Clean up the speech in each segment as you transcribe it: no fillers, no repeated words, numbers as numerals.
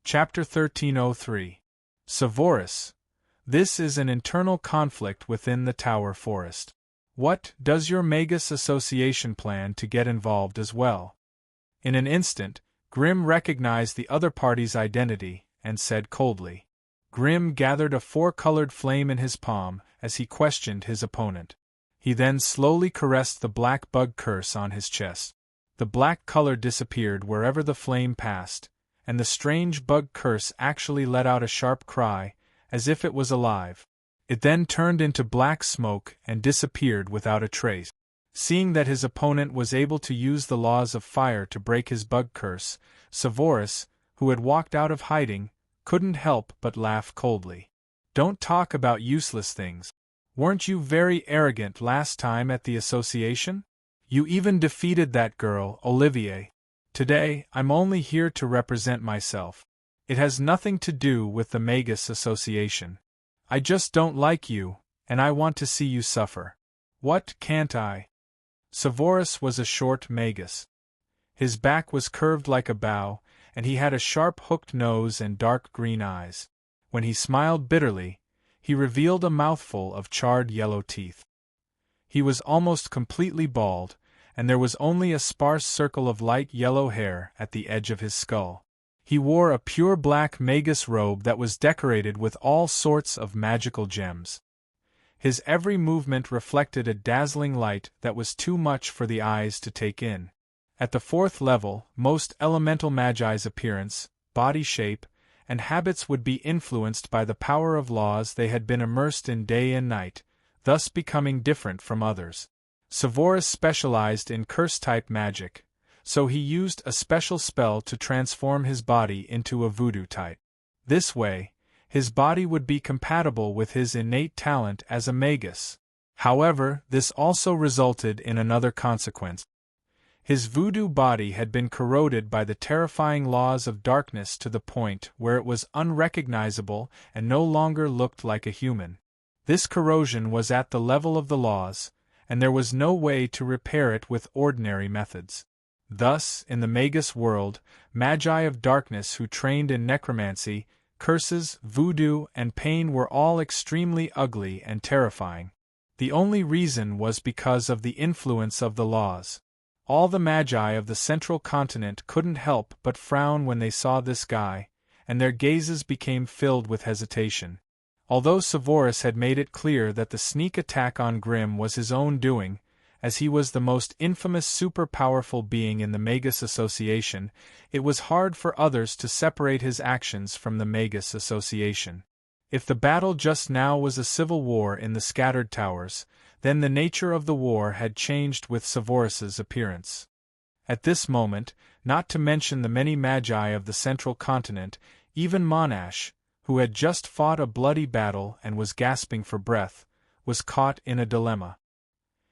Chapter 1303. Severus. This is an internal conflict within the Tower Forest. What does your Magus Association plan to get involved as well? In an instant, Grimm recognized the other party's identity, and said coldly. Grimm gathered a four-colored flame in his palm as he questioned his opponent. He then slowly caressed the black bug curse on his chest. The black color disappeared wherever the flame passed, and the strange bug curse actually let out a sharp cry, as if it was alive. It then turned into black smoke and disappeared without a trace. Seeing that his opponent was able to use the laws of fire to break his bug curse, Severus, who had walked out of hiding, couldn't help but laugh coldly. Don't talk about useless things. Weren't you very arrogant last time at the association? You even defeated that girl, Olivier. Today, I'm only here to represent myself. It has nothing to do with the Magus Association. I just don't like you, and I want to see you suffer. What can't I? Severus was a short Magus. His back was curved like a bow, and he had a sharp hooked nose and dark green eyes. When he smiled bitterly, he revealed a mouthful of charred yellow teeth. He was almost completely bald, and there was only a sparse circle of light yellow hair at the edge of his skull. He wore a pure black Magus robe that was decorated with all sorts of magical gems. His every movement reflected a dazzling light that was too much for the eyes to take in. At the fourth level, most elemental magi's appearance, body shape, and habits would be influenced by the power of laws they had been immersed in day and night, thus becoming different from others. Severus specialized in curse-type magic, so he used a special spell to transform his body into a voodoo type. This way, his body would be compatible with his innate talent as a magus. However, this also resulted in another consequence. His voodoo body had been corroded by the terrifying laws of darkness to the point where it was unrecognizable and no longer looked like a human. This corrosion was at the level of the laws, and there was no way to repair it with ordinary methods. Thus, in the Magus world, magi of darkness who trained in necromancy, curses, voodoo, and pain were all extremely ugly and terrifying. The only reason was because of the influence of the laws. All the magi of the central continent couldn't help but frown when they saw this guy, and their gazes became filled with hesitation. Although Severus had made it clear that the sneak attack on Grimm was his own doing, as he was the most infamous super-powerful being in the Magus Association, it was hard for others to separate his actions from the Magus Association. If the battle just now was a civil war in the scattered towers, then the nature of the war had changed with Severus's appearance. At this moment, not to mention the many magi of the central continent, even Monash, who had just fought a bloody battle and was gasping for breath, was caught in a dilemma.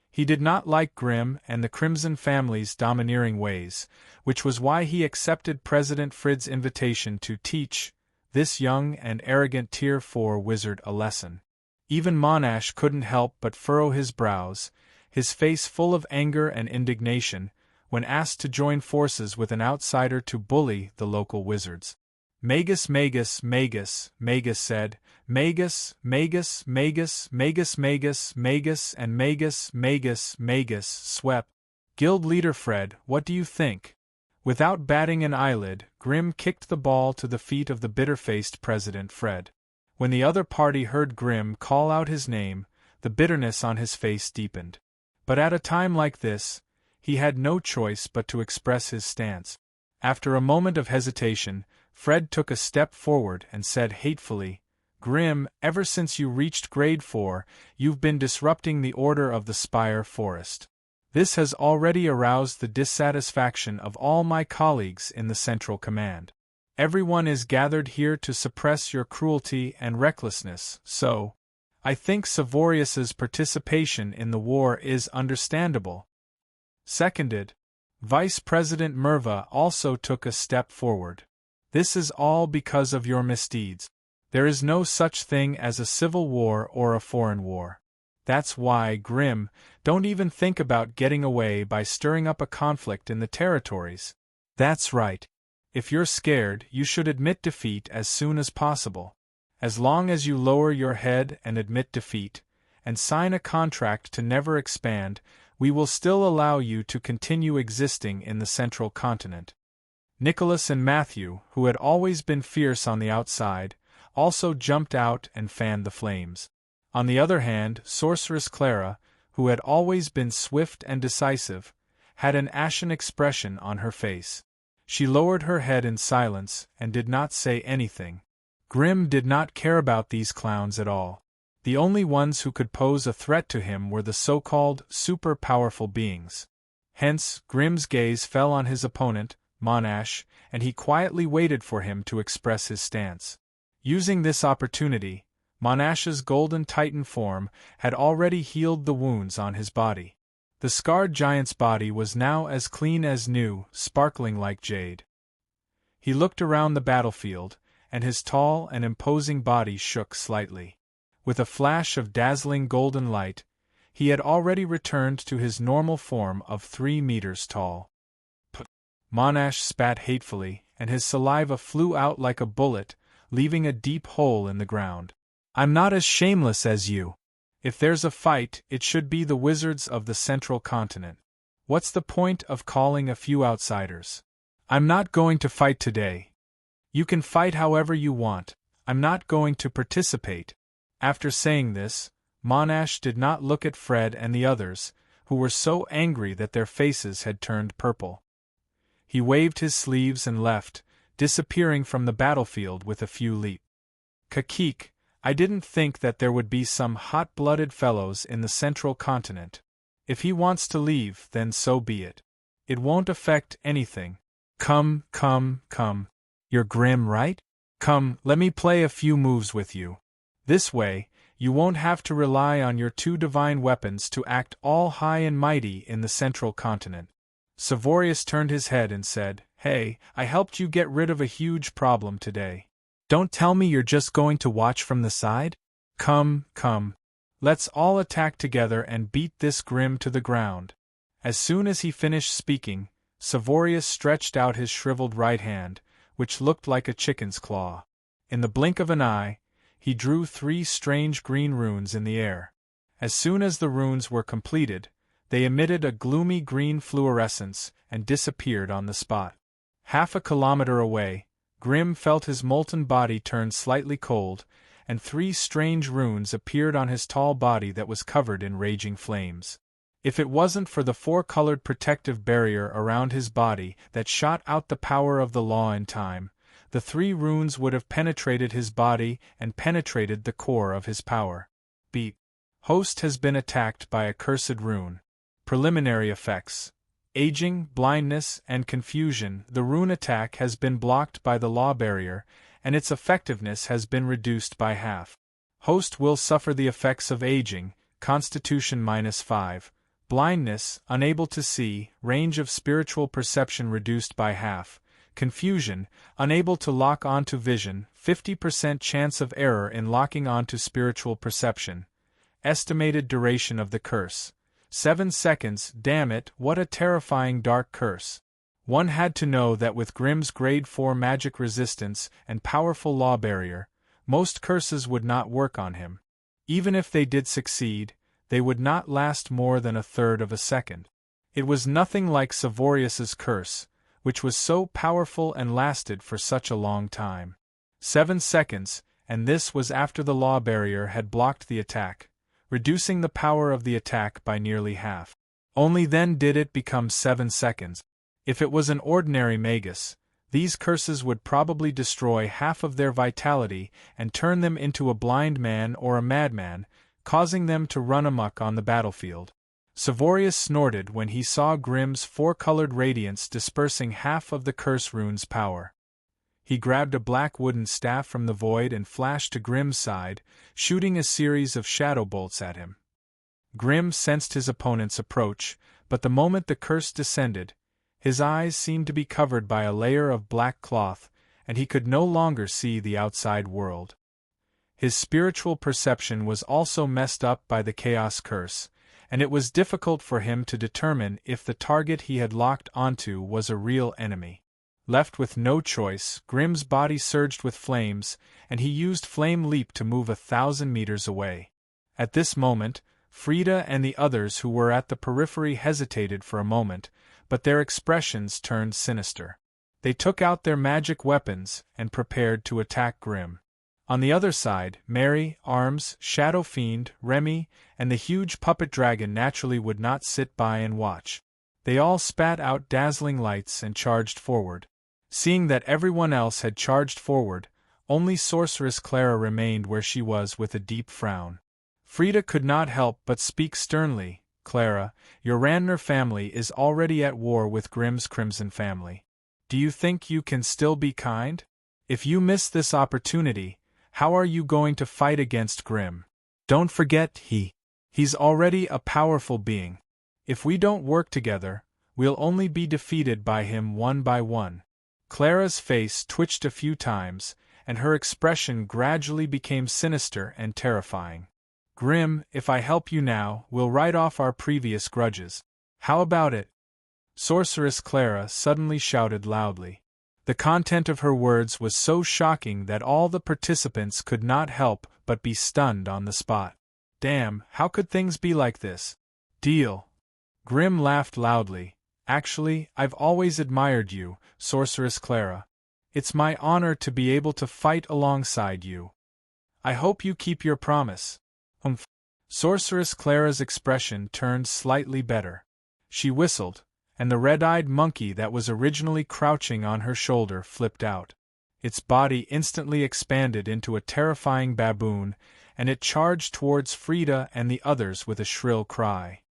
He did not like Grimm and the Crimson family's domineering ways, which was why he accepted President Frid's invitation to teach this young and arrogant Tier 4 wizard a lesson. Even Monash couldn't help but furrow his brows, his face full of anger and indignation, when asked to join forces with an outsider to bully the local wizards. Magus, Magus, Magus, Magus said, Magus, Magus, Magus, Magus, Magus, Magus, and Magus, Magus, Magus, swept. Guild leader Fred, what do you think? Without batting an eyelid, Grimm kicked the ball to the feet of the bitter-faced President Fred. When the other party heard Grimm call out his name, the bitterness on his face deepened. But at a time like this, he had no choice but to express his stance. After a moment of hesitation, Fred took a step forward and said hatefully, Grimm, ever since you reached grade 4, you've been disrupting the order of the Spire Forest. This has already aroused the dissatisfaction of all my colleagues in the Central Command. Everyone is gathered here to suppress your cruelty and recklessness, so I think Severus's participation in the war is understandable. Seconded. Vice President Merva also took a step forward. This is all because of your misdeeds. There is no such thing as a civil war or a foreign war. That's why, Grimm, don't even think about getting away by stirring up a conflict in the territories. That's right. If you're scared, you should admit defeat as soon as possible. As long as you lower your head and admit defeat, and sign a contract to never expand, we will still allow you to continue existing in the central continent. Nicholas and Matthew, who had always been fierce on the outside, also jumped out and fanned the flames. On the other hand, Sorceress Clara, who had always been swift and decisive, had an ashen expression on her face. She lowered her head in silence and did not say anything. Grimm did not care about these clowns at all. The only ones who could pose a threat to him were the so-called super-powerful beings. Hence, Grimm's gaze fell on his opponent, Monash, and he quietly waited for him to express his stance. Using this opportunity, Monash's golden titan form had already healed the wounds on his body. The scarred giant's body was now as clean as new, sparkling like jade. He looked around the battlefield, and his tall and imposing body shook slightly. With a flash of dazzling golden light, he had already returned to his normal form of 3 meters tall. Monash spat hatefully, and his saliva flew out like a bullet, leaving a deep hole in the ground. I'm not as shameless as you. If there's a fight, it should be the wizards of the central continent. What's the point of calling a few outsiders? I'm not going to fight today. You can fight however you want. I'm not going to participate. After saying this, Monash did not look at Fred and the others, who were so angry that their faces had turned purple. He waved his sleeves and left, disappearing from the battlefield with a few leaps. Kakik, I didn't think that there would be some hot-blooded fellows in the central continent. If he wants to leave, then so be it. It won't affect anything. Come. You're Grimm, right? Come, let me play a few moves with you. This way, you won't have to rely on your 2 divine weapons to act all high and mighty in the central continent. Savorius turned his head and said, Hey, I helped you get rid of a huge problem today. Don't tell me you're just going to watch from the side? Come. Let's all attack together and beat this Grimm to the ground. As soon as he finished speaking, Savorius stretched out his shriveled right hand, which looked like a chicken's claw. In the blink of an eye, he drew 3 strange green runes in the air. As soon as the runes were completed, they emitted a gloomy green fluorescence and disappeared on the spot. Half a kilometer away, Grimm felt his molten body turn slightly cold, and 3 strange runes appeared on his tall body that was covered in raging flames. If it wasn't for the 4-colored protective barrier around his body that shot out the power of the law and time, the 3 runes would have penetrated his body and penetrated the core of his power. Beep. Host has been attacked by a cursed rune. Preliminary effects. Aging, blindness, and confusion. The rune attack has been blocked by the law barrier, and its effectiveness has been reduced by half. Host will suffer the effects of aging, constitution -5, blindness, unable to see, range of spiritual perception reduced by half, confusion, unable to lock onto vision, 50% chance of error in locking onto spiritual perception. Estimated duration of the curse. 7 seconds. Damn it, what a terrifying dark curse. One had to know that with Grimm's grade 4 magic resistance and powerful law barrier, most curses would not work on him. Even if they did succeed, they would not last more than 1/3 of a second. It was nothing like Savorius's curse, which was so powerful and lasted for such a long time. 7 seconds, and this was after the law barrier had blocked the attack, reducing the power of the attack by nearly half. Only then did it become 7 seconds. If it was an ordinary magus, these curses would probably destroy half of their vitality and turn them into a blind man or a madman, causing them to run amok on the battlefield. Savorius snorted when he saw Grimm's 4-colored radiance dispersing half of the curse rune's power. He grabbed a black wooden staff from the void and flashed to Grimm's side, shooting a series of shadow bolts at him. Grimm sensed his opponent's approach, but the moment the curse descended, his eyes seemed to be covered by a layer of black cloth, and he could no longer see the outside world. His spiritual perception was also messed up by the chaos curse, and it was difficult for him to determine if the target he had locked onto was a real enemy. Left with no choice, Grimm's body surged with flames, and he used Flame Leap to move 1,000 meters away. At this moment, Frida and the others who were at the periphery hesitated for a moment, but their expressions turned sinister. They took out their magic weapons and prepared to attack Grimm. On the other side, Mary, Arms, Shadow Fiend, Remy, and the huge puppet dragon naturally would not sit by and watch. They all spat out dazzling lights and charged forward. Seeing that everyone else had charged forward, only Sorceress Clara remained where she was with a deep frown. Frida could not help but speak sternly. "Clara, your Randner family is already at war with Grimm's Crimson family. Do you think you can still be kind? If you miss this opportunity, how are you going to fight against Grimm? Don't forget he's already a powerful being. If we don't work together, we'll only be defeated by him one by one." Clara's face twitched a few times, and her expression gradually became sinister and terrifying. "Grimm, if I help you now, we'll write off our previous grudges. How about it?" Sorceress Clara suddenly shouted loudly. The content of her words was so shocking that all the participants could not help but be stunned on the spot. "Damn, how could things be like this?" "Deal." Grimm laughed loudly. "Actually, I've always admired you, Sorceress Clara. It's my honor to be able to fight alongside you. I hope you keep your promise." "Humph." Sorceress Clara's expression turned slightly better. She whistled, and the red-eyed monkey that was originally crouching on her shoulder flipped out. Its body instantly expanded into a terrifying baboon, and it charged towards Frida and the others with a shrill cry.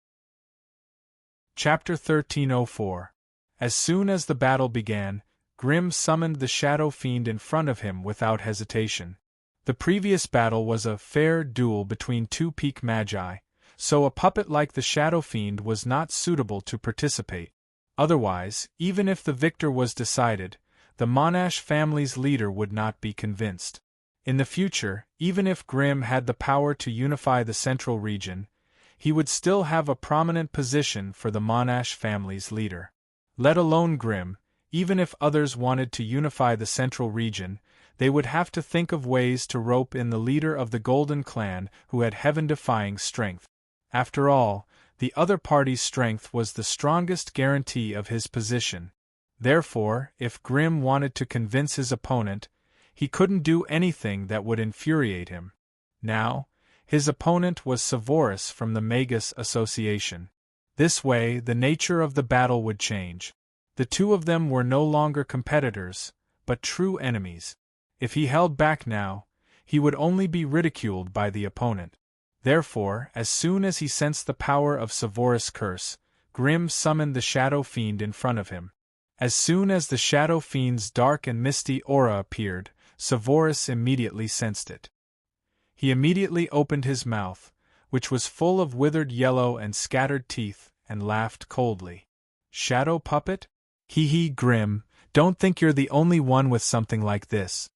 Chapter 1304. As soon as the battle began, Grimm summoned the Shadow Fiend in front of him without hesitation. The previous battle was a fair duel between two peak magi, so a puppet like the Shadow Fiend was not suitable to participate. Otherwise, even if the victor was decided, the Monash family's leader would not be convinced. In the future, even if Grimm had the power to unify the central region, he would still have a prominent position for the Monash family's leader. Let alone Grimm, even if others wanted to unify the central region, they would have to think of ways to rope in the leader of the Golden Clan who had heaven-defying strength. After all, the other party's strength was the strongest guarantee of his position. Therefore, if Grimm wanted to convince his opponent, he couldn't do anything that would infuriate him. Now, his opponent was Sevorus from the Magus Association. This way, the nature of the battle would change. The two of them were no longer competitors, but true enemies. If he held back now, he would only be ridiculed by the opponent. Therefore, as soon as he sensed the power of Sevorus' curse, Grimm summoned the Shadow Fiend in front of him. As soon as the Shadow Fiend's dark and misty aura appeared, Sevorus immediately sensed it. He immediately opened his mouth, which was full of withered yellow and scattered teeth, and laughed coldly. "Shadow puppet? Hee, Grimm, don't think you're the only one with something like this."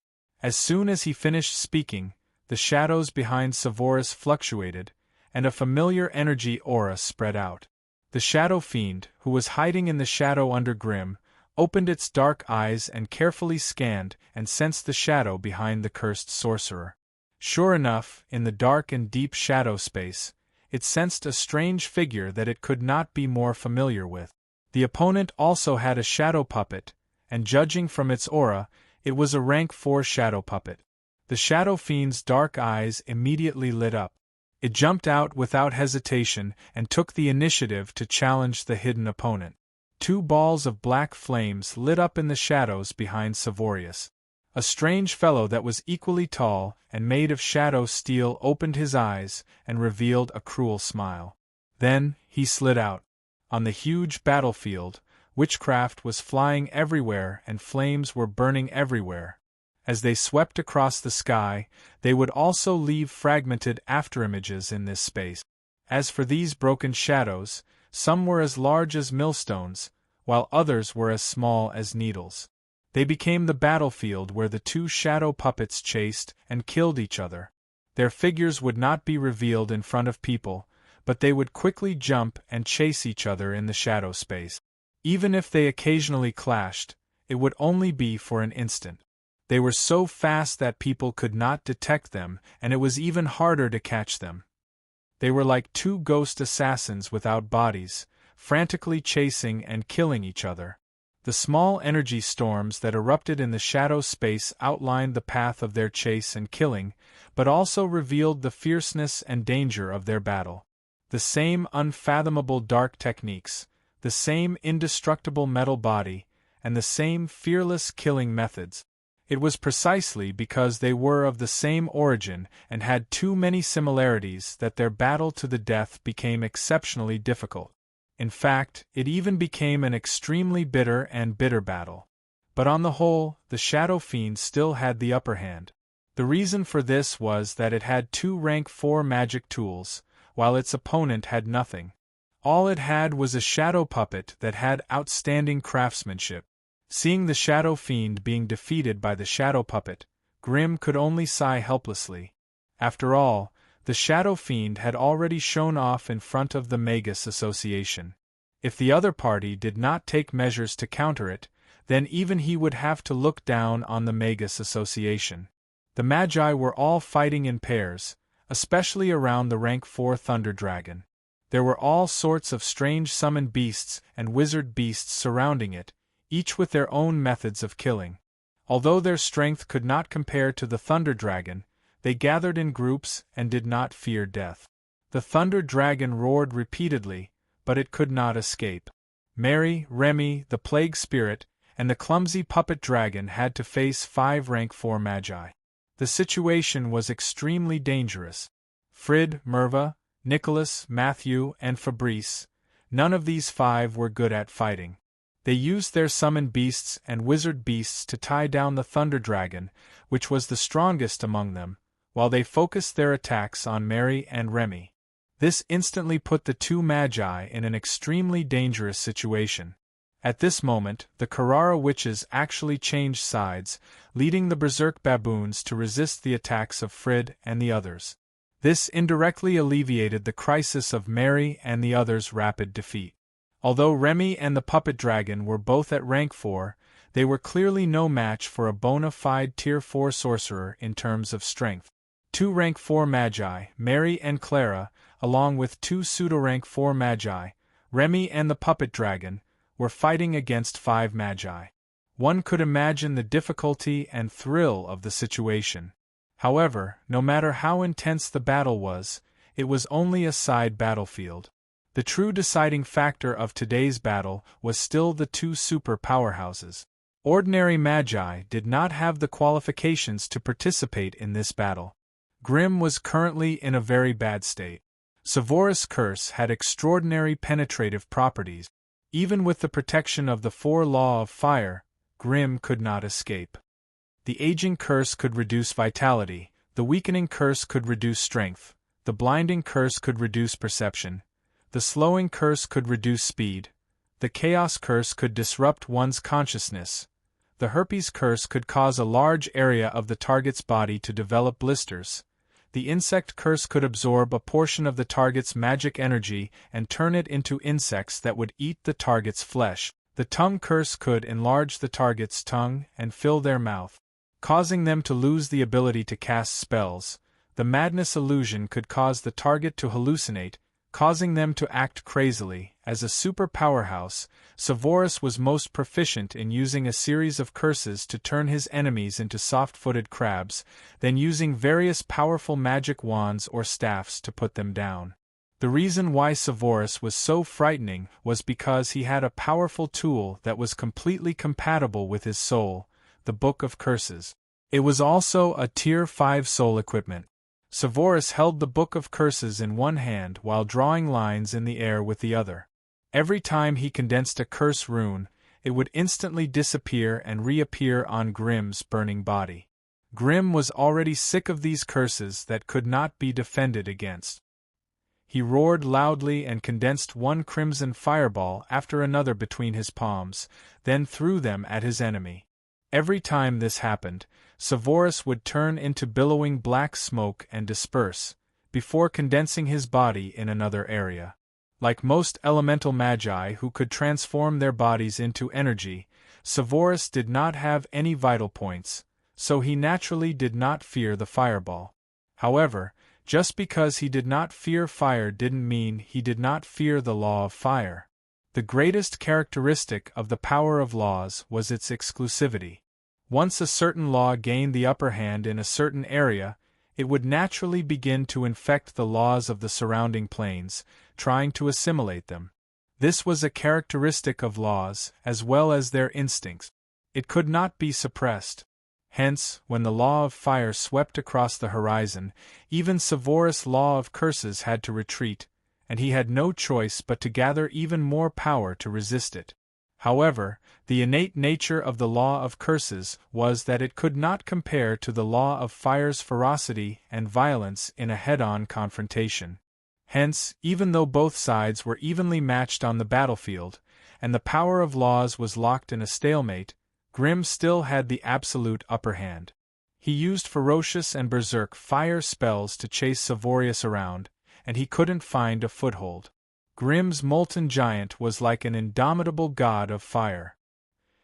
As soon as he finished speaking, the shadows behind Sevorus fluctuated, and a familiar energy aura spread out. The Shadow Fiend, who was hiding in the shadow under Grimm, opened its dark eyes and carefully scanned and sensed the shadow behind the cursed sorcerer. Sure enough, in the dark and deep shadow space, it sensed a strange figure that it could not be more familiar with. The opponent also had a shadow puppet, and judging from its aura, it was a rank 4 shadow puppet. The Shadow Fiend's dark eyes immediately lit up. It jumped out without hesitation and took the initiative to challenge the hidden opponent. Two balls of black flames lit up in the shadows behind Sevorus. A strange fellow that was equally tall and made of shadow steel opened his eyes and revealed a cruel smile. Then, he slid out. On the huge battlefield, witchcraft was flying everywhere and flames were burning everywhere. As they swept across the sky, they would also leave fragmented afterimages in this space. As for these broken shadows, some were as large as millstones, while others were as small as needles. They became the battlefield where the two shadow puppets chased and killed each other. Their figures would not be revealed in front of people, but they would quickly jump and chase each other in the shadow space. Even if they occasionally clashed, it would only be for an instant. They were so fast that people could not detect them, and it was even harder to catch them. They were like two ghost assassins without bodies, frantically chasing and killing each other. The small energy storms that erupted in the shadow space outlined the path of their chase and killing, but also revealed the fierceness and danger of their battle. The same unfathomable dark techniques, the same indestructible metal body, and the same fearless killing methods. It was precisely because they were of the same origin and had too many similarities that their battle to the death became exceptionally difficult. In fact, it even became an extremely bitter battle. But on the whole, the Shadow Fiend still had the upper hand. The reason for this was that it had 2 rank 4 magic tools, while its opponent had nothing. All it had was a shadow puppet that had outstanding craftsmanship. Seeing the Shadow Fiend being defeated by the shadow puppet, Grimm could only sigh helplessly. After all, the Shadow Fiend had already shown off in front of the Magus Association. If the other party did not take measures to counter it, then even he would have to look down on the Magus Association. The Magi were all fighting in pairs, especially around the rank 4 Thunder Dragon. There were all sorts of strange summoned beasts and wizard beasts surrounding it, each with their own methods of killing. Although their strength could not compare to the Thunder Dragon, they gathered in groups and did not fear death. The Thunder Dragon roared repeatedly, but it could not escape. Mary, Remy, the Plague Spirit, and the clumsy Puppet Dragon had to face 5 rank 4 Magi. The situation was extremely dangerous. Frid, Merva, Nicholas, Matthew, and Fabrice, none of these 5 were good at fighting. They used their summoned beasts and wizard beasts to tie down the Thunder Dragon, which was the strongest among them, while they focused their attacks on Mary and Remy. This instantly put the 2 Magi in an extremely dangerous situation. At this moment, the Carrara witches actually changed sides, leading the Berserk baboons to resist the attacks of Frid and the others. This indirectly alleviated the crisis of Mary and the others' rapid defeat. Although Remy and the Puppet Dragon were both at rank 4, they were clearly no match for a bona fide Tier 4 sorcerer in terms of strength. 2 rank 4 Magi, Mary and Clara, along with 2 pseudo-rank 4 Magi, Remy and the Puppet Dragon, were fighting against 5 Magi. One could imagine the difficulty and thrill of the situation. However, no matter how intense the battle was, it was only a side battlefield. The true deciding factor of today's battle was still the 2 super powerhouses. Ordinary Magi did not have the qualifications to participate in this battle. Grimm was currently in a very bad state. Sevorus' curse had extraordinary penetrative properties. Even with the protection of the 4 Law of Fire, Grimm could not escape. The aging curse could reduce vitality, the weakening curse could reduce strength, the blinding curse could reduce perception, the slowing curse could reduce speed, the chaos curse could disrupt one's consciousness, the herpes curse could cause a large area of the target's body to develop blisters, the insect curse could absorb a portion of the target's magic energy and turn it into insects that would eat the target's flesh, the tongue curse could enlarge the target's tongue and fill their mouth, causing them to lose the ability to cast spells. The madness illusion could cause the target to hallucinate, causing them to act crazily. As a super powerhouse, Sevorus was most proficient in using a series of curses to turn his enemies into soft-footed crabs, then using various powerful magic wands or staffs to put them down. The reason why Sevorus was so frightening was because he had a powerful tool that was completely compatible with his soul, the Book of Curses. It was also a Tier 5 soul equipment. Sevorus held the Book of Curses in one hand while drawing lines in the air with the other. Every time he condensed a curse rune, it would instantly disappear and reappear on Grimm's burning body. Grimm was already sick of these curses that could not be defended against. He roared loudly and condensed one crimson fireball after another between his palms, then threw them at his enemy. Every time this happened, Sevorus would turn into billowing black smoke and disperse, before condensing his body in another area. Like most elemental magi who could transform their bodies into energy, Severus did not have any vital points, so he naturally did not fear the fireball. However, just because he did not fear fire didn't mean he did not fear the law of fire. The greatest characteristic of the power of laws was its exclusivity. Once a certain law gained the upper hand in a certain area, it would naturally begin to infect the laws of the surrounding planes, trying to assimilate them. This was a characteristic of laws, as well as their instincts. It could not be suppressed. Hence, when the law of fire swept across the horizon, even Severus' law of curses had to retreat, and he had no choice but to gather even more power to resist it. However, the innate nature of the law of curses was that it could not compare to the law of fire's ferocity and violence in a head-on confrontation. Hence, even though both sides were evenly matched on the battlefield, and the power of laws was locked in a stalemate, Grimm still had the absolute upper hand. He used ferocious and berserk fire spells to chase Severus around, and he couldn't find a foothold. Grimm's molten giant was like an indomitable god of fire.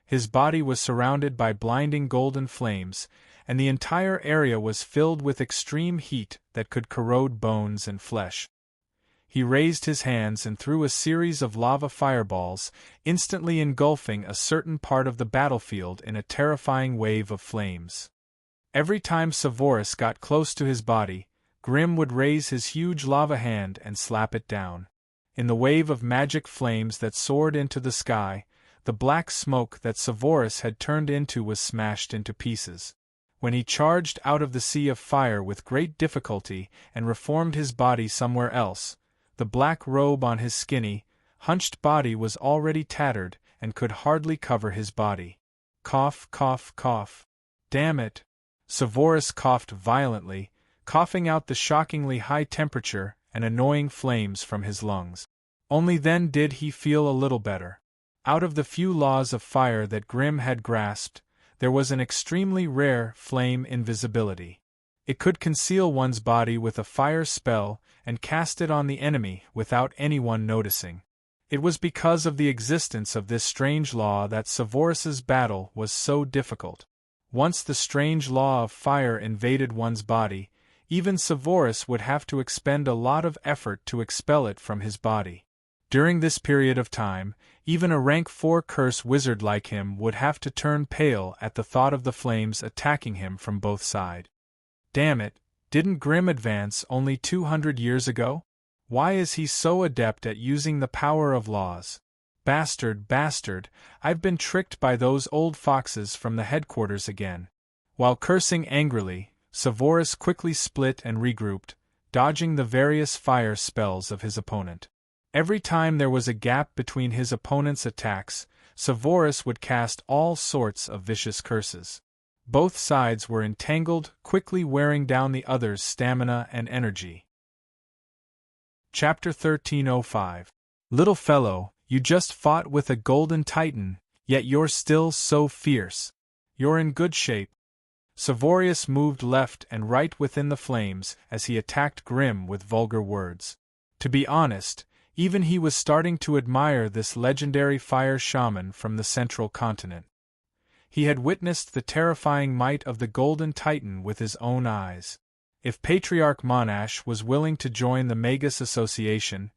His body was surrounded by blinding golden flames, and the entire area was filled with extreme heat that could corrode bones and flesh. He raised his hands and threw a series of lava fireballs, instantly engulfing a certain part of the battlefield in a terrifying wave of flames. Every time Severus got close to his body, Grimm would raise his huge lava hand and slap it down. In the wave of magic flames that soared into the sky, the black smoke that Severus had turned into was smashed into pieces. When he charged out of the sea of fire with great difficulty and reformed his body somewhere else, the black robe on his skinny, hunched body was already tattered and could hardly cover his body. Cough, cough, cough. Damn it! Severus coughed violently, coughing out the shockingly high temperature and annoying flames from his lungs. Only then did he feel a little better. Out of the few laws of fire that Grimm had grasped, there was an extremely rare flame invisibility. It could conceal one's body with a fire spell and cast it on the enemy without anyone noticing. It was because of the existence of this strange law that Severus's battle was so difficult. Once the strange law of fire invaded one's body, even Severus would have to expend a lot of effort to expel it from his body. During this period of time, even a rank 4 curse wizard like him would have to turn pale at the thought of the flames attacking him from both sides. Damn it, didn't Grimm advance only 200 years ago? Why is he so adept at using the power of laws? Bastard, bastard, I've been tricked by those old foxes from the headquarters again. While cursing angrily, Severus quickly split and regrouped, dodging the various fire spells of his opponent. Every time there was a gap between his opponent's attacks, Severus would cast all sorts of vicious curses. Both sides were entangled, quickly wearing down the other's stamina and energy. Chapter 1305. Little fellow, you just fought with a golden titan, yet you're still so fierce. You're in good shape. Severus moved left and right within the flames as he attacked Grimm with vulgar words. To be honest, even he was starting to admire this legendary fire shaman from the central continent. He had witnessed the terrifying might of the Golden Titan with his own eyes. If Patriarch Monash was willing to join the Magus Association,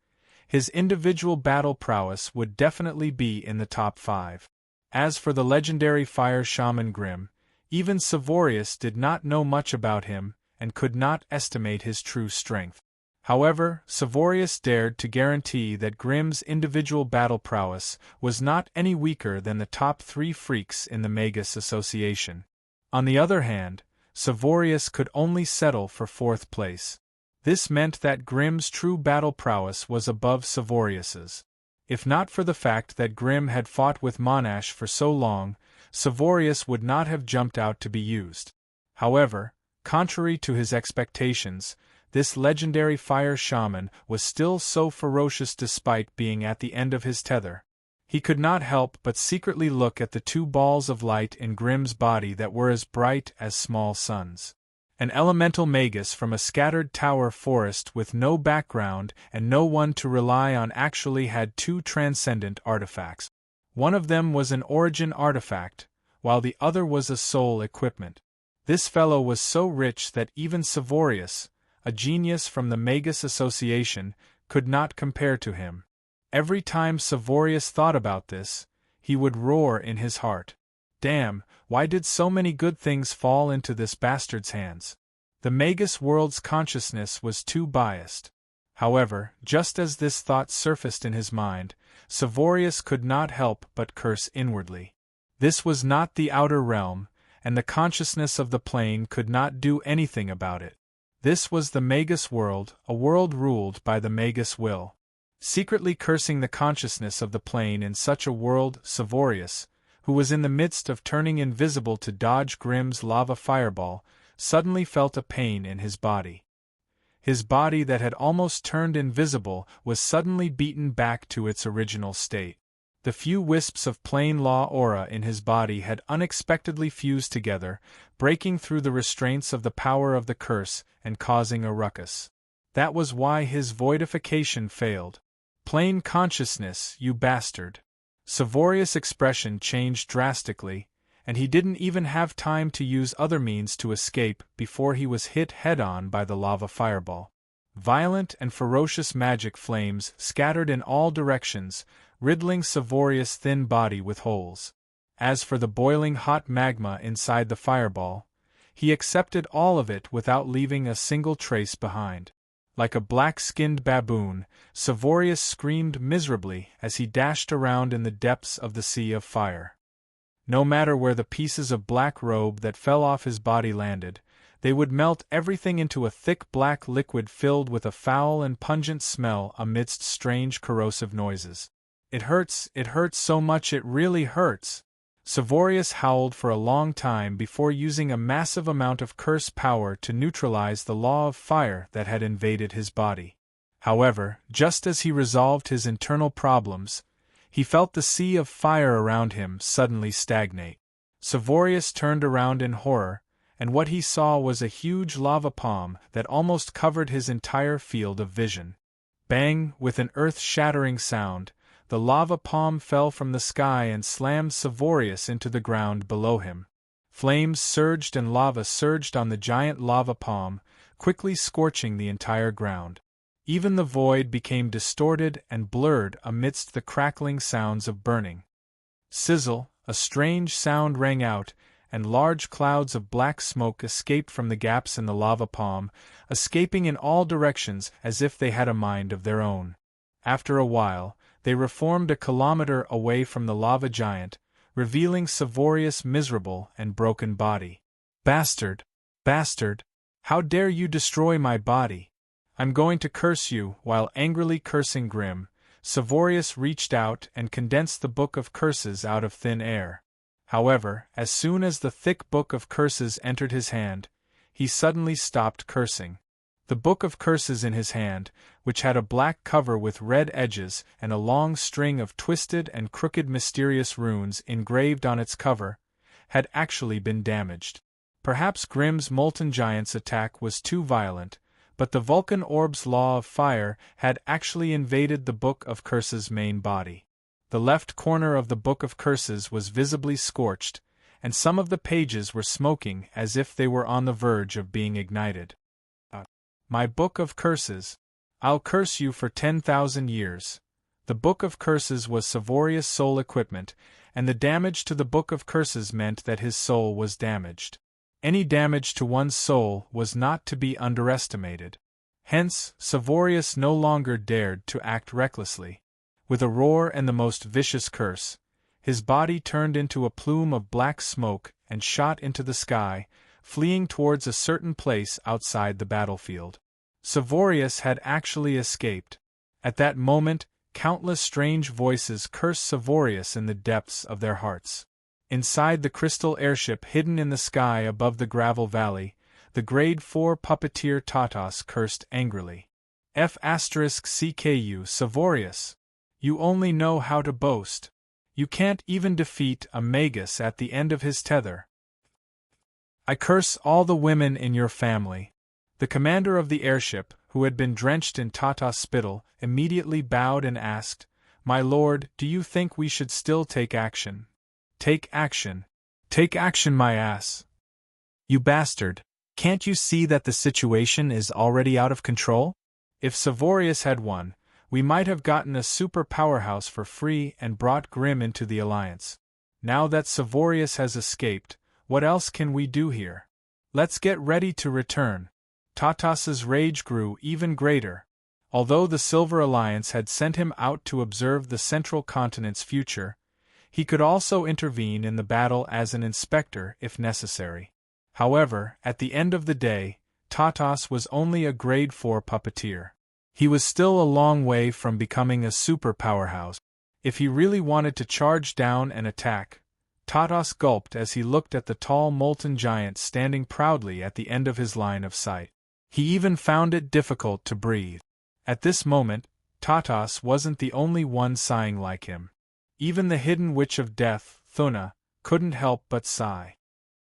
his individual battle prowess would definitely be in the top 5. As for the legendary fire shaman Grimm, even Severus did not know much about him and could not estimate his true strength. However, Severus dared to guarantee that Grimm's individual battle prowess was not any weaker than the top 3 freaks in the Magus Association. On the other hand, Severus could only settle for 4th place. This meant that Grimm's true battle prowess was above Severus's. If not for the fact that Grimm had fought with Monash for so long, Severus would not have jumped out to be used. However, contrary to his expectations, this legendary fire shaman was still so ferocious despite being at the end of his tether. He could not help but secretly look at the 2 balls of light in Grimm's body that were as bright as small suns. An elemental magus from a scattered tower forest with no background and no one to rely on actually had 2 transcendent artifacts. One of them was an origin artifact, while the other was a soul equipment. This fellow was so rich that even Savorius, a genius from the Magus Association, could not compare to him. Every time Savorius thought about this, he would roar in his heart. Damn, why did so many good things fall into this bastard's hands? The Magus world's consciousness was too biased. However, just as this thought surfaced in his mind, Savorius could not help but curse inwardly. This was not the outer realm, and the consciousness of the plane could not do anything about it. This was the Magus world, a world ruled by the Magus will. Secretly cursing the consciousness of the plane in such a world, Savorius, who was in the midst of turning invisible to dodge Grimm's lava fireball, suddenly felt a pain in his body. His body that had almost turned invisible was suddenly beaten back to its original state. The few wisps of plain law aura in his body had unexpectedly fused together, breaking through the restraints of the power of the curse and causing a ruckus. That was why his voidification failed. Plain consciousness, you bastard. Savorius' expression changed drastically, and he didn't even have time to use other means to escape before he was hit head-on by the lava fireball. Violent and ferocious magic flames scattered in all directions, riddling Savorius' thin body with holes. As for the boiling hot magma inside the fireball, he accepted all of it without leaving a single trace behind. Like a black-skinned baboon, Savorius screamed miserably as he dashed around in the depths of the sea of fire. No matter where the pieces of black robe that fell off his body landed, they would melt everything into a thick black liquid filled with a foul and pungent smell amidst strange corrosive noises. It hurts so much it really hurts. Savorius howled for a long time before using a massive amount of curse power to neutralize the law of fire that had invaded his body. However, just as he resolved his internal problems, he felt the sea of fire around him suddenly stagnate. Savorius turned around in horror, and what he saw was a huge lava palm that almost covered his entire field of vision. Bang! With an earth-shattering sound, the lava palm fell from the sky and slammed Savorius into the ground below him. Flames surged and lava surged on the giant lava palm, quickly scorching the entire ground. Even the void became distorted and blurred amidst the crackling sounds of burning. Sizzle, a strange sound rang out, and large clouds of black smoke escaped from the gaps in the lava palm, escaping in all directions as if they had a mind of their own. After a while, they reformed a kilometer away from the lava giant, revealing Savorius' miserable and broken body. Bastard! Bastard! How dare you destroy my body? I'm going to curse you. While angrily cursing Grimm, Savorius reached out and condensed the Book of Curses out of thin air. However, as soon as the thick Book of Curses entered his hand, he suddenly stopped cursing. The Book of Curses in his hand, which had a black cover with red edges and a long string of twisted and crooked mysterious runes engraved on its cover, had actually been damaged. Perhaps Grimm's molten giant's attack was too violent, but the Vulcan orb's law of fire had actually invaded the Book of Curses' main body. The left corner of the Book of Curses was visibly scorched, and some of the pages were smoking as if they were on the verge of being ignited. My Book of Curses. I'll curse you for 10,000 years. The Book of Curses was Savorius' soul equipment, and the damage to the Book of Curses meant that his soul was damaged. Any damage to one's soul was not to be underestimated. Hence, Savorius no longer dared to act recklessly. With a roar and the most vicious curse, his body turned into a plume of black smoke and shot into the sky, fleeing towards a certain place outside the battlefield. Savorius had actually escaped. At that moment, countless strange voices cursed Savorius in the depths of their hearts. Inside the crystal airship hidden in the sky above the gravel valley, the Grade 4 puppeteer Tatas cursed angrily. F*CKU Savorius! You only know how to boast. You can't even defeat a Magus at the end of his tether. I curse all the women in your family. The commander of the airship, who had been drenched in Tatas spittle, immediately bowed and asked, My lord, do you think we should still take action? Take action. Take action, my ass. You bastard. Can't you see that the situation is already out of control? If Savorius had won, we might have gotten a super powerhouse for free and brought Grimm into the alliance. Now that Savorius has escaped, what else can we do here? Let's get ready to return. Tatas's rage grew even greater. Although the Silver Alliance had sent him out to observe the Central Continent's future, he could also intervene in the battle as an inspector if necessary. However, at the end of the day, Tatas was only a grade 4 puppeteer. He was still a long way from becoming a super powerhouse. If he really wanted to charge down and attack, Tatas gulped as he looked at the tall molten giant standing proudly at the end of his line of sight. He even found it difficult to breathe. At this moment, Tatas wasn't the only one sighing like him. Even the hidden witch of death, Thuna, couldn't help but sigh.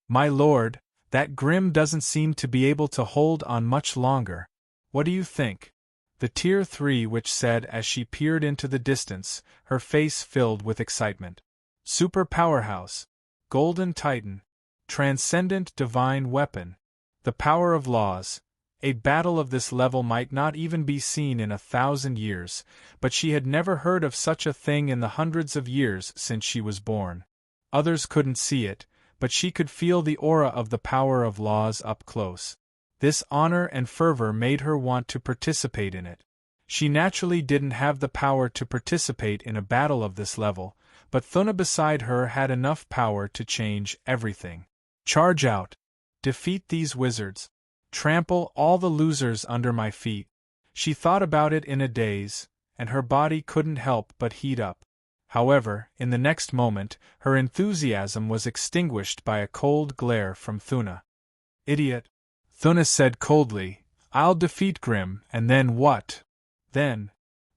My lord, that Grimm doesn't seem to be able to hold on much longer. What do you think? The Tier 3 witch said as she peered into the distance, her face filled with excitement. Super powerhouse, golden titan, transcendent divine weapon, the power of laws. A battle of this level might not even be seen in 1,000 years, but she had never heard of such a thing in the hundreds of years since she was born. Others couldn't see it, but she could feel the aura of the power of laws up close. This honor and fervor made her want to participate in it. She naturally didn't have the power to participate in a battle of this level, but Thuna beside her had enough power to change everything. Charge out! Defeat these wizards! Trample all the losers under my feet. She thought about it in a daze, and her body couldn't help but heat up. However, in the next moment, her enthusiasm was extinguished by a cold glare from Thuna. Idiot! Thuna said coldly, I'll defeat Grimm, and then what? Then,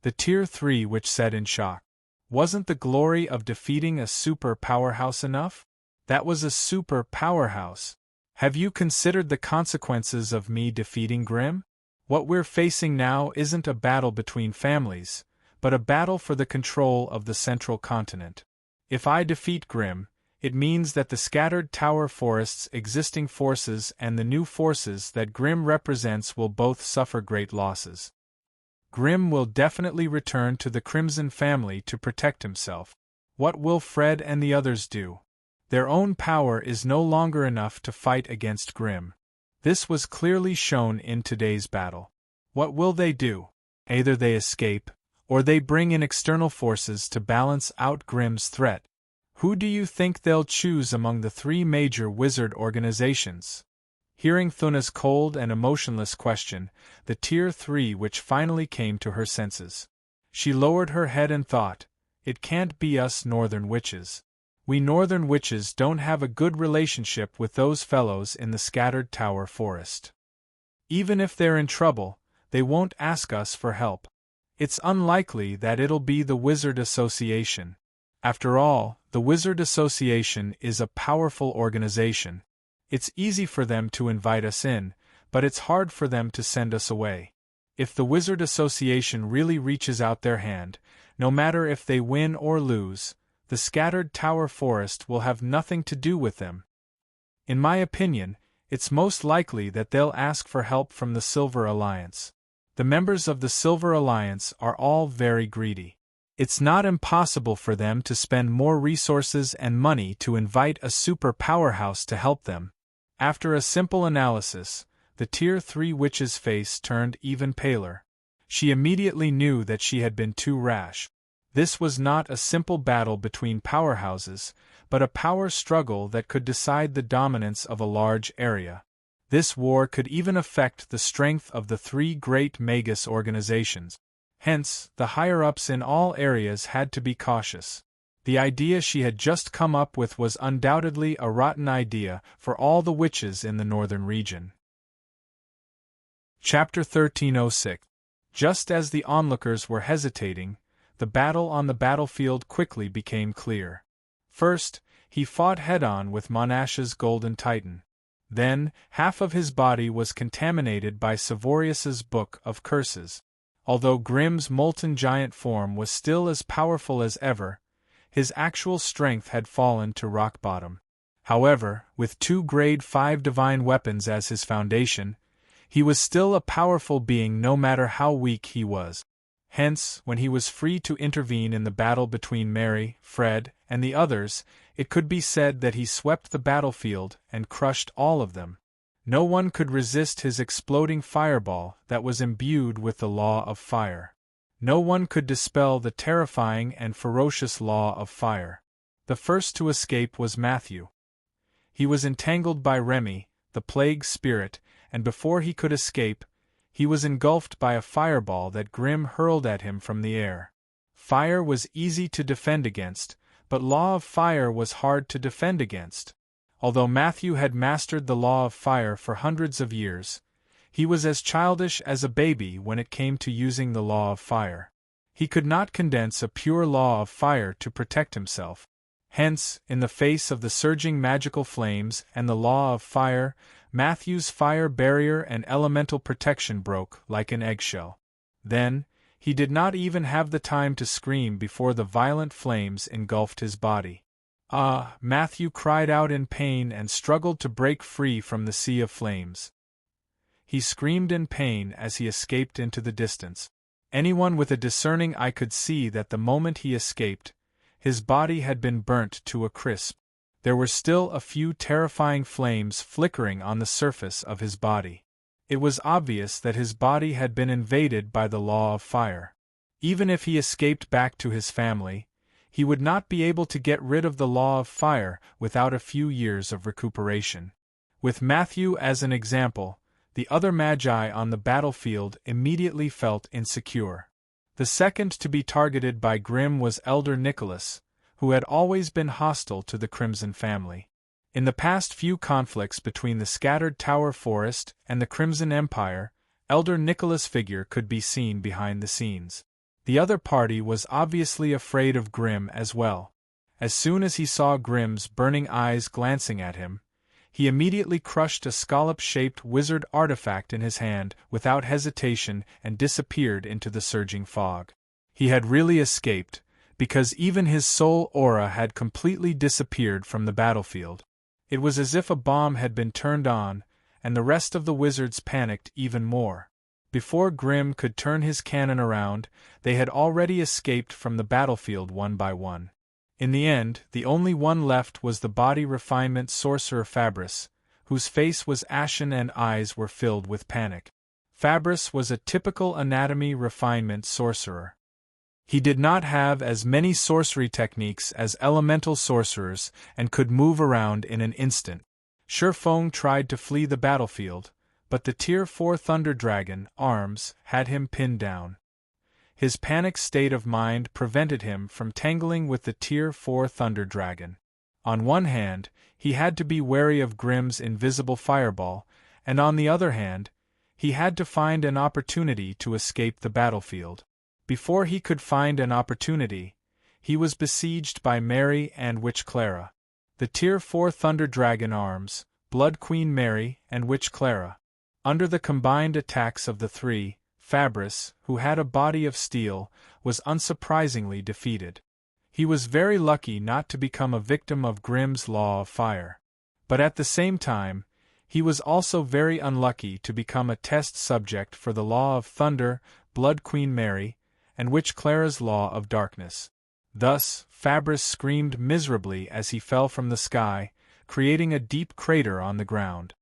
the Tier 3 witch said in shock. Wasn't the glory of defeating a super powerhouse enough? That was a super powerhouse. Have you considered the consequences of me defeating Grimm? What we're facing now isn't a battle between families, but a battle for the control of the Central Continent. If I defeat Grimm, it means that the scattered Tower Forest's existing forces and the new forces that Grimm represents will both suffer great losses. Grimm will definitely return to the Crimson family to protect himself. What will Fred and the others do? Their own power is no longer enough to fight against Grimm. This was clearly shown in today's battle. What will they do? Either they escape, or they bring in external forces to balance out Grimm's threat. Who do you think they'll choose among the 3 major wizard organizations? Hearing Thuna's cold and emotionless question, the Tier 3 witch finally came to her senses. She lowered her head and thought, it can't be us northern witches. We northern witches don't have a good relationship with those fellows in the scattered Tower Forest. Even if they're in trouble, they won't ask us for help. It's unlikely that it'll be the Wizard Association. After all, the Wizard Association is a powerful organization. It's easy for them to invite us in, but it's hard for them to send us away. If the Wizard Association really reaches out their hand, no matter if they win or lose, the scattered Tower Forest will have nothing to do with them. In my opinion, it's most likely that they'll ask for help from the Silver Alliance. The members of the Silver Alliance are all very greedy. It's not impossible for them to spend more resources and money to invite a super powerhouse to help them. After a simple analysis, the Tier 3 witch's face turned even paler. She immediately knew that she had been too rash. This was not a simple battle between powerhouses, but a power struggle that could decide the dominance of a large area. This war could even affect the strength of the 3 great Magus organizations. Hence, the higher-ups in all areas had to be cautious. The idea she had just come up with was undoubtedly a rotten idea for all the witches in the northern region. Chapter 1306. Just as the onlookers were hesitating, the battle on the battlefield quickly became clear. First, he fought head-on with Monash's Golden Titan. Then, half of his body was contaminated by Savorius's Book of Curses. Although Grimm's molten giant form was still as powerful as ever, his actual strength had fallen to rock bottom. However, with 2 Grade 5 divine weapons as his foundation, he was still a powerful being no matter how weak he was. Hence, when he was free to intervene in the battle between Mary, Fred, and the others, it could be said that he swept the battlefield and crushed all of them. No one could resist his exploding fireball that was imbued with the law of fire. No one could dispel the terrifying and ferocious law of fire. The first to escape was Matthew. He was entangled by Remy, the plague spirit, and before he could escape, he was engulfed by a fireball that Grimm hurled at him from the air. Fire was easy to defend against, but law of fire was hard to defend against. Although Matthew had mastered the law of fire for hundreds of years, he was as childish as a baby when it came to using the law of fire. He could not condense a pure law of fire to protect himself. Hence, in the face of the surging magical flames and the law of fire, Matthew's fire barrier and elemental protection broke like an eggshell. Then, he did not even have the time to scream before the violent flames engulfed his body. Ah! Matthew cried out in pain and struggled to break free from the sea of flames. He screamed in pain as he escaped into the distance. Anyone with a discerning eye could see that the moment he escaped, his body had been burnt to a crisp. There were still a few terrifying flames flickering on the surface of his body. It was obvious that his body had been invaded by the law of fire. Even if he escaped back to his family, he would not be able to get rid of the law of fire without a few years of recuperation. With Matthew as an example, the other magi on the battlefield immediately felt insecure. The second to be targeted by Grimm was Elder Nicholas, who had always been hostile to the Crimson family. In the past few conflicts between the scattered Tower Forest and the Crimson Empire, Elder Nicholas' figure could be seen behind the scenes. The other party was obviously afraid of Grimm as well. As soon as he saw Grimm's burning eyes glancing at him, he immediately crushed a scallop-shaped wizard artifact in his hand without hesitation and disappeared into the surging fog. He had really escaped, because even his soul aura had completely disappeared from the battlefield. It was as if a bomb had been turned on, and the rest of the wizards panicked even more. Before Grimm could turn his cannon around, they had already escaped from the battlefield one by one. In the end, the only one left was the body refinement sorcerer Fabris, whose face was ashen and eyes were filled with panic. Fabris was a typical anatomy refinement sorcerer. He did not have as many sorcery techniques as elemental sorcerers and could move around in an instant. Shurfeng tried to flee the battlefield, but the Tier 4 Thunder Dragon, Arms, had him pinned down. His panicked state of mind prevented him from tangling with the Tier 4 Thunder Dragon. On one hand, he had to be wary of Grimm's invisible fireball, and on the other hand, he had to find an opportunity to escape the battlefield. Before he could find an opportunity, he was besieged by Mary and Witch Clara. The Tier 4 Thunder Dragon Arms, Blood Queen Mary, and Witch Clara. Under the combined attacks of the three, Fabris, who had a body of steel, was unsurprisingly defeated. He was very lucky not to become a victim of Grimm's law of fire. But at the same time, he was also very unlucky to become a test subject for the law of thunder, Blood Queen Mary, and Witch Clara's law of darkness. Thus, Fabris screamed miserably as he fell from the sky, creating a deep crater on the ground.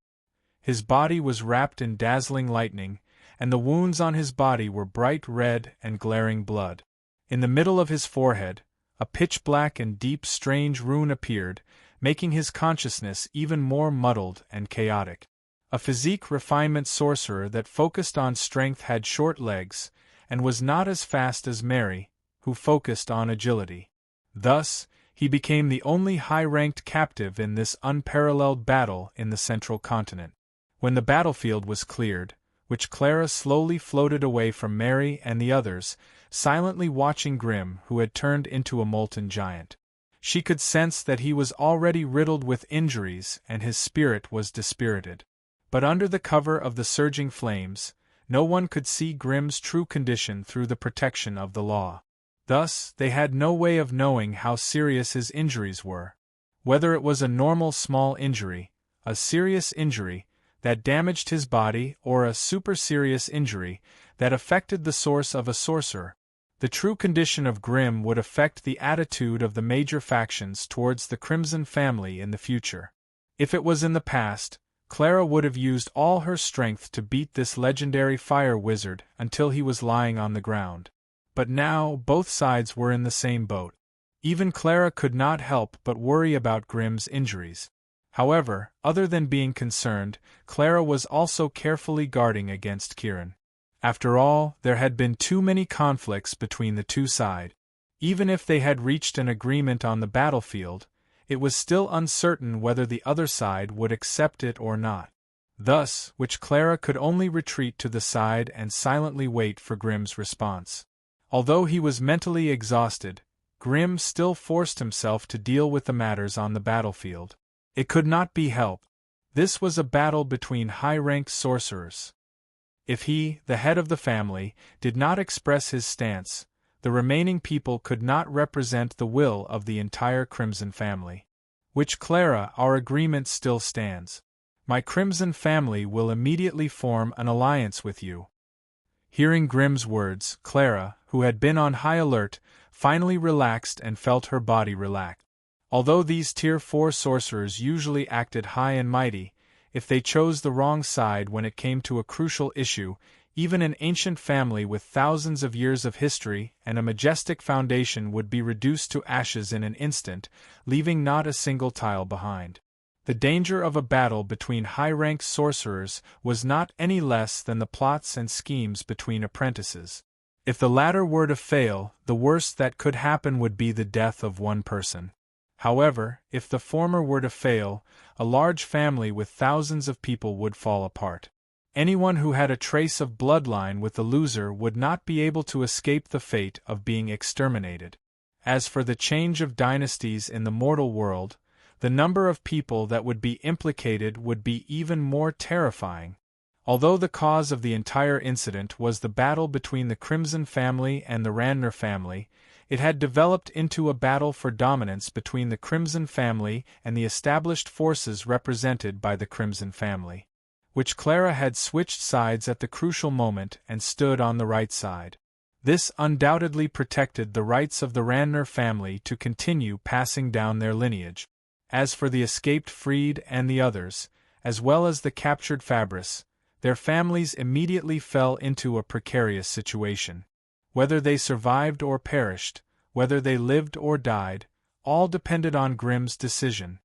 His body was wrapped in dazzling lightning, and the wounds on his body were bright red and glaring blood. In the middle of his forehead, a pitch-black and deep strange rune appeared, making his consciousness even more muddled and chaotic. A physique refinement sorcerer that focused on strength had short legs, and was not as fast as Mary, who focused on agility. Thus, he became the only high-ranked captive in this unparalleled battle in the central continent. When the battlefield was cleared, Witch Clara slowly floated away from Mary and the others, silently watching Grimm, who had turned into a molten giant. She could sense that he was already riddled with injuries and his spirit was dispirited. But under the cover of the surging flames, No one could see Grimm's true condition through the protection of the law. Thus, they had no way of knowing how serious his injuries were. Whether it was a normal small injury, a serious injury that damaged his body, or a super-serious injury that affected the source of a sorcerer, the true condition of Grimm would affect the attitude of the major factions towards the Crimson family in the future. If it was in the past, Clara would have used all her strength to beat this legendary fire wizard until he was lying on the ground. But now both sides were in the same boat. Even Clara could not help but worry about Grimm's injuries. However, other than being concerned, Clara was also carefully guarding against Kieran. After all, there had been too many conflicts between the two sides. Even if they had reached an agreement on the battlefield, it was still uncertain whether the other side would accept it or not. Thus, which Clara could only retreat to the side and silently wait for Grimm's response. Although he was mentally exhausted, Grimm still forced himself to deal with the matters on the battlefield. It could not be helped. This was a battle between high-ranked sorcerers. If he, the head of the family, did not express his stance, the remaining people could not represent the will of the entire Crimson family. Which Clara, our agreement still stands. My Crimson family will immediately form an alliance with you. Hearing Grimm's words, Clara, who had been on high alert, finally relaxed and felt her body relax. Although these Tier 4 sorcerers usually acted high and mighty, if they chose the wrong side when it came to a crucial issue, even an ancient family with thousands of years of history and a majestic foundation would be reduced to ashes in an instant, leaving not a single tile behind. The danger of a battle between high-ranked sorcerers was not any less than the plots and schemes between apprentices. If the latter were to fail, the worst that could happen would be the death of one person. However, if the former were to fail, a large family with thousands of people would fall apart. Anyone who had a trace of bloodline with the loser would not be able to escape the fate of being exterminated. As for the change of dynasties in the mortal world, the number of people that would be implicated would be even more terrifying. Although the cause of the entire incident was the battle between the Crimson family and the Ranner family, it had developed into a battle for dominance between the Crimson family and the established forces represented by the Crimson family. Which Clara had switched sides at the crucial moment and stood on the right side. This undoubtedly protected the rights of the Ranner family to continue passing down their lineage. As for the escaped freed and the others, as well as the captured Fabris, their families immediately fell into a precarious situation. Whether they survived or perished, whether they lived or died, all depended on Grimm's decision.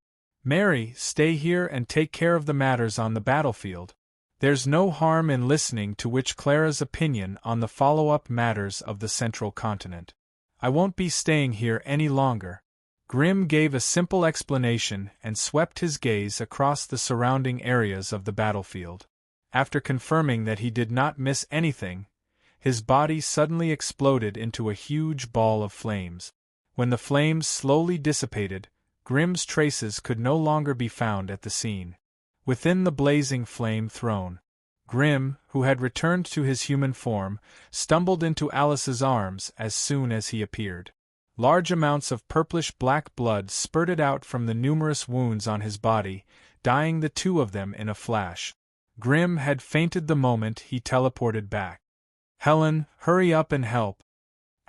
Mary, stay here and take care of the matters on the battlefield. There's no harm in listening to which Clara's opinion on the follow-up matters of the Central Continent. I won't be staying here any longer. Grimm gave a simple explanation and swept his gaze across the surrounding areas of the battlefield. After confirming that he did not miss anything, his body suddenly exploded into a huge ball of flames. When the flames slowly dissipated, Grimm's traces could no longer be found at the scene. Within the blazing flame throne, Grimm, who had returned to his human form, stumbled into Alice's arms as soon as he appeared. Large amounts of purplish-black blood spurted out from the numerous wounds on his body, dyeing the two of them in a flash. Grimm had fainted the moment he teleported back. Helen, hurry up and help.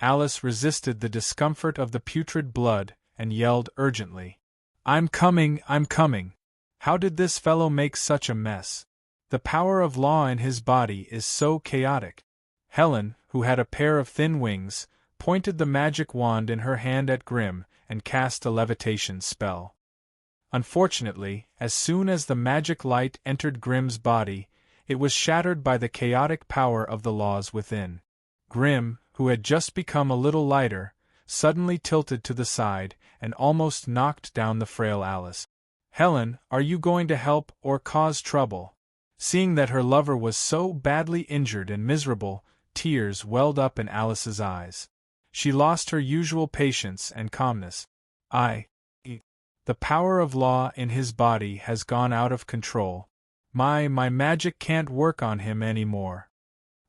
Alice resisted the discomfort of the putrid blood and yelled urgently. I'm coming, I'm coming. How did this fellow make such a mess? The power of law in his body is so chaotic. Helen, who had a pair of thin wings, pointed the magic wand in her hand at Grimm and cast a levitation spell. Unfortunately, as soon as the magic light entered Grimm's body, it was shattered by the chaotic power of the laws within. Grimm, who had just become a little lighter, suddenly tilted to the side and almost knocked down the frail Alice. Helen, are you going to help or cause trouble? Seeing that her lover was so badly injured and miserable, tears welled up in Alice's eyes. She lost her usual patience and calmness. The power of law in his body has gone out of control. My magic can't work on him anymore.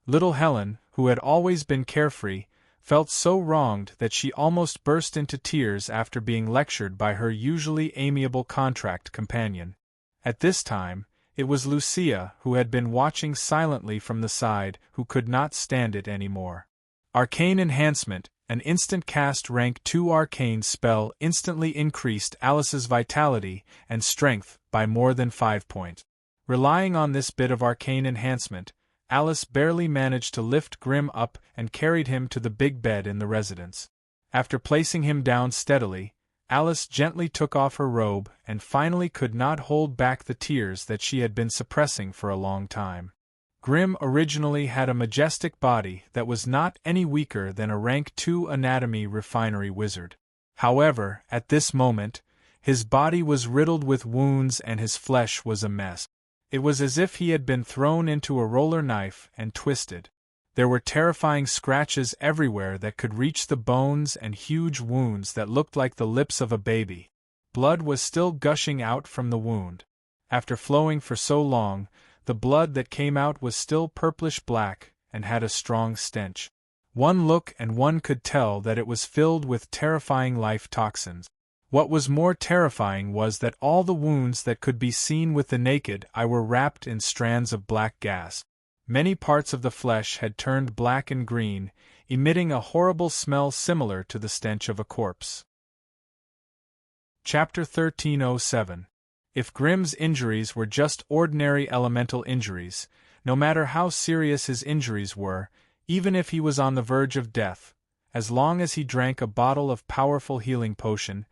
Little Helen, who had always been carefree, felt so wronged that she almost burst into tears after being lectured by her usually amiable contract companion. At this time, it was Lucia, who had been watching silently from the side, who could not stand it any more. Arcane Enhancement, an instant cast rank 2 arcane spell instantly increased Alice's vitality and strength by more than 5 points. Relying on this bit of arcane enhancement, Alice barely managed to lift Grim up and carried him to the big bed in the residence. After placing him down steadily, Alice gently took off her robe and finally could not hold back the tears that she had been suppressing for a long time. Grim originally had a majestic body that was not any weaker than a rank 2 anatomy refinery wizard. However, at this moment, his body was riddled with wounds and his flesh was a mess. It was as if he had been thrown into a roller knife and twisted. There were terrifying scratches everywhere that could reach the bones and huge wounds that looked like the lips of a baby. Blood was still gushing out from the wound. After flowing for so long, the blood that came out was still purplish-black and had a strong stench. One look and one could tell that it was filled with terrifying life toxins. What was more terrifying was that all the wounds that could be seen with the naked eye were wrapped in strands of black gas. Many parts of the flesh had turned black and green, emitting a horrible smell similar to the stench of a corpse. Chapter 1307. If Grim's injuries were just ordinary elemental injuries, no matter how serious his injuries were, even if he was on the verge of death, as long as he drank a bottle of powerful healing potion,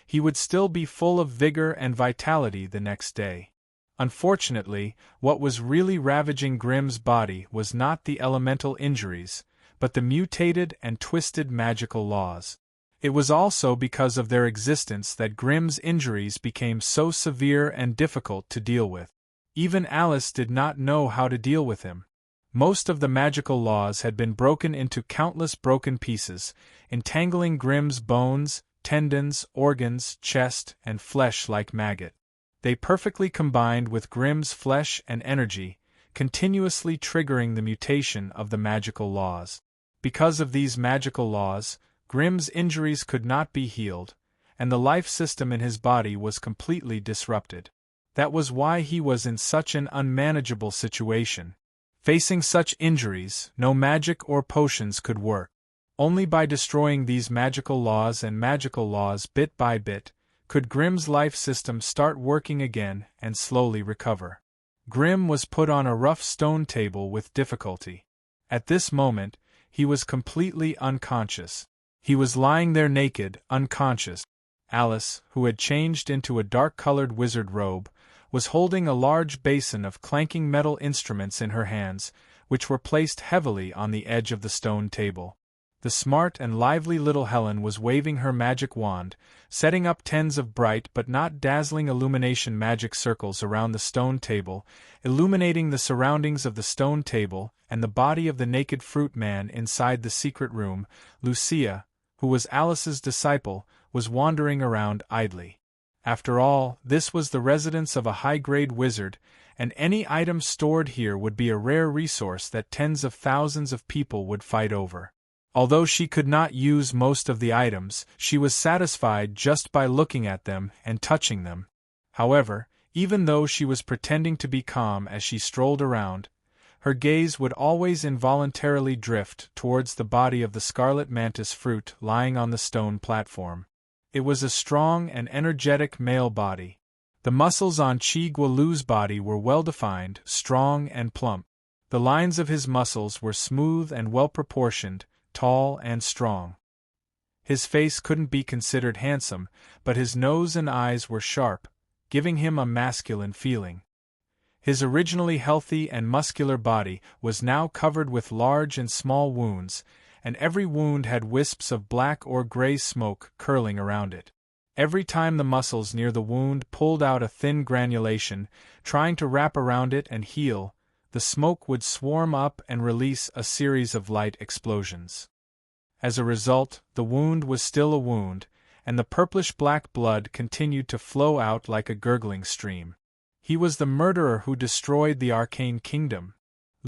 he would still be full of vigor and vitality the next day. Unfortunately, what was really ravaging Grim's body was not the elemental injuries, but the mutated and twisted magical laws. It was also because of their existence that Grim's injuries became so severe and difficult to deal with. Even Alice did not know how to deal with him. Most of the magical laws had been broken into countless broken pieces, entangling Grim's bones, tendons, organs, chest, and flesh like maggot. They perfectly combined with Grim's flesh and energy, continuously triggering the mutation of the magical laws. Because of these magical laws, Grim's injuries could not be healed, and the life system in his body was completely disrupted. That was why he was in such an unmanageable situation. Facing such injuries, no magic or potions could work. Only by destroying these magical laws bit by bit, could Grim's life system start working again and slowly recover. Grim was put on a rough stone table with difficulty. At this moment, he was completely unconscious. He was lying there naked, unconscious. Alice, who had changed into a dark-colored wizard robe, was holding a large basin of clanking metal instruments in her hands, which were placed heavily on the edge of the stone table. The smart and lively little Helen was waving her magic wand, setting up tens of bright but not dazzling illumination magic circles around the stone table, illuminating the surroundings of the stone table and the body of the naked fruit man inside the secret room. Lucia, who was Alice's disciple, was wandering around idly. After all, this was the residence of a high-grade wizard, and any item stored here would be a rare resource that tens of thousands of people would fight over. Although she could not use most of the items, she was satisfied just by looking at them and touching them. However, even though she was pretending to be calm as she strolled around, her gaze would always involuntarily drift towards the body of the scarlet mantis fruit lying on the stone platform. It was a strong and energetic male body. The muscles on Chi Gualu's body were well-defined, strong and plump. The lines of his muscles were smooth and well-proportioned, tall and strong. His face couldn't be considered handsome, but his nose and eyes were sharp, giving him a masculine feeling. His originally healthy and muscular body was now covered with large and small wounds, and every wound had wisps of black or gray smoke curling around it. Every time the muscles near the wound pulled out a thin granulation, trying to wrap around it and heal, the smoke would swarm up and release a series of light explosions. As a result, the wound was still a wound, and the purplish-black blood continued to flow out like a gurgling stream. He was the murderer who destroyed the arcane kingdom.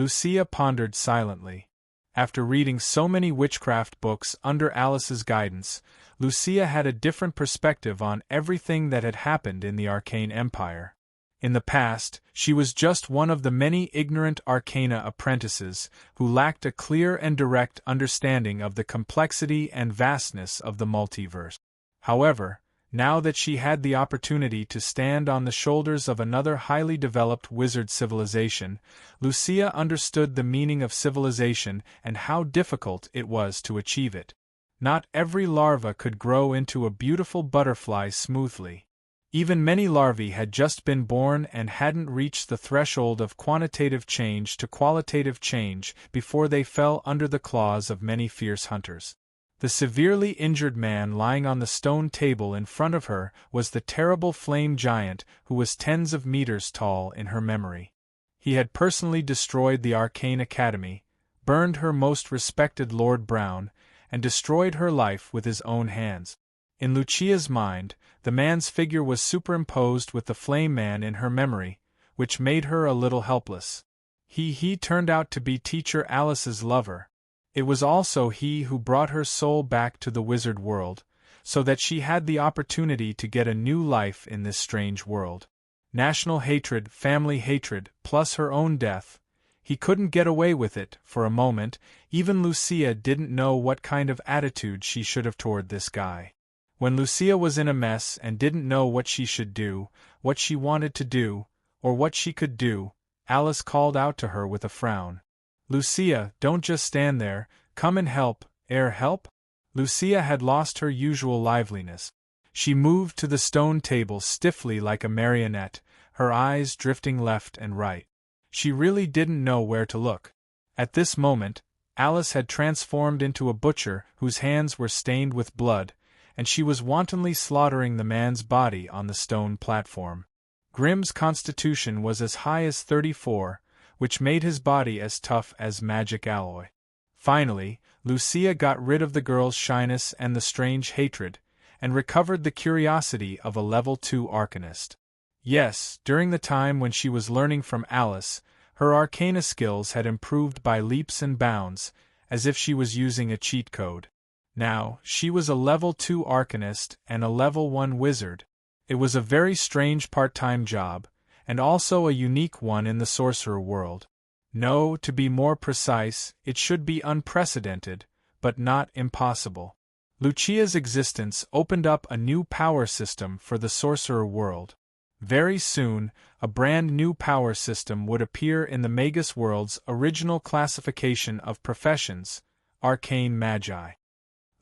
Lucia pondered silently. After reading so many witchcraft books under Alice's guidance, Lucia had a different perspective on everything that had happened in the arcane empire. In the past, she was just one of the many ignorant arcana apprentices who lacked a clear and direct understanding of the complexity and vastness of the multiverse. However, now that she had the opportunity to stand on the shoulders of another highly developed wizard civilization, Lucia understood the meaning of civilization and how difficult it was to achieve it. Not every larva could grow into a beautiful butterfly smoothly. Even many larvae had just been born and hadn't reached the threshold of quantitative change to qualitative change before they fell under the claws of many fierce hunters. The severely injured man lying on the stone table in front of her was the terrible flame giant who was tens of meters tall in her memory. He had personally destroyed the Arcane Academy, burned her most respected Lord Brown, and destroyed her life with his own hands. In Lucia's mind, the man's figure was superimposed with the flame man in her memory, which made her a little helpless. He turned out to be Teacher Alice's lover. It was also he who brought her soul back to the wizard world, so that she had the opportunity to get a new life in this strange world. National hatred, family hatred, plus her own death. He couldn't get away with it. For a moment, even Lucia didn't know what kind of attitude she should have toward this guy. When Lucia was in a mess and didn't know what she should do, what she wanted to do, or what she could do, Alice called out to her with a frown. "Lucia, don't just stand there, come and help." Help? Lucia had lost her usual liveliness. She moved to the stone table stiffly like a marionette, her eyes drifting left and right. She really didn't know where to look. At this moment, Alice had transformed into a butcher whose hands were stained with blood, and she was wantonly slaughtering the man's body on the stone platform. Grimm's constitution was as high as 34, which made his body as tough as magic alloy. Finally, Lucia got rid of the girl's shyness and the strange hatred, and recovered the curiosity of a level 2 arcanist. Yes, during the time when she was learning from Alice, her arcana skills had improved by leaps and bounds, as if she was using a cheat code. Now, she was a level 2 arcanist and a level 1 wizard. It was a very strange part-time job, and also a unique one in the sorcerer world. No, to be more precise, it should be unprecedented, but not impossible. Lucia's existence opened up a new power system for the sorcerer world. Very soon, a brand new power system would appear in the Magus world's original classification of professions, arcane magi.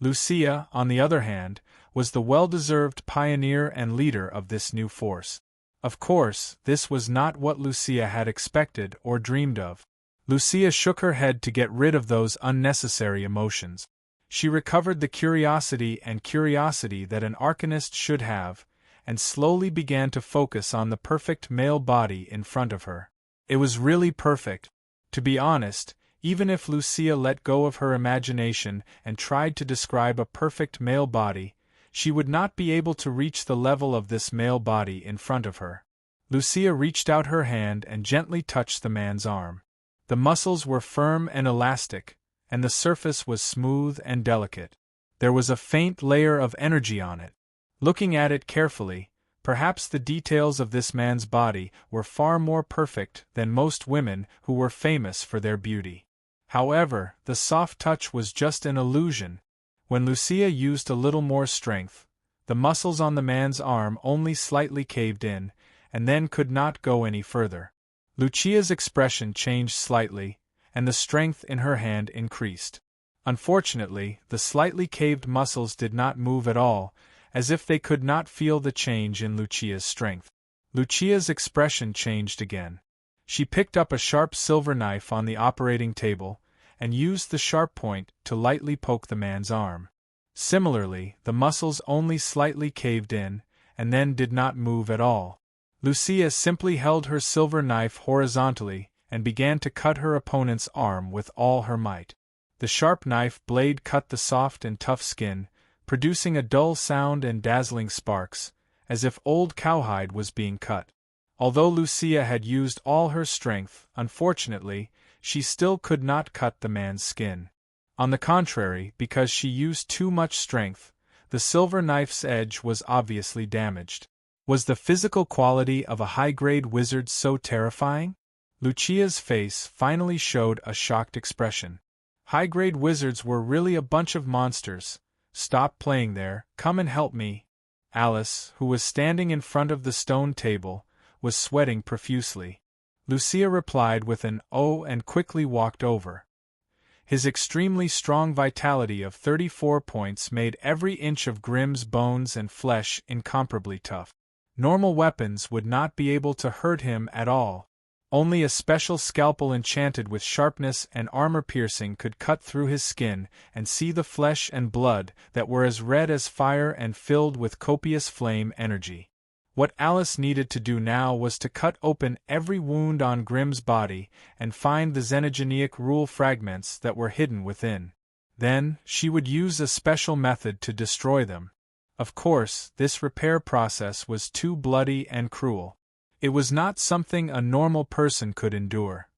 Lucia, on the other hand, was the well-deserved pioneer and leader of this new force. Of course, this was not what Lucia had expected or dreamed of. Lucia shook her head to get rid of those unnecessary emotions. She recovered the curiosity that an arcanist should have, and slowly began to focus on the perfect male body in front of her. It was really perfect. To be honest, even if Lucia let go of her imagination and tried to describe a perfect male body, she would not be able to reach the level of this male body in front of her. Lucia reached out her hand and gently touched the man's arm. The muscles were firm and elastic, and the surface was smooth and delicate. There was a faint layer of energy on it. Looking at it carefully, perhaps the details of this man's body were far more perfect than most women who were famous for their beauty. However, the soft touch was just an illusion. When Lucia used a little more strength, the muscles on the man's arm only slightly caved in, and then could not go any further. Lucia's expression changed slightly, and the strength in her hand increased. Unfortunately, the slightly caved muscles did not move at all, as if they could not feel the change in Lucia's strength. Lucia's expression changed again. She picked up a sharp silver knife on the operating table, and used the sharp point to lightly poke the man's arm. Similarly, the muscles only slightly caved in, and then did not move at all. Lucia simply held her silver knife horizontally and began to cut her opponent's arm with all her might. The sharp knife blade cut the soft and tough skin, producing a dull sound and dazzling sparks, as if old cowhide was being cut. Although Lucia had used all her strength, unfortunately, she still could not cut the man's skin. On the contrary, because she used too much strength, the silver knife's edge was obviously damaged. Was the physical quality of a high-grade wizard so terrifying? Lucia's face finally showed a shocked expression. High-grade wizards were really a bunch of monsters. Stop playing there, come and help me. Alice, who was standing in front of the stone table, was sweating profusely. Lucia replied with an "oh" and quickly walked over. His extremely strong vitality of 34 points made every inch of Grimm's bones and flesh incomparably tough. Normal weapons would not be able to hurt him at all. Only a special scalpel enchanted with sharpness and armor-piercing could cut through his skin and see the flesh and blood that were as red as fire and filled with copious flame energy. What Alice needed to do now was to cut open every wound on Grimm's body and find the xenogeneic rule fragments that were hidden within. Then, she would use a special method to destroy them. Of course, this repair process was too bloody and cruel. It was not something a normal person could endure.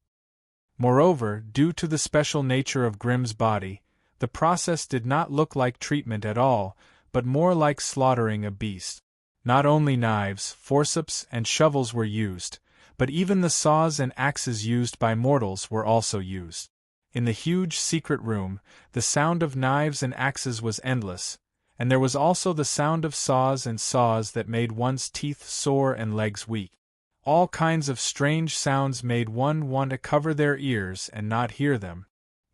Moreover, due to the special nature of Grimm's body, the process did not look like treatment at all, but more like slaughtering a beast. Not only knives, forceps, and shovels were used, but even the saws and axes used by mortals were also used. In the huge secret room, the sound of knives and axes was endless, and there was also the sound of saws that made one's teeth sore and legs weak. All kinds of strange sounds made one want to cover their ears and not hear them.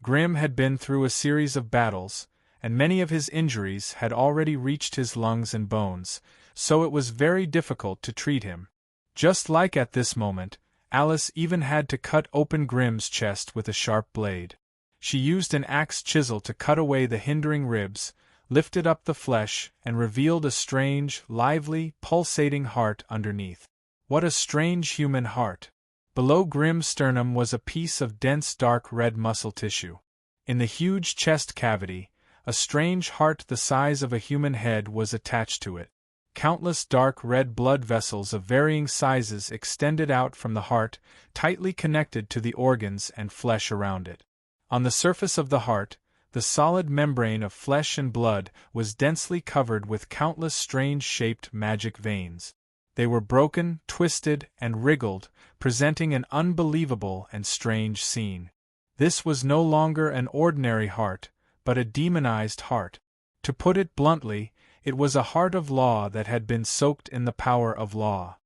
Grimm had been through a series of battles, and many of his injuries had already reached his lungs and bones, so it was very difficult to treat him. Just like at this moment, Alice even had to cut open Grimm's chest with a sharp blade. She used an axe chisel to cut away the hindering ribs, lifted up the flesh, and revealed a strange, lively, pulsating heart underneath. What a strange human heart! Below Grimm's sternum was a piece of dense dark red muscle tissue. In the huge chest cavity, a strange heart the size of a human head was attached to it. Countless dark red blood vessels of varying sizes extended out from the heart, tightly connected to the organs and flesh around it. On the surface of the heart, the solid membrane of flesh and blood was densely covered with countless strange-shaped magic veins. They were broken, twisted, and wriggled, presenting an unbelievable and strange scene. This was no longer an ordinary heart, but a demonized heart. To put it bluntly, it was a heart of law that had been soaked in the power of law.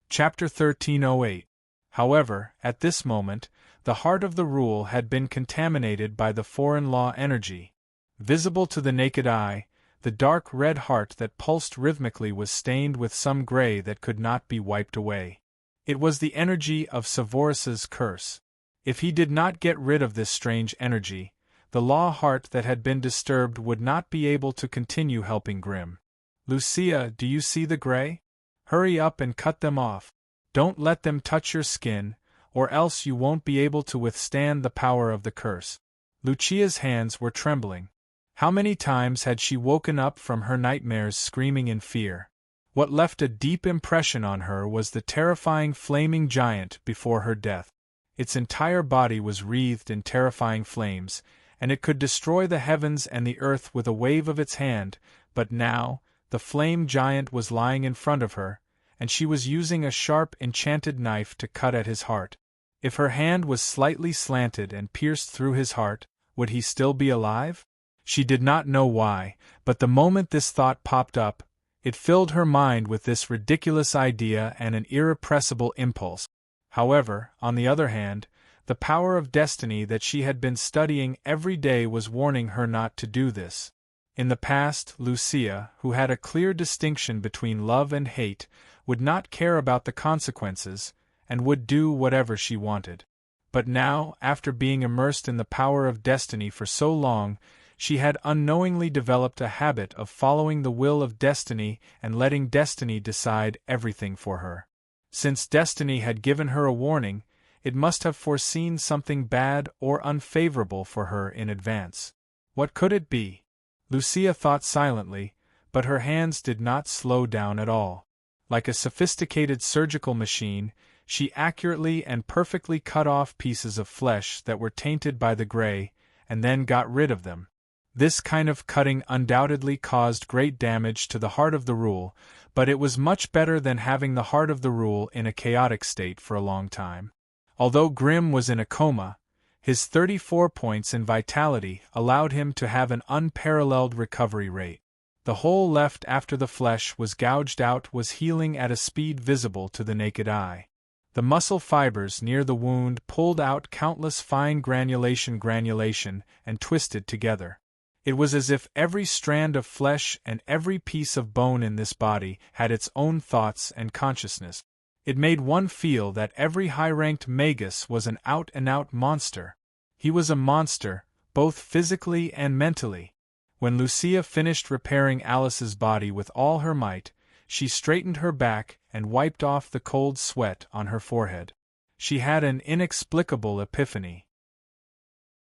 Chapter 1308. However, at this moment, the heart of the rule had been contaminated by the foreign law energy. Visible to the naked eye, the dark red heart that pulsed rhythmically was stained with some gray that could not be wiped away. It was the energy of Severus's curse. If he did not get rid of this strange energy, the law heart that had been disturbed would not be able to continue helping Grimm. Lucia, do you see the gray? Hurry up and cut them off. Don't let them touch your skin, or else you won't be able to withstand the power of the curse. Lucia's hands were trembling. How many times had she woken up from her nightmares screaming in fear? What left a deep impression on her was the terrifying flaming giant before her death. Its entire body was wreathed in terrifying flames, and it could destroy the heavens and the earth with a wave of its hand, but now, the flame giant was lying in front of her, and she was using a sharp enchanted knife to cut at his heart. If her hand was slightly slanted and pierced through his heart, would he still be alive? She did not know why, but the moment this thought popped up, it filled her mind with this ridiculous idea and an irrepressible impulse. However, on the other hand, the power of destiny that she had been studying every day was warning her not to do this. In the past, Lucia, who had a clear distinction between love and hate, would not care about the consequences, and would do whatever she wanted. But now, after being immersed in the power of destiny for so long, she had unknowingly developed a habit of following the will of destiny and letting destiny decide everything for her. Since destiny had given her a warning, it must have foreseen something bad or unfavorable for her in advance. What could it be? Lucia thought silently, but her hands did not slow down at all. Like a sophisticated surgical machine, she accurately and perfectly cut off pieces of flesh that were tainted by the gray, and then got rid of them. This kind of cutting undoubtedly caused great damage to the heart of the rule, but it was much better than having the heart of the rule in a chaotic state for a long time. Although Grimm was in a coma, his 34 points in vitality allowed him to have an unparalleled recovery rate. The hole left after the flesh was gouged out was healing at a speed visible to the naked eye. The muscle fibers near the wound pulled out countless fine granulation and twisted together. It was as if every strand of flesh and every piece of bone in this body had its own thoughts and consciousness. It made one feel that every high-ranked magus was an out-and-out monster. He was a monster, both physically and mentally. When Lucia finished repairing Alice's body with all her might, she straightened her back and wiped off the cold sweat on her forehead. She had an inexplicable epiphany.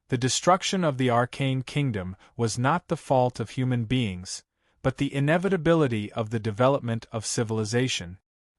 The destruction of the arcane kingdom was not the fault of human beings, but the inevitability of the development of civilization.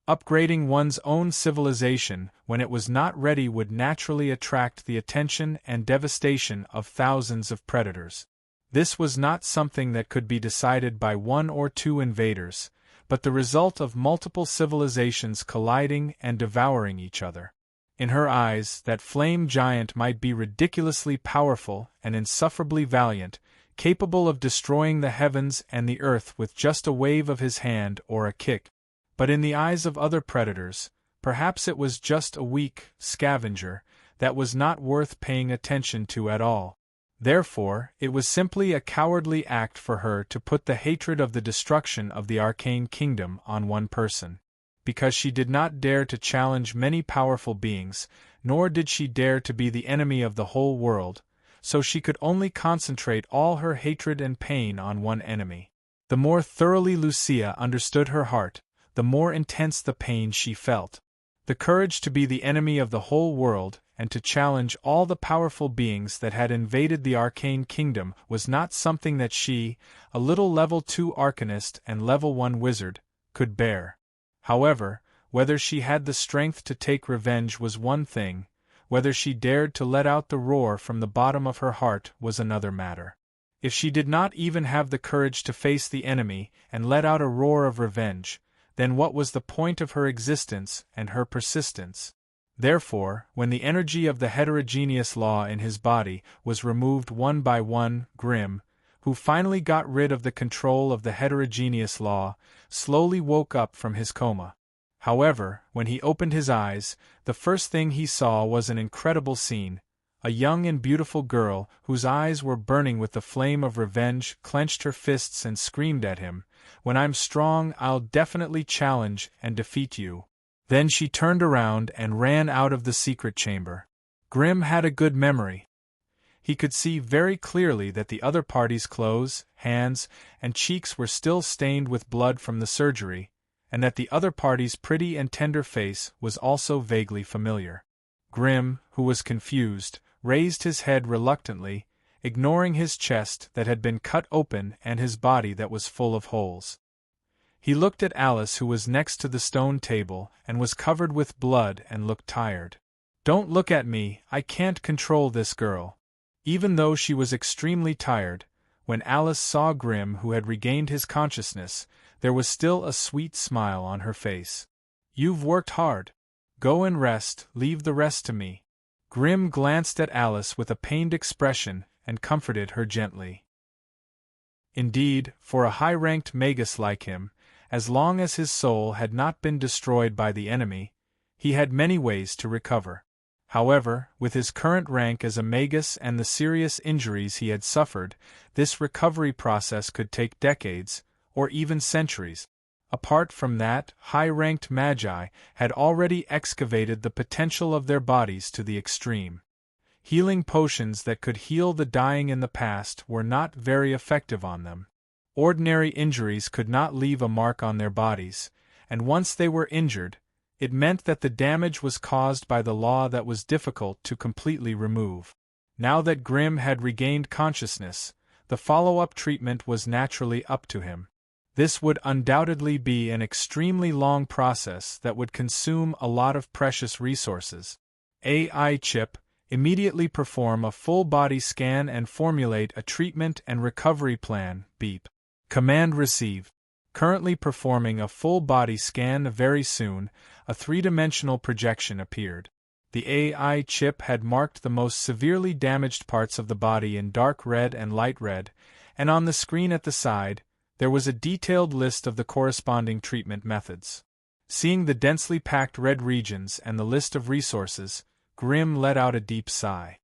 Upgrading one's own civilization when it was not ready would naturally attract the attention and devastation of thousands of predators. This was not something that could be decided by one or two invaders, but the result of multiple civilizations colliding and devouring each other. In her eyes, that flame giant might be ridiculously powerful and insufferably valiant, capable of destroying the heavens and the earth with just a wave of his hand or a kick. But in the eyes of other predators, perhaps it was just a weak scavenger that was not worth paying attention to at all. Therefore, it was simply a cowardly act for her to put the hatred of the destruction of the arcane kingdom on one person. Because she did not dare to challenge many powerful beings, nor did she dare to be the enemy of the whole world, so she could only concentrate all her hatred and pain on one enemy. The more thoroughly Lucia understood her heart, the more intense the pain she felt. The courage to be the enemy of the whole world, and to challenge all the powerful beings that had invaded the arcane kingdom was not something that she, a little level 2 arcanist and level 1 wizard, could bear. However, whether she had the strength to take revenge was one thing, whether she dared to let out the roar from the bottom of her heart was another matter. If she did not even have the courage to face the enemy and let out a roar of revenge, then what was the point of her existence and her persistence? Therefore, when the energy of the heterogeneous law in his body was removed one by one, Grimm, who finally got rid of the control of the heterogeneous law, slowly woke up from his coma. However, when he opened his eyes, the first thing he saw was an incredible scene. A young and beautiful girl, whose eyes were burning with the flame of revenge, clenched her fists and screamed at him, "When I'm strong, I'll definitely challenge and defeat you." Then she turned around and ran out of the secret chamber. Grimm had a good memory. He could see very clearly that the other party's clothes, hands, and cheeks were still stained with blood from the surgery, and that the other party's pretty and tender face was also vaguely familiar. Grimm, who was confused, raised his head reluctantly, ignoring his chest that had been cut open and his body that was full of holes. He looked at Alice, who was next to the stone table and was covered with blood and looked tired. "Don't look at me, I can't control this girl." Even though she was extremely tired, when Alice saw Grimm, who had regained his consciousness, there was still a sweet smile on her face. "You've worked hard. Go and rest, leave the rest to me." Grimm glanced at Alice with a pained expression and comforted her gently. Indeed, for a high-ranked magus like him, as long as his soul had not been destroyed by the enemy, he had many ways to recover. However, with his current rank as a magus and the serious injuries he had suffered, this recovery process could take decades, or even centuries. Apart from that, high-ranked magi had already excavated the potential of their bodies to the extreme. Healing potions that could heal the dying in the past were not very effective on them. Ordinary injuries could not leave a mark on their bodies, and once they were injured, it meant that the damage was caused by the law that was difficult to completely remove. Now that Grimm had regained consciousness, the follow-up treatment was naturally up to him. This would undoubtedly be an extremely long process that would consume a lot of precious resources. AI chip, immediately perform a full-body scan and formulate a treatment and recovery plan. Beep. Command received. Currently performing a full-body scan. Very soon, a three-dimensional projection appeared. The AI chip had marked the most severely damaged parts of the body in dark red and light red, and on the screen at the side, there was a detailed list of the corresponding treatment methods. Seeing the densely packed red regions and the list of resources, Grimm let out a deep sigh.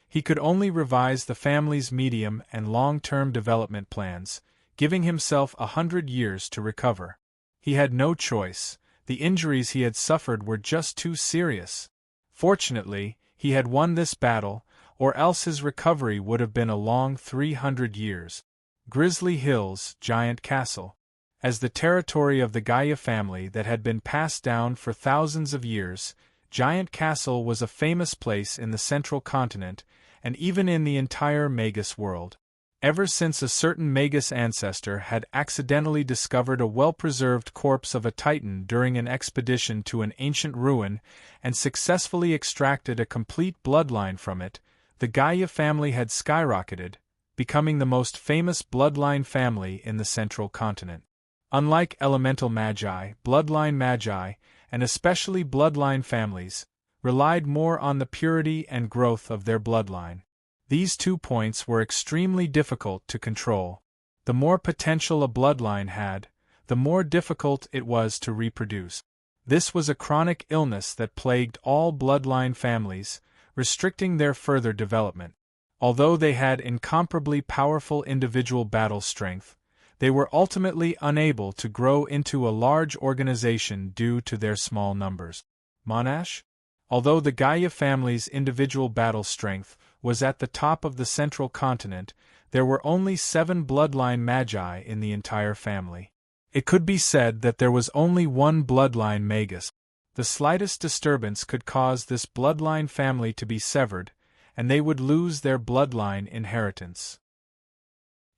He could only revise the family's medium and long-term development plans, giving himself 100 years to recover. He had no choice. The injuries he had suffered were just too serious. Fortunately, he had won this battle, or else his recovery would have been a long 300 years. Grizzly Hills, Giant Castle. As the territory of the Gaia family that had been passed down for thousands of years, Giant Castle was a famous place in the central continent, and even in the entire Magus world. Ever since a certain Magus ancestor had accidentally discovered a well-preserved corpse of a Titan during an expedition to an ancient ruin and successfully extracted a complete bloodline from it, the Gaia family had skyrocketed, becoming the most famous bloodline family in the central continent. Unlike elemental magi, bloodline magi, and especially bloodline families, relied more on the purity and growth of their bloodline. These 2 points were extremely difficult to control. The more potential a bloodline had, the more difficult it was to reproduce. This was a chronic illness that plagued all bloodline families, restricting their further development. Although they had incomparably powerful individual battle strength, they were ultimately unable to grow into a large organization due to their small numbers. Monash? Although the Gaia family's individual battle strength was at the top of the central continent, there were only 7 bloodline magi in the entire family. It could be said that there was only one bloodline magus. The slightest disturbance could cause this bloodline family to be severed, and they would lose their bloodline inheritance.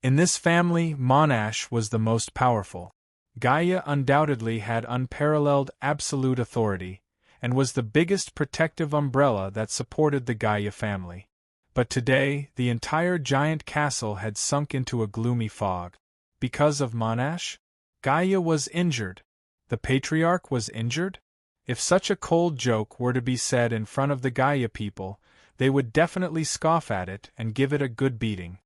In this family, Monash was the most powerful. Gaia undoubtedly had unparalleled absolute authority, and was the biggest protective umbrella that supported the Gaia family. But today, the entire giant castle had sunk into a gloomy fog. Because of Monash? Gaia was injured. The patriarch was injured? If such a cold joke were to be said in front of the Gaia people, they would definitely scoff at it and give it a good beating.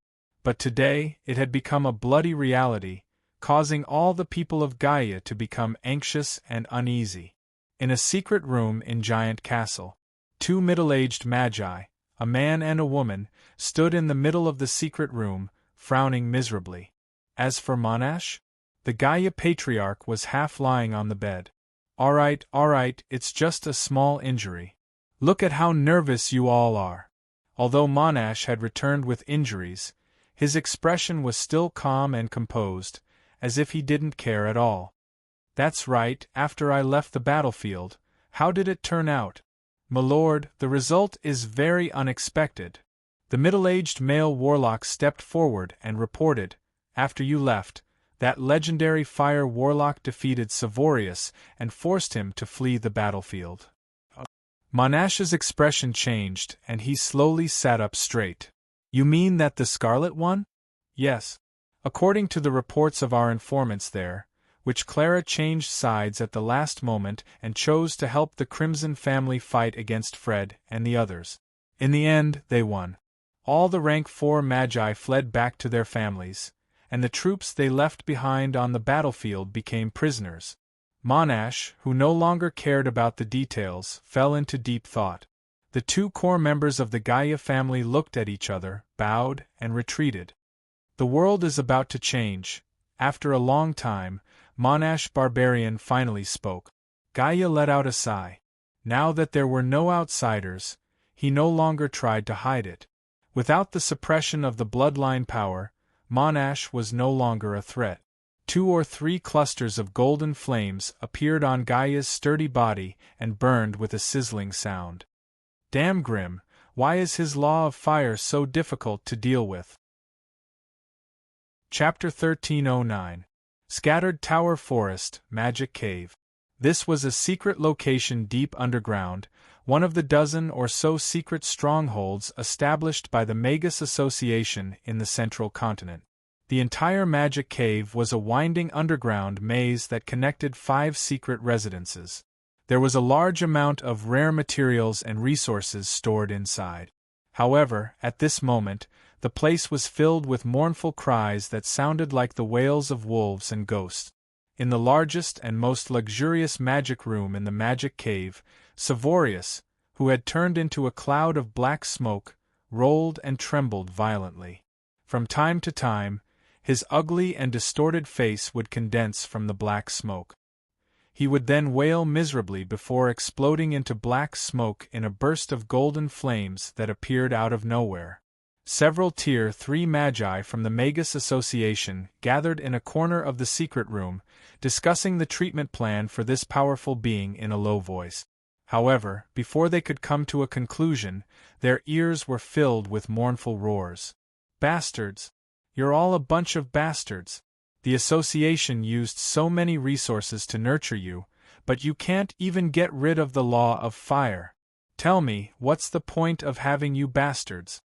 But today, it had become a bloody reality, causing all the people of Gaia to become anxious and uneasy. In a secret room in Giant Castle, 2 middle-aged magi, a man and a woman, stood in the middle of the secret room, frowning miserably. As for Monash, the Gaia patriarch was half lying on the bed. All right, it's just a small injury. Look at how nervous you all are." Although Monash had returned with injuries, his expression was still calm and composed, as if he didn't care at all. "That's right, after I left the battlefield, how did it turn out?" "My lord, the result is very unexpected." The middle-aged male warlock stepped forward and reported, "After you left, that legendary fire warlock defeated Savorius and forced him to flee the battlefield." Monash's expression changed, and he slowly sat up straight. "You mean that the Scarlet one?" "Yes. According to the reports of our informants there, which Clara changed sides at the last moment and chose to help the Crimson family fight against Fred and the others. In the end, they won. All the rank 4 magi fled back to their families, and the troops they left behind on the battlefield became prisoners." Monash, who no longer cared about the details, fell into deep thought. The 2 core members of the Gaia family looked at each other, bowed, and retreated. "The world is about to change." After a long time, Monash Barbarian finally spoke. Gaia let out a sigh. Now that there were no outsiders, he no longer tried to hide it. Without the suppression of the bloodline power, Monash was no longer a threat. 2 or 3 clusters of golden flames appeared on Gaia's sturdy body and burned with a sizzling sound. Damn Grimm, why is his law of fire so difficult to deal with? Chapter 1309. Scattered Tower Forest, Magic Cave. This was a secret location deep underground, one of the dozen or so secret strongholds established by the Magus Association in the Central Continent. The entire Magic Cave was a winding underground maze that connected 5 secret residences. There was a large amount of rare materials and resources stored inside. However, at this moment, the place was filled with mournful cries that sounded like the wails of wolves and ghosts. In the largest and most luxurious magic room in the Magic Cave, Savorius, who had turned into a cloud of black smoke, rolled and trembled violently. From time to time, his ugly and distorted face would condense from the black smoke. He would then wail miserably before exploding into black smoke in a burst of golden flames that appeared out of nowhere. Several Tier 3 Magi from the Magus Association gathered in a corner of the secret room, discussing the treatment plan for this powerful being in a low voice. However, before they could come to a conclusion, their ears were filled with mournful roars. "Bastards! You're all a bunch of bastards! The association used so many resources to nurture you, but you can't even get rid of the law of fire. Tell me, what's the point of having you bastards?"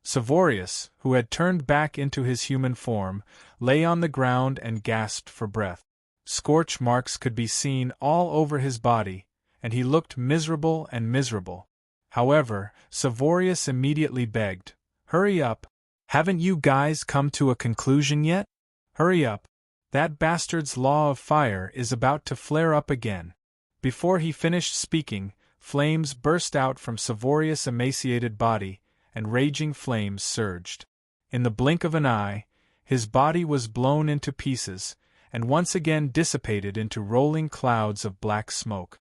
Savorius, who had turned back into his human form, lay on the ground and gasped for breath. Scorch marks could be seen all over his body, and he looked miserable and miserable. However, Savorius immediately begged, "Hurry up! Haven't you guys come to a conclusion yet? Hurry up! That bastard's law of fire is about to flare up again." Before he finished speaking, flames burst out from Savorius' emaciated body, and raging flames surged. In the blink of an eye, his body was blown into pieces, and once again dissipated into rolling clouds of black smoke.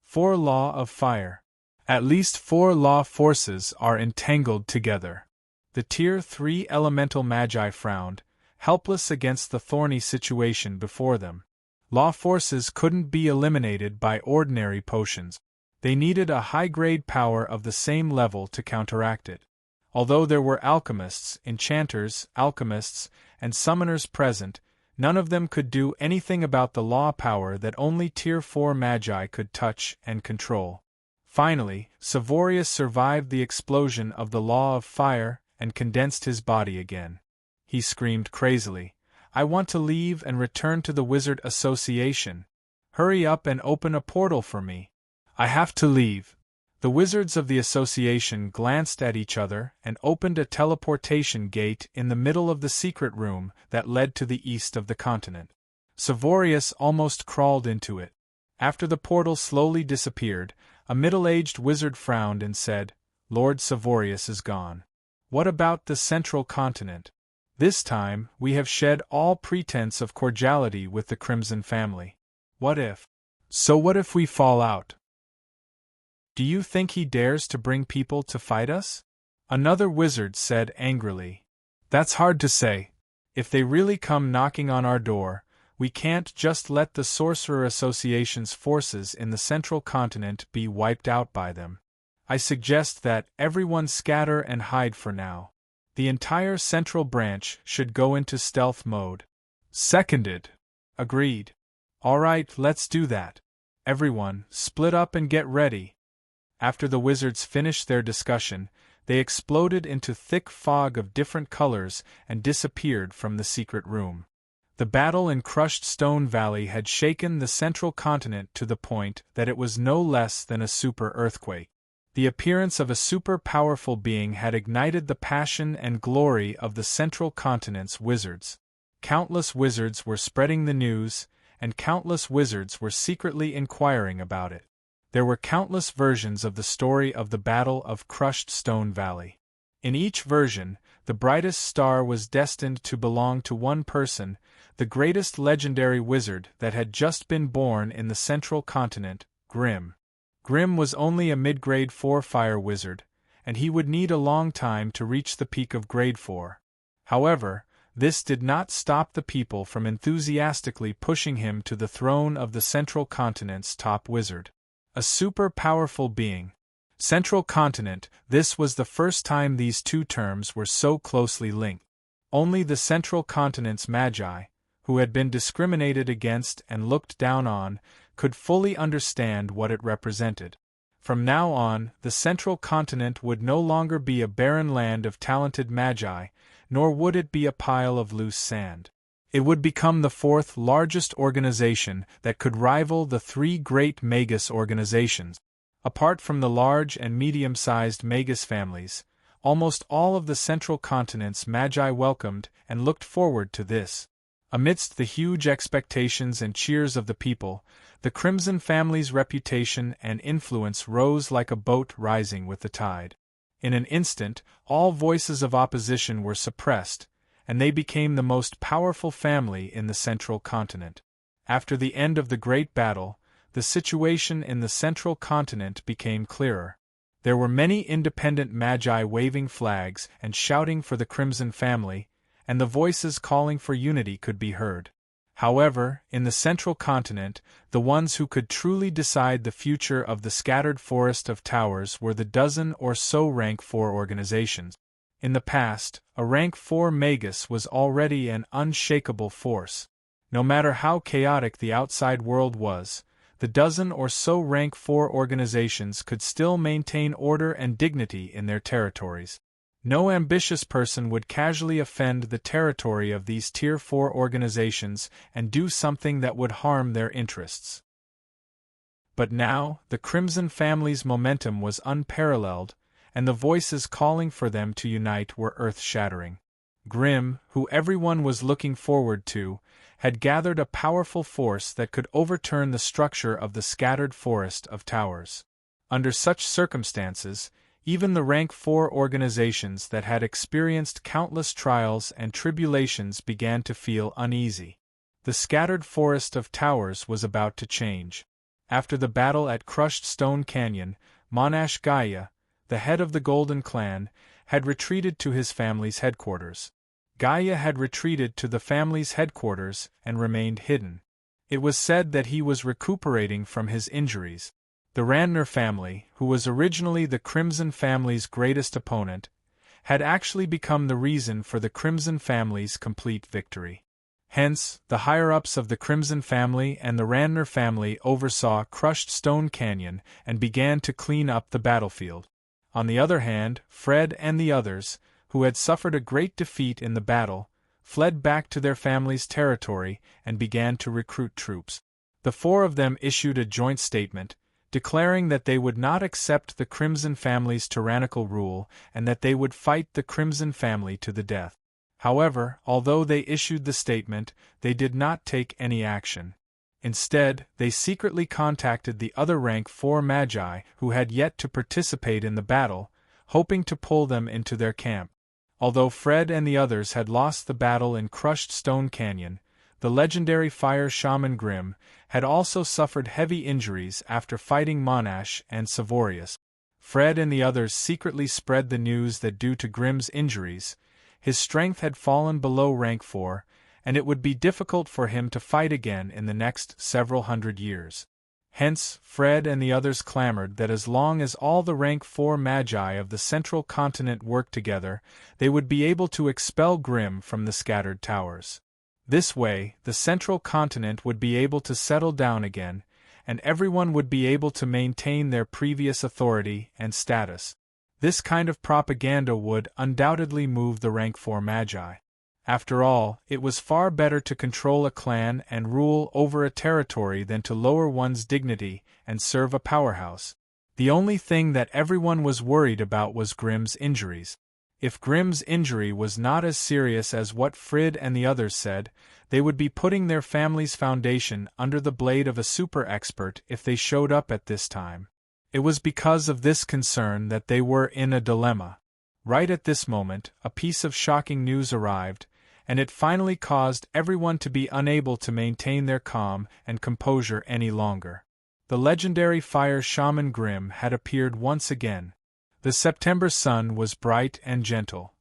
4 Law of Fire. At least 4 law forces are entangled together. The Tier 3 Elemental Magi frowned, helpless against the thorny situation before them. Law forces couldn't be eliminated by ordinary potions. They needed a high-grade power of the same level to counteract it. Although there were alchemists, enchanters, alchemists, and summoners present, none of them could do anything about the law power that only Tier 4 Magi could touch and control. Finally, Savorius survived the explosion of the law of fire and condensed his body again. He screamed crazily, "I want to leave and return to the Wizard Association. Hurry up and open a portal for me. I have to leave." The wizards of the association glanced at each other and opened a teleportation gate in the middle of the secret room that led to the east of the continent. Savorius almost crawled into it. After the portal slowly disappeared, a middle-aged wizard frowned and said, "Lord Savorius is gone. What about the Central Continent? This time, we have shed all pretense of cordiality with the Crimson family. What if? So what if we fall out? Do you think he dares to bring people to fight us?" Another wizard said angrily. "That's hard to say. If they really come knocking on our door, we can't just let the Sorcerer Association's forces in the Central Continent be wiped out by them. I suggest that everyone scatter and hide for now. The entire Central Branch should go into stealth mode." "Seconded." "Agreed. All right, let's do that. Everyone, split up and get ready." After the wizards finished their discussion, they exploded into thick fog of different colors and disappeared from the secret room. The battle in Crushed Stone Valley had shaken the Central Continent to the point that it was no less than a super earthquake. The appearance of a super powerful being had ignited the passion and glory of the Central Continent's wizards. Countless wizards were spreading the news, and countless wizards were secretly inquiring about it. There were countless versions of the story of the Battle of Crushed Stone Valley. In each version, the brightest star was destined to belong to one person, the greatest legendary wizard that had just been born in the Central Continent, Grimm. Grimm was only a mid-grade 4 fire wizard, and he would need a long time to reach the peak of grade 4. However, this did not stop the people from enthusiastically pushing him to the throne of the Central Continent's top wizard. A super powerful being. Central Continent, this was the first time these two terms were so closely linked. Only the Central Continent's Magi, who had been discriminated against and looked down on, could fully understand what it represented. From now on, the central continent would no longer be a barren land of talented magi, nor would it be a pile of loose sand. It would become the fourth largest organization that could rival the three great Magus organizations. Apart from the large and medium-sized Magus families, almost all of the central continent's magi welcomed and looked forward to this. Amidst the huge expectations and cheers of the people, the Crimson family's reputation and influence rose like a boat rising with the tide. In an instant, all voices of opposition were suppressed, and they became the most powerful family in the central continent. After the end of the great battle, the situation in the central continent became clearer. There were many independent magi waving flags and shouting for the Crimson family, and the voices calling for unity could be heard. However, in the central continent, the ones who could truly decide the future of the scattered forest of towers were the dozen or so rank 4 organizations. In the past, a rank 4 Magus was already an unshakable force. No matter how chaotic the outside world was, the dozen or so rank 4 organizations could still maintain order and dignity in their territories. No ambitious person would casually offend the territory of these Tier 4 organizations and do something that would harm their interests. But now, the Crimson family's momentum was unparalleled, and the voices calling for them to unite were earth-shattering. Grimm, who everyone was looking forward to, had gathered a powerful force that could overturn the structure of the scattered forest of towers. Under such circumstances, even the rank 4 organizations that had experienced countless trials and tribulations began to feel uneasy. The scattered forest of towers was about to change. After the battle at Crushed Stone Canyon, Monash Gaia, the head of the Golden Clan, had retreated to his family's headquarters. Gaia had retreated to the family's headquarters and remained hidden. It was said that he was recuperating from his injuries. The Randner family, who was originally the Crimson family's greatest opponent, had actually become the reason for the Crimson family's complete victory. Hence, the higher-ups of the Crimson family and the Randner family oversaw Crushed Stone Canyon and began to clean up the battlefield. On the other hand, Fred and the others, who had suffered a great defeat in the battle, fled back to their family's territory and began to recruit troops. The 4 of them issued a joint statement, declaring that they would not accept the Crimson family's tyrannical rule and that they would fight the Crimson family to the death. However, although they issued the statement, they did not take any action. Instead, they secretly contacted the other rank 4 magi who had yet to participate in the battle, hoping to pull them into their camp. Although Fred and the others had lost the battle in Crushed Stone Canyon, the legendary fire shaman Grimm had also suffered heavy injuries after fighting Monash and Savorius. Fred and the others secretly spread the news that due to Grimm's injuries, his strength had fallen below rank 4, and it would be difficult for him to fight again in the next several hundred years. Hence, Fred and the others clamored that as long as all the rank 4 magi of the central continent worked together, they would be able to expel Grimm from the scattered towers. This way, the central continent would be able to settle down again, and everyone would be able to maintain their previous authority and status. This kind of propaganda would undoubtedly move the rank 4 magi. After all, it was far better to control a clan and rule over a territory than to lower one's dignity and serve a powerhouse. The only thing that everyone was worried about was Grimm's injuries. If Grimm's injury was not as serious as what Frid and the others said, they would be putting their family's foundation under the blade of a super expert if they showed up at this time. It was because of this concern that they were in a dilemma. Right at this moment, a piece of shocking news arrived, and it finally caused everyone to be unable to maintain their calm and composure any longer. The legendary fire shaman Grimm had appeared once again. The September sun was bright and gentle.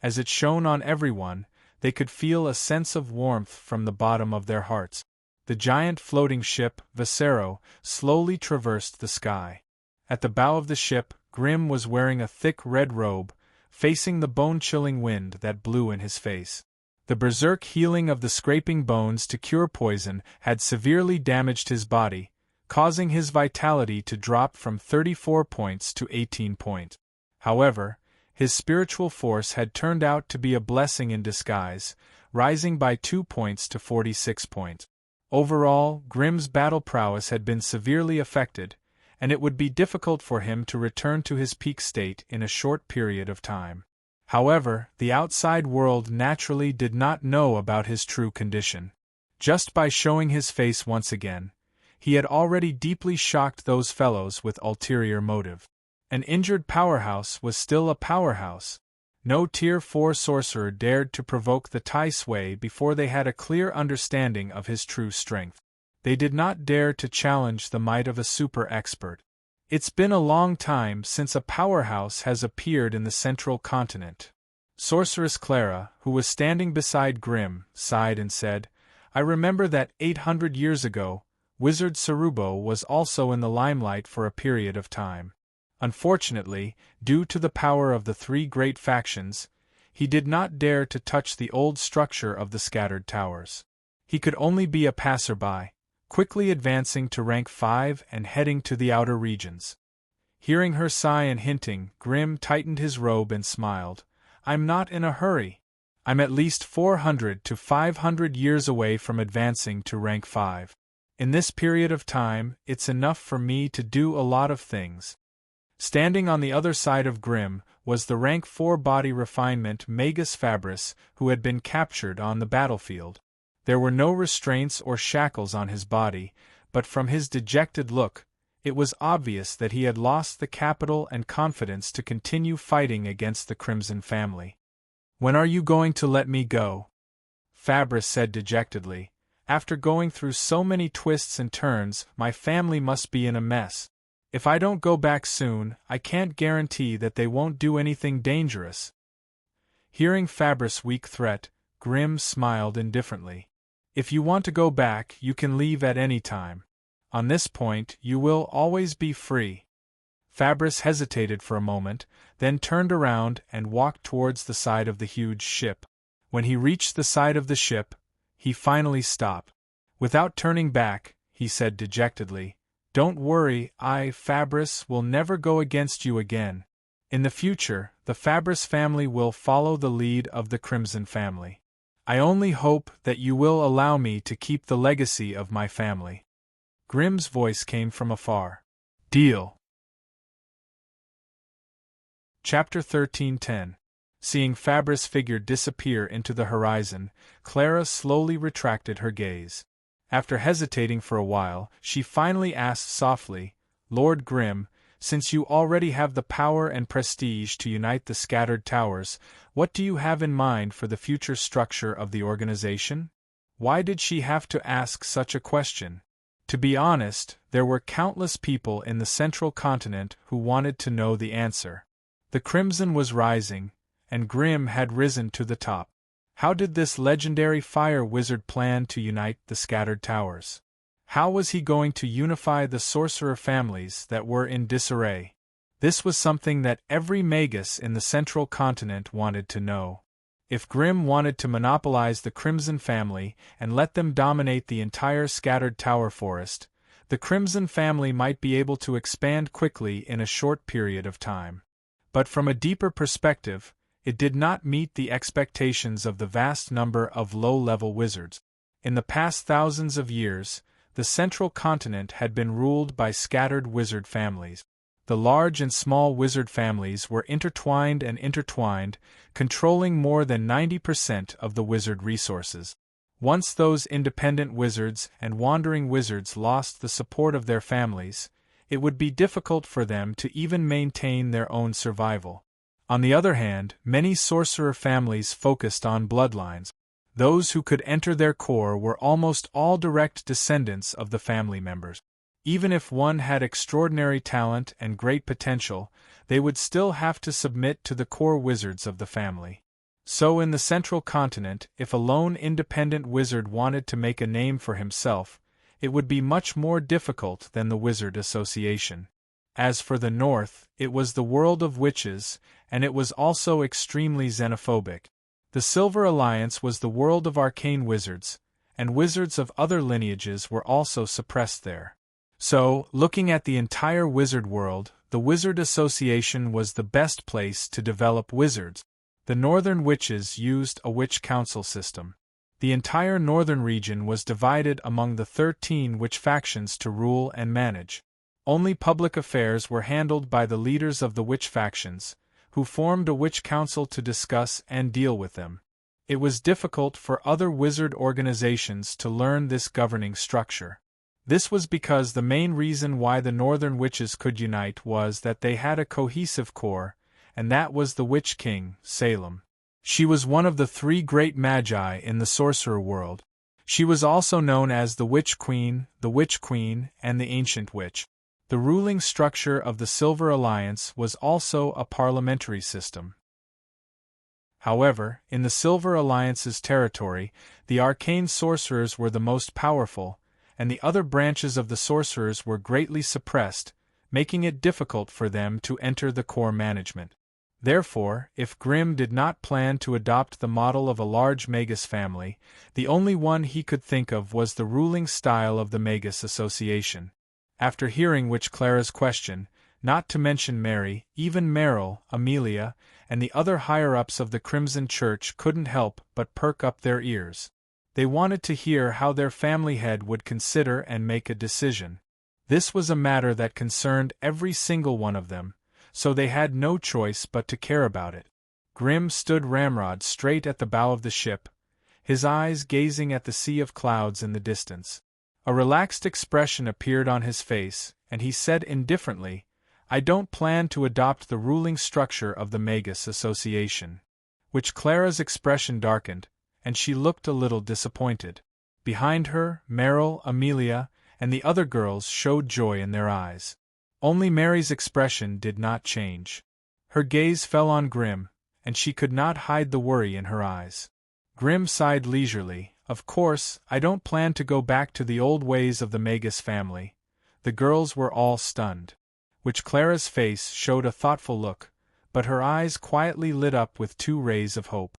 As it shone on everyone, they could feel a sense of warmth from the bottom of their hearts. The giant floating ship, Visero, slowly traversed the sky. At the bow of the ship, Grimm was wearing a thick red robe, facing the bone-chilling wind that blew in his face. The berserk healing of the scraping bones to cure poison had severely damaged his body, causing his vitality to drop from 34 points to 18 points. However, his spiritual force had turned out to be a blessing in disguise, rising by 2 points to 46 points. Overall, Grimm's battle prowess had been severely affected, and it would be difficult for him to return to his peak state in a short period of time. However, the outside world naturally did not know about his true condition. Just by showing his face once again, he had already deeply shocked those fellows with ulterior motive. An injured powerhouse was still a powerhouse. No Tier 4 sorcerer dared to provoke the Tai Sui before they had a clear understanding of his true strength. They did not dare to challenge the might of a super expert. It's been a long time since a powerhouse has appeared in the central continent. Sorceress Clara, who was standing beside Grimm, sighed and said, "I remember that 800 years ago, Wizard Sarubo was also in the limelight for a period of time. Unfortunately, due to the power of the three great factions, he did not dare to touch the old structure of the scattered towers. He could only be a passerby, quickly advancing to rank 5 and heading to the outer regions." Hearing her sigh and hinting, Grimm tightened his robe and smiled. "I'm not in a hurry. I'm at least 400 to 500 years away from advancing to rank 5. In this period of time, it's enough for me to do a lot of things." Standing on the other side of Grimm was the rank 4 body refinement Magus Fabris, who had been captured on the battlefield. There were no restraints or shackles on his body, but from his dejected look, it was obvious that he had lost the capital and confidence to continue fighting against the Crimson family. "When are you going to let me go?" Fabris said dejectedly. "After going through so many twists and turns, my family must be in a mess. If I don't go back soon, I can't guarantee that they won't do anything dangerous." Hearing Fabris' weak threat, Grimm smiled indifferently. "If you want to go back, you can leave at any time. On this point, you will always be free." Fabris hesitated for a moment, then turned around and walked towards the side of the huge ship. When he reached the side of the ship, he finally stopped. Without turning back, he said dejectedly, "Don't worry, Fabris, will never go against you again. In the future, the Fabris family will follow the lead of the Crimson family. I only hope that you will allow me to keep the legacy of my family." Grimm's voice came from afar. "Deal." Chapter 13:10. Seeing Fabris' figure disappear into the horizon, Clara slowly retracted her gaze. After hesitating for a while, she finally asked softly, "Lord Grimm, since you already have the power and prestige to unite the scattered towers, what do you have in mind for the future structure of the organization?" Why did she have to ask such a question? To be honest, there were countless people in the central continent who wanted to know the answer. The Crimson was rising, and Grimm had risen to the top. How did this legendary fire wizard plan to unite the scattered towers? How was he going to unify the sorcerer families that were in disarray? This was something that every magus in the central continent wanted to know. If Grimm wanted to monopolize the Crimson family and let them dominate the entire scattered tower forest, the Crimson family might be able to expand quickly in a short period of time. But from a deeper perspective, it did not meet the expectations of the vast number of low-level wizards. In the past thousands of years, the central continent had been ruled by scattered wizard families. The large and small wizard families were intertwined and intertwined, controlling more than 90% of the wizard resources. Once those independent wizards and wandering wizards lost the support of their families, it would be difficult for them to even maintain their own survival. On the other hand, many sorcerer families focused on bloodlines. Those who could enter their core were almost all direct descendants of the family members. Even if one had extraordinary talent and great potential, they would still have to submit to the core wizards of the family. So in the central continent, if a lone independent wizard wanted to make a name for himself, it would be much more difficult than the Wizard Association. As for the north, it was the world of witches, and it was also extremely xenophobic. The Silver Alliance was the world of arcane wizards, and wizards of other lineages were also suppressed there. So, looking at the entire wizard world, the Wizard Association was the best place to develop wizards. The Northern Witches used a witch council system. The entire northern region was divided among the 13 witch factions to rule and manage. Only public affairs were handled by the leaders of the witch factions, who formed a witch council to discuss and deal with them. It was difficult for other wizard organizations to learn this governing structure. This was because the main reason why the Northern Witches could unite was that they had a cohesive core, and that was the Witch King, Salem. She was one of the 3 great magi in the sorcerer world. She was also known as the Witch Queen, and the Ancient Witch. The ruling structure of the Silver Alliance was also a parliamentary system. However, in the Silver Alliance's territory, the arcane sorcerers were the most powerful, and the other branches of the sorcerers were greatly suppressed, making it difficult for them to enter the core management. Therefore, if Grimm did not plan to adopt the model of a large Magus family, the only one he could think of was the ruling style of the Magus Association. After hearing Witch Clara's question, not to mention Mary, even Merrill, Amelia, and the other higher-ups of the Crimson Church couldn't help but perk up their ears. They wanted to hear how their family head would consider and make a decision. This was a matter that concerned every single one of them, so they had no choice but to care about it. Grimm stood ramrod straight at the bow of the ship, his eyes gazing at the sea of clouds in the distance. A relaxed expression appeared on his face, and he said indifferently, "I don't plan to adopt the ruling structure of the Magus Association." Witch Clara's expression darkened, and she looked a little disappointed. Behind her, Merrill, Amelia, and the other girls showed joy in their eyes. Only Mary's expression did not change. Her gaze fell on Grimm, and she could not hide the worry in her eyes. Grimm sighed leisurely. "Of course, I don't plan to go back to the old ways of the Magus family." The girls were all stunned. Witch Clara's face showed a thoughtful look, but her eyes quietly lit up with 2 rays of hope.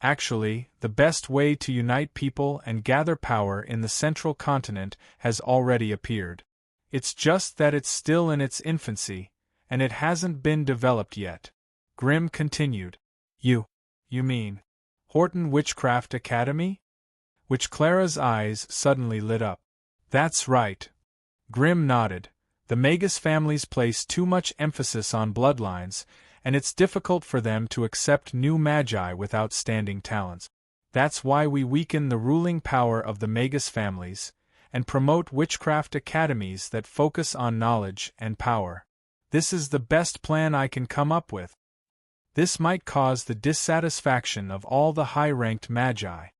"Actually, the best way to unite people and gather power in the central continent has already appeared. It's just that it's still in its infancy, and it hasn't been developed yet." Grimm continued. You mean Horton Witchcraft Academy?" Witch Clara's eyes suddenly lit up. "That's right." Grimm nodded. "The Magus families place too much emphasis on bloodlines, and it's difficult for them to accept new magi with outstanding talents. That's why we weaken the ruling power of the Magus families, and promote witchcraft academies that focus on knowledge and power. This is the best plan I can come up with. This might cause the dissatisfaction of all the high-ranked magi."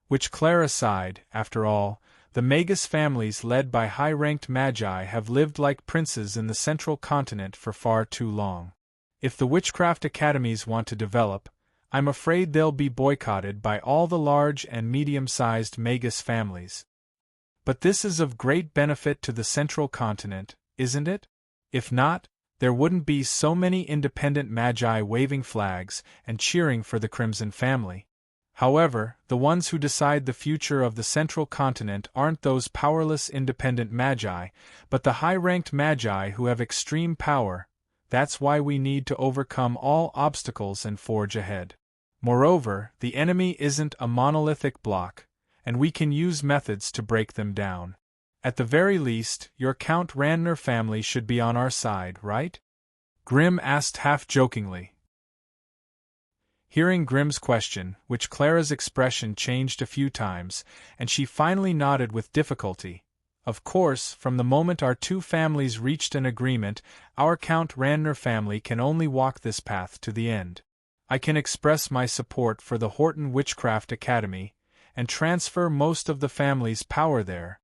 Witch Clara sighed. After all, the Magus families led by high-ranked magi have lived like princes in the central continent for far too long. If the witchcraft academies want to develop, I'm afraid they'll be boycotted by all the large and medium-sized Magus families. But this is of great benefit to the central continent, isn't it? If not, there wouldn't be so many independent magi waving flags and cheering for the Crimson family. However, the ones who decide the future of the central continent aren't those powerless independent magi, but the high-ranked magi who have extreme power. That's why we need to overcome all obstacles and forge ahead. Moreover, the enemy isn't a monolithic block, and we can use methods to break them down. At the very least, your Count Randner family should be on our side, right?" Grimm asked half-jokingly. Hearing Grimm's question, Witch Clara's expression changed a few times, and she finally nodded with difficulty. "Of course, from the moment our 2 families reached an agreement, our Count Randner family can only walk this path to the end. I can express my support for the Horton Witchcraft Academy, and transfer most of the family's power there."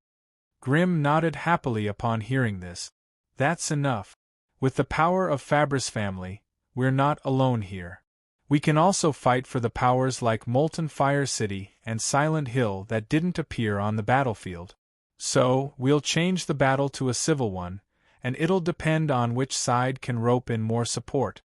Grimm nodded happily upon hearing this. "That's enough. With the power of Fabra's family, we're not alone here. We can also fight for the powers like Molten Fire City and Silent Hill that didn't appear on the battlefield. So, we'll change the battle to a civil one, and it'll depend on which side can rope in more support."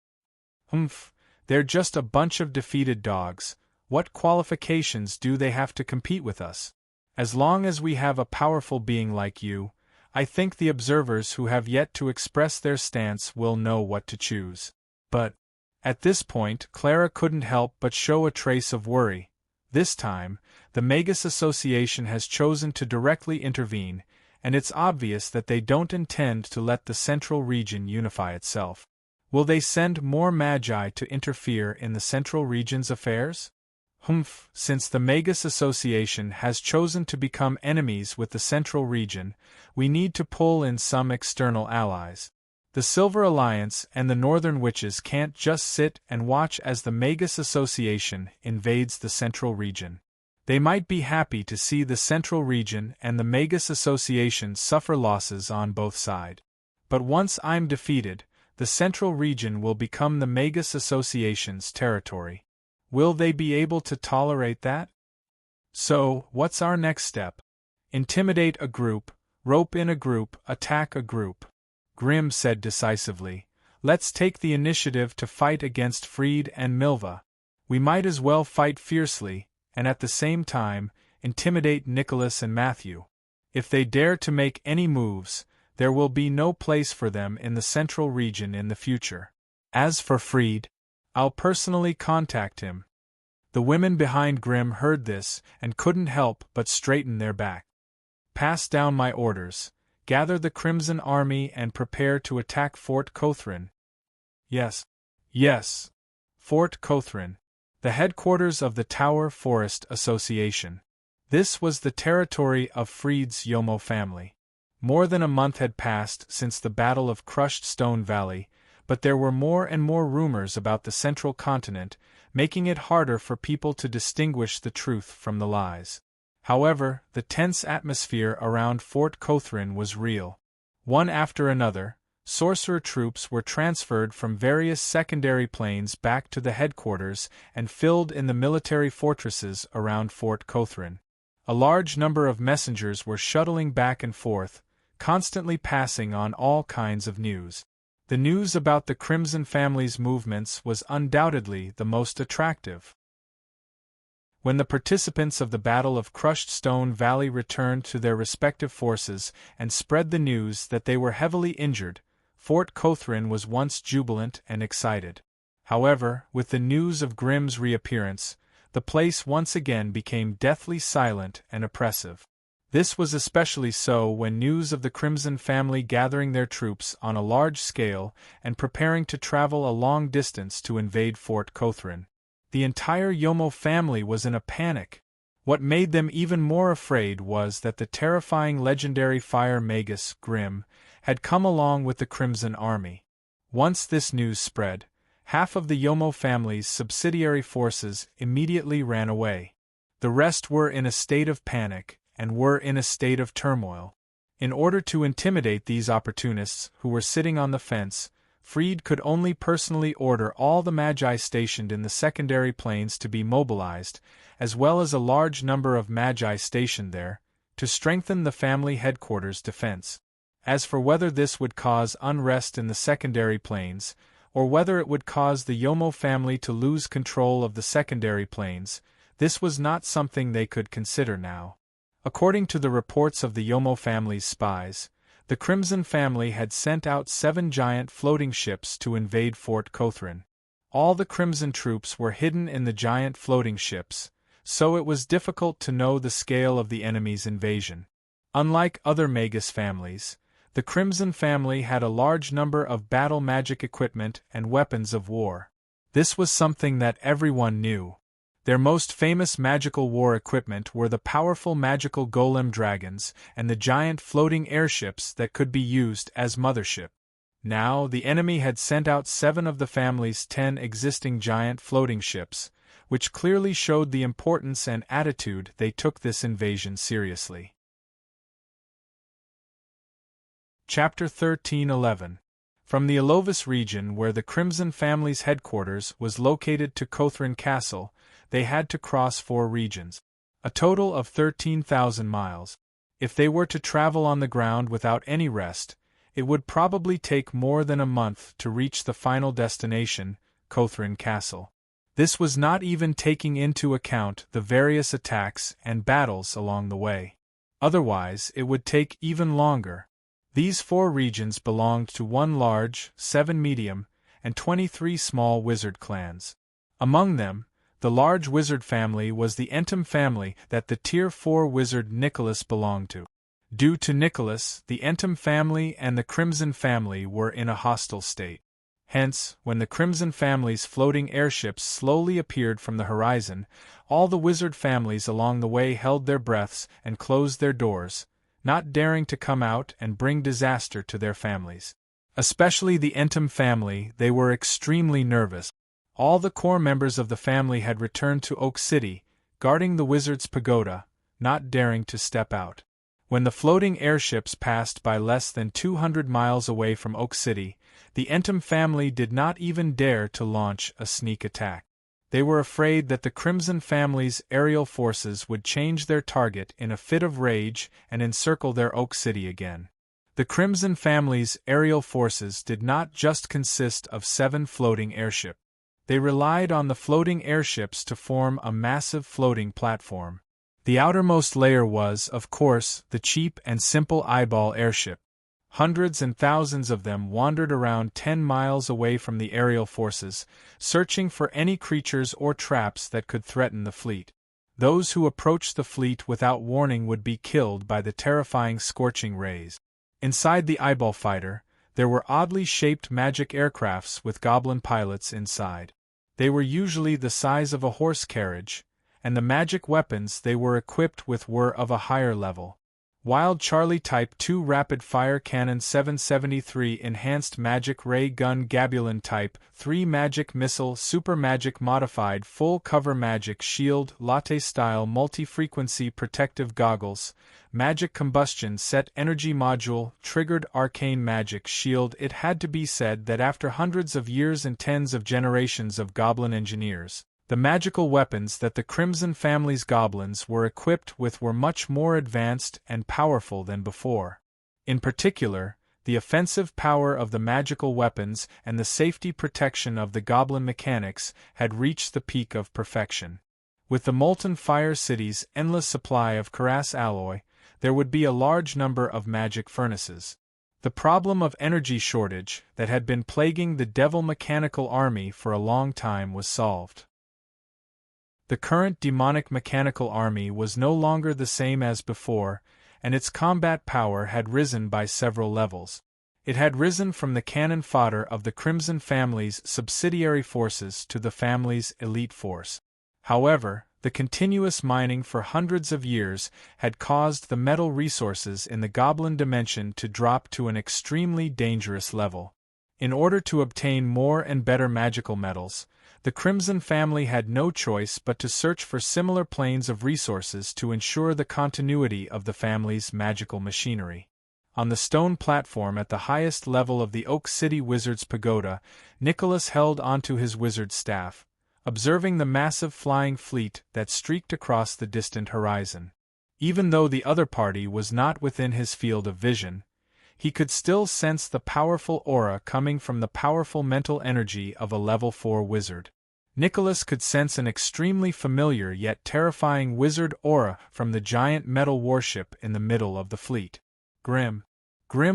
"They're just a bunch of defeated dogs. What qualifications do they have to compete with us? As long as we have a powerful being like you, I think the observers who have yet to express their stance will know what to choose. But, at this point, Clara couldn't help but show a trace of worry. This time, the Magus Association has chosen to directly intervene, and it's obvious that they don't intend to let the Central Region unify itself. Will they send more Magi to interfere in the Central Region's affairs? Since the Magus Association has chosen to become enemies with the Central Region, we need to pull in some external allies. The Silver Alliance and the Northern Witches can't just sit and watch as the Magus Association invades the Central Region. They might be happy to see the Central Region and the Magus Association suffer losses on both sides. But once I'm defeated, the Central Region will become the Magus Association's territory. Will they be able to tolerate that? So, what's our next step? Intimidate a group, rope in a group, attack a group. Grimm said decisively. Let's take the initiative to fight against Fried and Milva. We might as well fight fiercely, and at the same time, intimidate Nicholas and Matthew. If they dare to make any moves, there will be no place for them in the Central Region in the future. As for Fried, I'll personally contact him. The women behind Grimm heard this and couldn't help but straighten their back. Pass down my orders. Gather the Crimson Army and prepare to attack Fort Cothran. Yes. Yes. Fort Cothran, the headquarters of the Tower Forest Association. This was the territory of Fried's Yomo family. More than a month had passed since the Battle of Crushed Stone Valley, but there were more and more rumors about the Central Continent, making it harder for people to distinguish the truth from the lies. However, the tense atmosphere around Fort Cothran was real. One after another, sorcerer troops were transferred from various secondary planes back to the headquarters and filled in the military fortresses around Fort Cothran. A large number of messengers were shuttling back and forth, constantly passing on all kinds of news. The news about the Crimson family's movements was undoubtedly the most attractive. When the participants of the Battle of Crushed Stone Valley returned to their respective forces and spread the news that they were heavily injured, Fort Cothran was once jubilant and excited. However, with the news of Grimm's reappearance, the place once again became deathly silent and oppressive. This was especially so when news of the Crimson family gathering their troops on a large scale and preparing to travel a long distance to invade Fort Cothran. The entire Yomo family was in a panic. What made them even more afraid was that the terrifying legendary fire magus, Grimm, had come along with the Crimson Army. Once this news spread, half of the Yomo family's subsidiary forces immediately ran away. The rest were in a state of panic, and were in a state of turmoil. In order to intimidate these opportunists who were sitting on the fence, Fried could only personally order all the Magi stationed in the secondary planes to be mobilized, as well as a large number of Magi stationed there, to strengthen the family headquarters defense. As for whether this would cause unrest in the secondary planes, or whether it would cause the Yomo family to lose control of the secondary planes, this was not something they could consider now. According to the reports of the Yomo family's spies, the Crimson family had sent out 7 giant floating ships to invade Fort Cothran. All the Crimson troops were hidden in the giant floating ships, so it was difficult to know the scale of the enemy's invasion. Unlike other Magus families, the Crimson family had a large number of battle magic equipment and weapons of war. This was something that everyone knew. Their most famous magical war equipment were the powerful magical golem dragons and the giant floating airships that could be used as mothership. Now, the enemy had sent out 7 of the family's 10 existing giant floating ships, which clearly showed the importance and attitude they took this invasion seriously. Chapter 13:11. From the Alovis region where the Crimson family's headquarters was located to Cothran Castle, they had to cross 4 regions. A total of 13,000 miles. If they were to travel on the ground without any rest, it would probably take more than a month to reach the final destination, Cothran Castle. This was not even taking into account the various attacks and battles along the way. Otherwise, it would take even longer. These 4 regions belonged to 1 large, 7 medium, and 23 small wizard clans. Among them, the large wizard family was the Entum family that the Tier 4 wizard Nicholas belonged to. Due to Nicholas, the Entum family and the Crimson family were in a hostile state. Hence, when the Crimson family's floating airships slowly appeared from the horizon, all the wizard families along the way held their breaths and closed their doors, not daring to come out and bring disaster to their families. Especially the Entum family, they were extremely nervous. All the core members of the family had returned to Oak City, guarding the wizard's pagoda, not daring to step out. When the floating airships passed by less than 200 miles away from Oak City, the Entum family did not even dare to launch a sneak attack. They were afraid that the Crimson family's aerial forces would change their target in a fit of rage and encircle their Oak City again. The Crimson family's aerial forces did not just consist of 7 floating airships. They relied on the floating airships to form a massive floating platform. The outermost layer was, of course, the cheap and simple eyeball airship. Hundreds and thousands of them wandered around 10 miles away from the aerial forces, searching for any creatures or traps that could threaten the fleet. Those who approached the fleet without warning would be killed by the terrifying scorching rays. Inside the eyeball fighter, there were oddly shaped magic aircrafts with goblin pilots inside. They were usually the size of a horse carriage, and the magic weapons they were equipped with were of a higher level. Wild Charlie Type 2 Rapid Fire Cannon 773 Enhanced Magic Ray Gun Gabulon Type 3 Magic Missile Super Magic Modified Full Cover Magic Shield Latte Style Multi-Frequency Protective Goggles Magic Combustion Set Energy Module Triggered Arcane Magic Shield. It had to be said that after hundreds of years and tens of generations of goblin engineers, the magical weapons that the Crimson family's goblins were equipped with were much more advanced and powerful than before. In particular, the offensive power of the magical weapons and the safety protection of the goblin mechanics had reached the peak of perfection. With the Molten Fire City's endless supply of Karas alloy, there would be a large number of magic furnaces. The problem of energy shortage that had been plaguing the Devil Mechanical Army for a long time was solved. The current demonic mechanical army was no longer the same as before, and its combat power had risen by several levels. It had risen from the cannon fodder of the Crimson family's subsidiary forces to the family's elite force. However, the continuous mining for hundreds of years had caused the metal resources in the goblin dimension to drop to an extremely dangerous level. In order to obtain more and better magical metals, the Crimson family had no choice but to search for similar planes of resources to ensure the continuity of the family's magical machinery. On the stone platform at the highest level of the Oak City Wizard's Pagoda, Nicholas held onto his wizard's staff, observing the massive flying fleet that streaked across the distant horizon. Even though the other party was not within his field of vision, he could still sense the powerful aura coming from the powerful mental energy of a level 4 wizard. Nicholas could sense an extremely familiar yet terrifying wizard aura from the giant metal warship in the middle of the fleet. Grim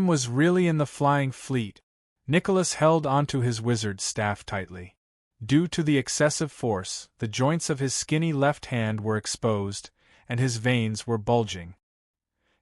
was really in the flying fleet. Nicholas held onto his wizard's staff tightly. Due to the excessive force, the joints of his skinny left hand were exposed, and his veins were bulging.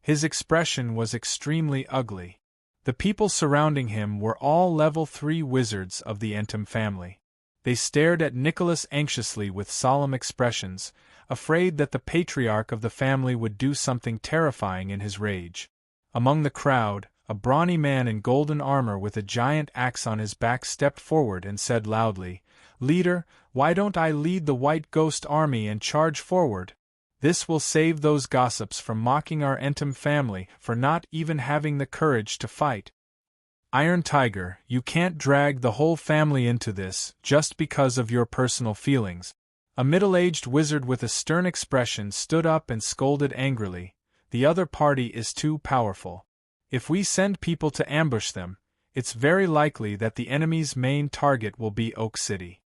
His expression was extremely ugly. The people surrounding him were all level 3 wizards of the Entum family. They stared at Nicholas anxiously with solemn expressions, afraid that the patriarch of the family would do something terrifying in his rage. Among the crowd, a brawny man in golden armor with a giant axe on his back stepped forward and said loudly, "Leader, why don't I lead the White Ghost Army and charge forward? This will save those gossips from mocking our Entum family for not even having the courage to fight." "Iron Tiger, you can't drag the whole family into this just because of your personal feelings." A middle-aged wizard with a stern expression stood up and scolded angrily, "The other party is too powerful. If we send people to ambush them, it's very likely that the enemy's main target will be Oak City.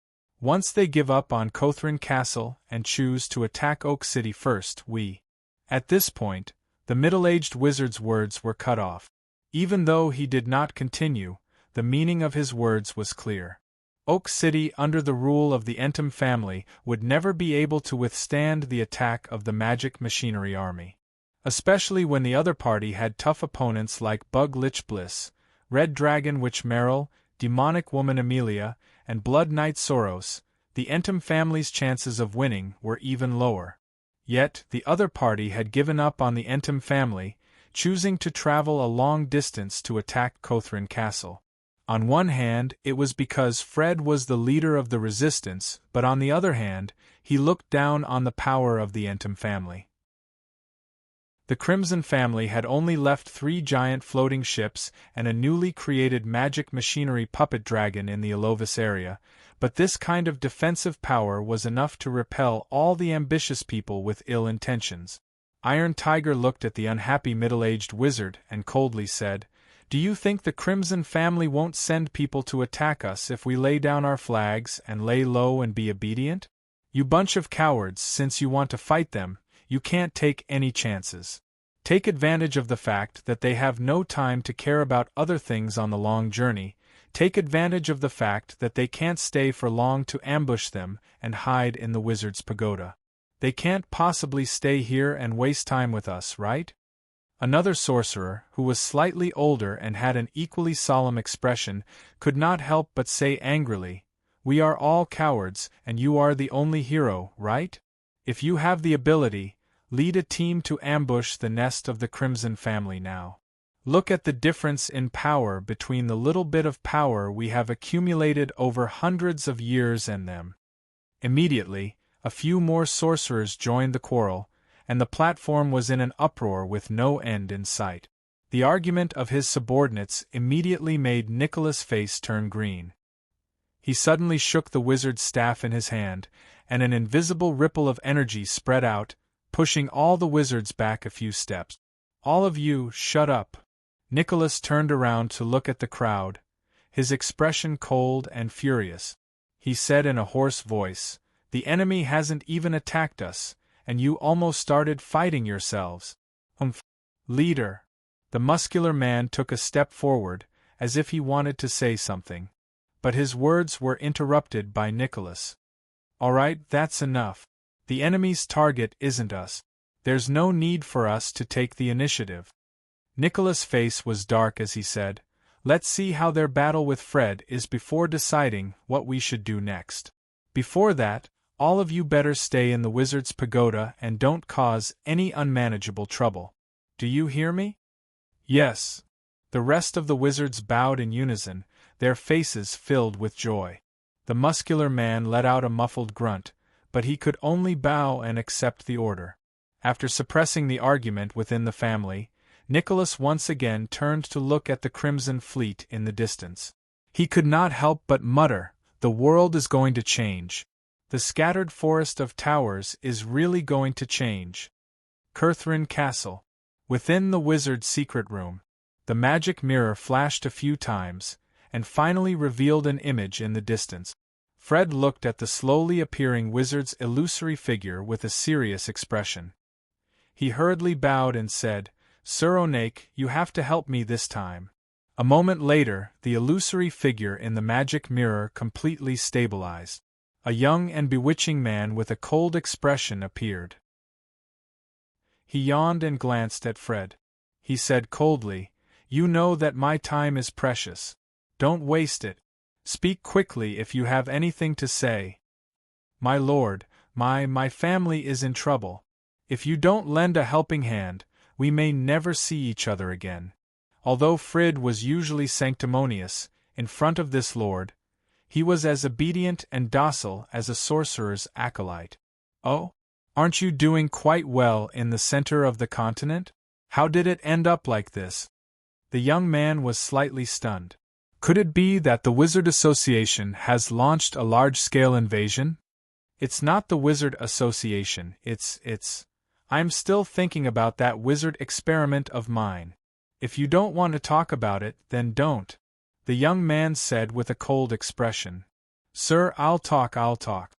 Once they give up on Cothran Castle and choose to attack Oak City first, we. At this point, the middle-aged wizard's words were cut off. Even though he did not continue, the meaning of his words was clear. Oak City, under the rule of the Entum family, would never be able to withstand the attack of the magic machinery army. Especially when the other party had tough opponents like Bug Lich Bliss, Red Dragon Witch Meryl, Demonic Woman Amelia, and Blood Knight Soros, the Entum family's chances of winning were even lower. Yet, the other party had given up on the Entum family, choosing to travel a long distance to attack Cothran Castle. On one hand, it was because Fred was the leader of the resistance, but on the other hand, he looked down on the power of the Entum family. The Crimson family had only left 3 giant floating ships and a newly created magic machinery puppet dragon in the Alovis area, but this kind of defensive power was enough to repel all the ambitious people with ill intentions. Iron Tiger looked at the unhappy middle-aged wizard and coldly said, "Do you think the Crimson family won't send people to attack us if we lay down our flags and lay low and be obedient? You bunch of cowards, since you want to fight them, you can't take any chances. Take advantage of the fact that they have no time to care about other things on the long journey. Take advantage of the fact that they can't stay for long to ambush them and hide in the wizard's pagoda. They can't possibly stay here and waste time with us, right?" Another sorcerer, who was slightly older and had an equally solemn expression, could not help but say angrily, "We are all cowards, and you are the only hero, right? If you have the ability, lead a team to ambush the nest of the Crimson family now. Look at the difference in power between the little bit of power we have accumulated over hundreds of years and them." Immediately, a few more sorcerers joined the quarrel, and the platform was in an uproar with no end in sight. The argument of his subordinates immediately made Nicholas' face turn green. He suddenly shook the wizard's staff in his hand, and an invisible ripple of energy spread out, pushing all the wizards back a few steps. "All of you, shut up." Nicholas turned around to look at the crowd, his expression cold and furious. He said in a hoarse voice, "The enemy hasn't even attacked us, and you almost started fighting yourselves." Leader. The muscular man took a step forward, as if he wanted to say something. But his words were interrupted by Nicholas. "All right, that's enough. The enemy's target isn't us. There's no need for us to take the initiative." Nicholas' face was dark as he said, "Let's see how their battle with Fred is before deciding what we should do next. Before that, all of you better stay in the wizard's pagoda and don't cause any unmanageable trouble. Do you hear me?" "Yes." The rest of the wizards bowed in unison, their faces filled with joy. The muscular man let out a muffled grunt, but he could only bow and accept the order. After suppressing the argument within the family, Nicholas once again turned to look at the Crimson Fleet in the distance. He could not help but mutter, "The world is going to change. The scattered forest of towers is really going to change." Cothran Castle. Within the wizard's secret room, the magic mirror flashed a few times, and finally revealed an image in the distance. Fred looked at the slowly appearing wizard's illusory figure with a serious expression. He hurriedly bowed and said, "Sir Onake, you have to help me this time." A moment later, the illusory figure in the magic mirror completely stabilized. A young and bewitching man with a cold expression appeared. He yawned and glanced at Fred. He said coldly, "You know that my time is precious. Don't waste it. Speak quickly if you have anything to say." "My lord, my family is in trouble. If you don't lend a helping hand, we may never see each other again." Although Fred was usually sanctimonious, in front of this lord, he was as obedient and docile as a sorcerer's acolyte. "Oh? Aren't you doing quite well in the center of the continent? How did it end up like this?" The young man was slightly stunned. Could it be that the Wizard Association has launched a large-scale invasion? "It's not the Wizard Association, it's... I'm still thinking about that wizard experiment of mine. If you don't want to talk about it, then don't," the young man said with a cold expression. Sir, I'll talk.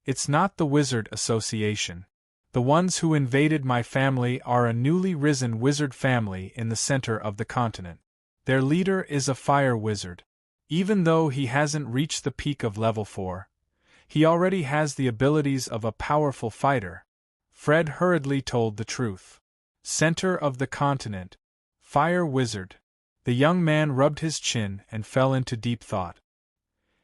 It's not the Wizard Association. The ones who invaded my family are a newly risen wizard family in the center of the continent. Their leader is a fire wizard. Even though he hasn't reached the peak of level 4, he already has the abilities of a powerful fighter. Fred hurriedly told the truth. Center of the continent. Fire wizard. The young man rubbed his chin and fell into deep thought.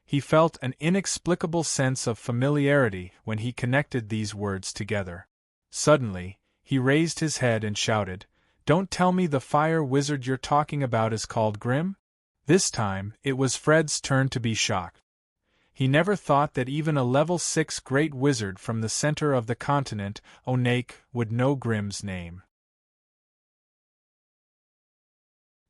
He felt an inexplicable sense of familiarity when he connected these words together. Suddenly, he raised his head and shouted, "Don't tell me the fire wizard you're talking about is called Grim?" This time, it was Fred's turn to be shocked. He never thought that even a level 6 great wizard from the center of the continent, Onake, would know Grim's name.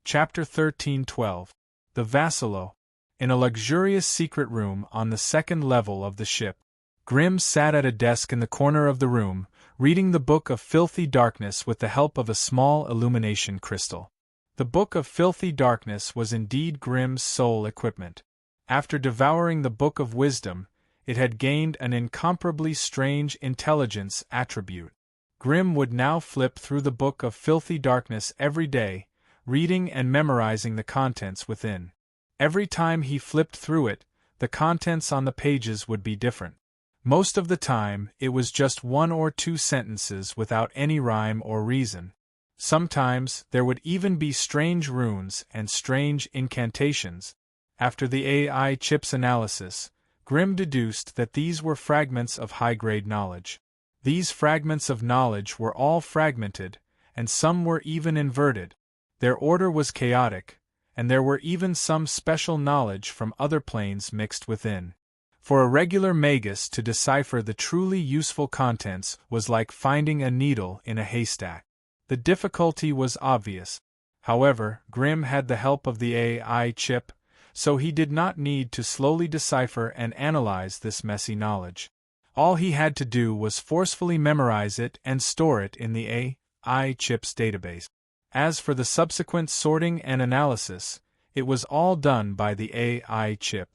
Chapter 13:12. The Vassalo. In a luxurious secret room on the second level of the ship, Grim sat at a desk in the corner of the room, reading the Book of Filthy Darkness with the help of a small illumination crystal. The Book of Filthy Darkness was indeed Grim's sole equipment. After devouring the Book of Wisdom, it had gained an incomparably strange intelligence attribute. Grim would now flip through the Book of Filthy Darkness every day, reading and memorizing the contents within. Every time he flipped through it, the contents on the pages would be different. Most of the time, it was just 1 or 2 sentences without any rhyme or reason. Sometimes, there would even be strange runes and strange incantations. After the AI chip's analysis, Grim deduced that these were fragments of high-grade knowledge. These fragments of knowledge were all fragmented, and some were even inverted. Their order was chaotic, and there were even some special knowledge from other planes mixed within. For a regular magus to decipher the truly useful contents was like finding a needle in a haystack. The difficulty was obvious. However, Grim had the help of the AI chip, so he did not need to slowly decipher and analyze this messy knowledge. All he had to do was forcefully memorize it and store it in the AI chip's database. As for the subsequent sorting and analysis, it was all done by the AI chip.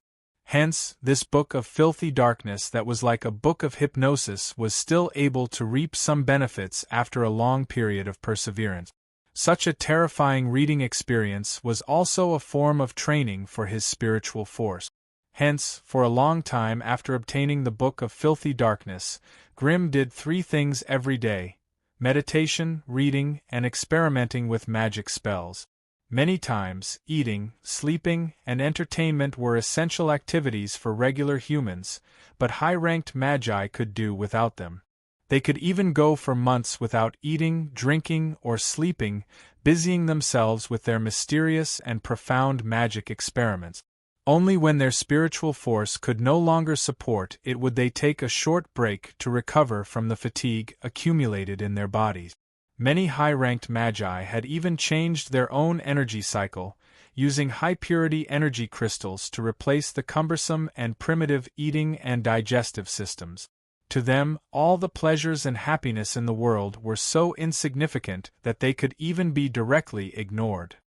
Hence, this Book of Filthy Darkness that was like a book of hypnosis was still able to reap some benefits after a long period of perseverance. Such a terrifying reading experience was also a form of training for his spiritual force. Hence, for a long time after obtaining the Book of Filthy Darkness, Grim did 3 things every day: meditation, reading, and experimenting with magic spells. Many times, eating, sleeping, and entertainment were essential activities for regular humans, but high-ranked magi could do without them. They could even go for months without eating, drinking, or sleeping, busying themselves with their mysterious and profound magic experiments. Only when their spiritual force could no longer support it would they take a short break to recover from the fatigue accumulated in their bodies. Many high-ranked magi had even changed their own energy cycle, using high-purity energy crystals to replace the cumbersome and primitive eating and digestive systems. To them, all the pleasures and happiness in the world were so insignificant that they could even be directly ignored.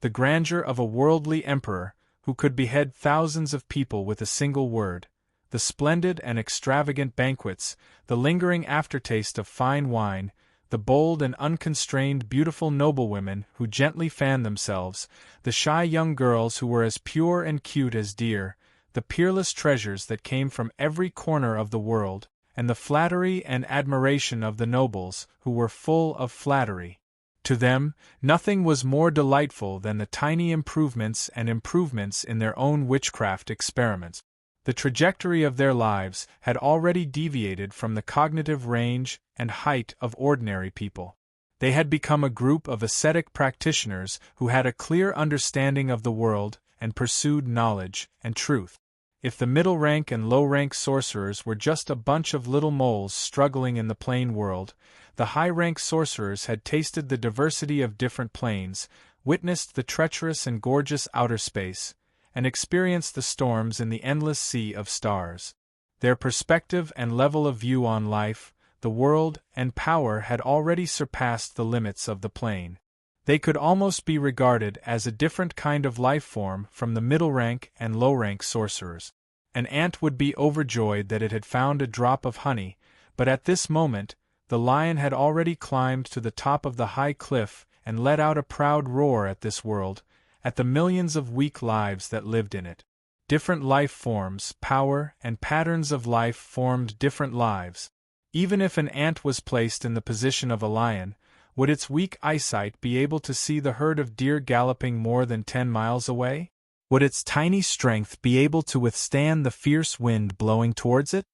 The grandeur of a worldly emperor, who could behead thousands of people with a single word, the splendid and extravagant banquets, the lingering aftertaste of fine wine, the bold and unconstrained beautiful noblewomen who gently fanned themselves, the shy young girls who were as pure and cute as deer, the peerless treasures that came from every corner of the world, and the flattery and admiration of the nobles who were full of flattery. To them, nothing was more delightful than the tiny improvements in their own witchcraft experiments. The trajectory of their lives had already deviated from the cognitive range and height of ordinary people. They had become a group of ascetic practitioners who had a clear understanding of the world and pursued knowledge and truth. If the middle-rank and low-rank sorcerers were just a bunch of little moles struggling in the plain world, the high-rank sorcerers had tasted the diversity of different planes, witnessed the treacherous and gorgeous outer space, and experienced the storms in the endless sea of stars. Their perspective and level of view on life, the world, and power had already surpassed the limits of the plane. They could almost be regarded as a different kind of life form from the middle-rank and low-rank sorcerers. An ant would be overjoyed that it had found a drop of honey, but at this moment, the lion had already climbed to the top of the high cliff and let out a proud roar at this world, at the millions of weak lives that lived in it. Different life forms, power, and patterns of life formed different lives. Even if an ant was placed in the position of a lion, would its weak eyesight be able to see the herd of deer galloping more than 10 miles away? Would its tiny strength be able to withstand the fierce wind blowing towards it?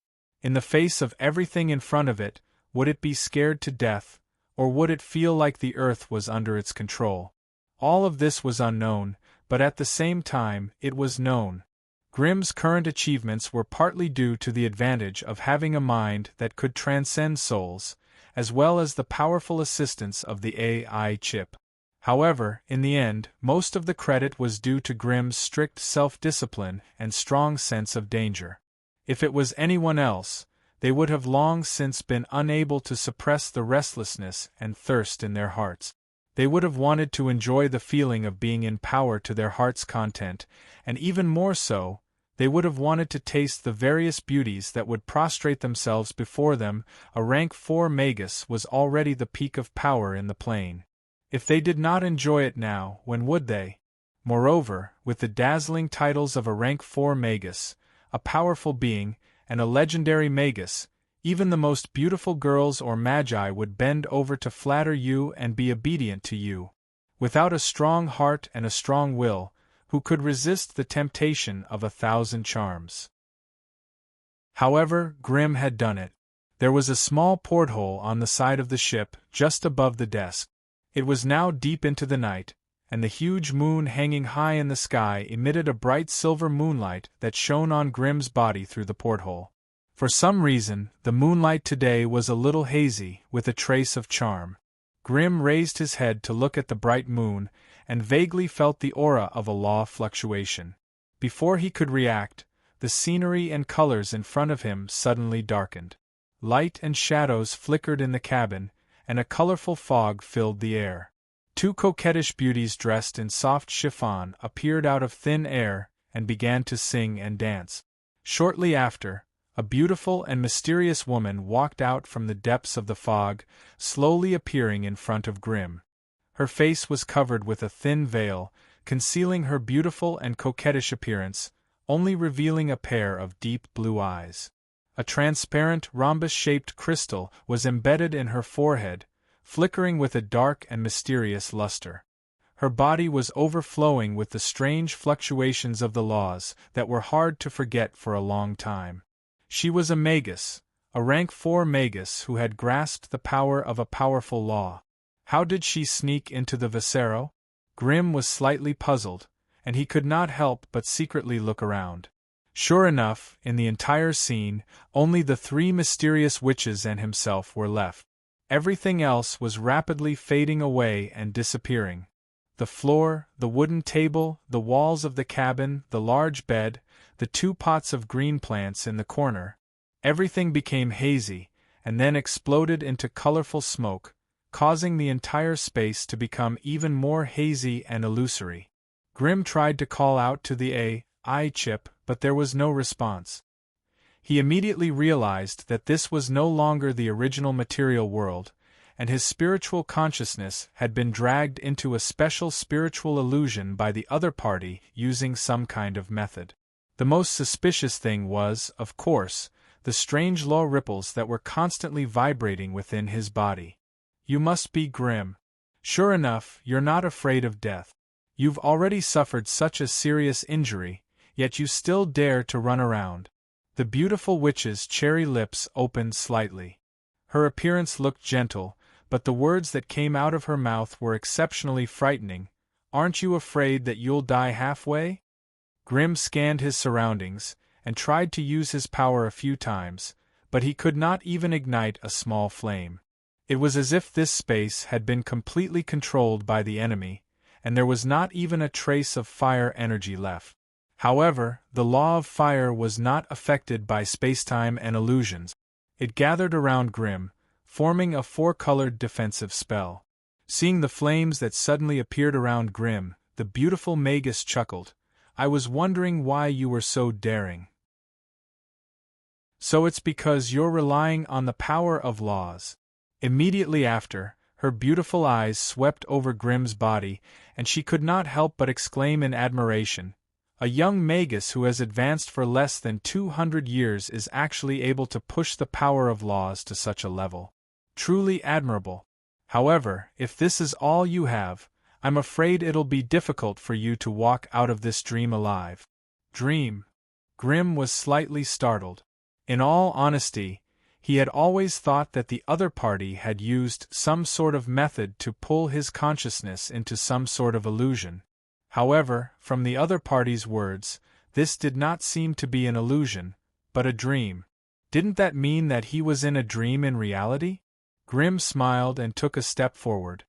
In the face of everything in front of it, would it be scared to death, or would it feel like the earth was under its control? All of this was unknown, but at the same time, it was known. Grimm's current achievements were partly due to the advantage of having a mind that could transcend souls, as well as the powerful assistance of the AI chip. However, in the end, most of the credit was due to Grimm's strict self-discipline and strong sense of danger. If it was anyone else, they would have long since been unable to suppress the restlessness and thirst in their hearts. They would have wanted to enjoy the feeling of being in power to their heart's content, and even more so, they would have wanted to taste the various beauties that would prostrate themselves before them. A rank 4 magus was already the peak of power in the plane. If they did not enjoy it now, when would they? Moreover, with the dazzling titles of a rank 4 magus, a powerful being, and a legendary magus, even the most beautiful girls or magi would bend over to flatter you and be obedient to you. Without a strong heart and a strong will, who could resist the temptation of 1,000 charms? However, Grimm had done it. There was a small porthole on the side of the ship, just above the desk. It was now deep into the night, and the huge moon hanging high in the sky emitted a bright silver moonlight that shone on Grimm's body through the porthole. For some reason, the moonlight today was a little hazy, with a trace of charm. Grimm raised his head to look at the bright moon, and vaguely felt the aura of a law fluctuation. Before he could react, the scenery and colors in front of him suddenly darkened. Light and shadows flickered in the cabin, and a colorful fog filled the air. 2 coquettish beauties dressed in soft chiffon appeared out of thin air and began to sing and dance. Shortly after, a beautiful and mysterious woman walked out from the depths of the fog, slowly appearing in front of Grimm. Her face was covered with a thin veil, concealing her beautiful and coquettish appearance, only revealing a pair of deep blue eyes. A transparent, rhombus-shaped crystal was embedded in her forehead, flickering with a dark and mysterious luster. Her body was overflowing with the strange fluctuations of the laws that were hard to forget for a long time. She was a magus, a rank 4 magus who had grasped the power of a powerful law. How did she sneak into the Viscero? Grimm was slightly puzzled, and he could not help but secretly look around. Sure enough, in the entire scene, only the 3 mysterious witches and himself were left. Everything else was rapidly fading away and disappearing. The floor, the wooden table, the walls of the cabin, the large bed, the 2 pots of green plants in the corner. Everything became hazy, and then exploded into colorful smoke, causing the entire space to become even more hazy and illusory. Grimm tried to call out to the AI chip, but there was no response. He immediately realized that this was no longer the original material world, and his spiritual consciousness had been dragged into a special spiritual illusion by the other party using some kind of method. The most suspicious thing was, of course, the strange low ripples that were constantly vibrating within his body. You must be Grimm. Sure enough, you're not afraid of death. You've already suffered such a serious injury, yet you still dare to run around. The beautiful witch's cherry lips opened slightly. Her appearance looked gentle, but the words that came out of her mouth were exceptionally frightening. Aren't you afraid that you'll die halfway? Grimm scanned his surroundings, and tried to use his power a few times, but he could not even ignite a small flame. It was as if this space had been completely controlled by the enemy, and there was not even a trace of fire energy left. However, the law of fire was not affected by spacetime and illusions. It gathered around Grimm, forming a 4-colored defensive spell. Seeing the flames that suddenly appeared around Grimm, the beautiful Magus chuckled. I was wondering why you were so daring. So it's because you're relying on the power of laws. Immediately after, her beautiful eyes swept over Grimm's body, and she could not help but exclaim in admiration, a young Magus who has advanced for less than 200 years is actually able to push the power of laws to such a level. Truly admirable. However, if this is all you have, I'm afraid it'll be difficult for you to walk out of this dream alive. Dream? Grimm was slightly startled. In all honesty, he had always thought that the other party had used some sort of method to pull his consciousness into some sort of illusion. However, from the other party's words, this did not seem to be an illusion, but a dream. Didn't that mean that he was in a dream in reality? Grimm smiled and took a step forward.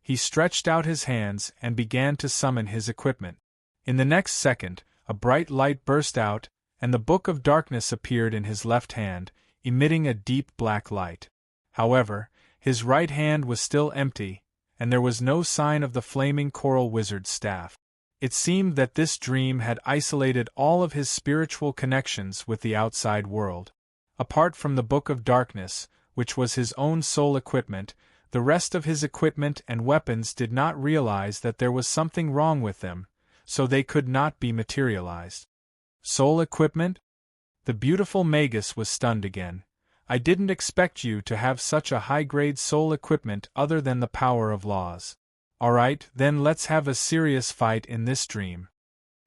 He stretched out his hands and began to summon his equipment. In the next second, a bright light burst out, and the Book of Darkness appeared in his left hand, emitting a deep black light. However, his right hand was still empty, and there was no sign of the flaming coral wizard's staff. It seemed that this dream had isolated all of his spiritual connections with the outside world. Apart from the Book of Darkness, which was his own sole equipment, the rest of his equipment and weapons did not realize that there was something wrong with them, so they could not be materialized. Sole equipment? The beautiful Magus was stunned again. I didn't expect you to have such a high-grade soul equipment other than the power of laws. Alright, then let's have a serious fight in this dream.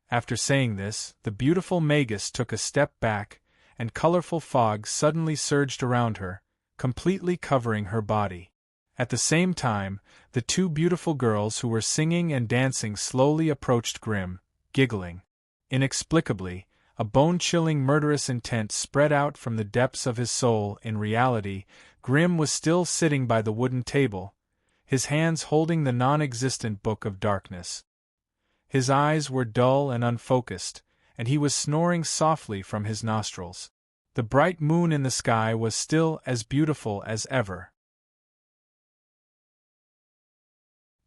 After saying this, the beautiful Magus took a step back, and colorful fog suddenly surged around her, completely covering her body. At the same time, the two beautiful girls who were singing and dancing slowly approached Grimm, giggling. Inexplicably, a bone-chilling murderous intent spread out from the depths of his soul. In reality, Grimm was still sitting by the wooden table, his hands holding the non-existent Book of Darkness. His eyes were dull and unfocused, and he was snoring softly from his nostrils. The bright moon in the sky was still as beautiful as ever.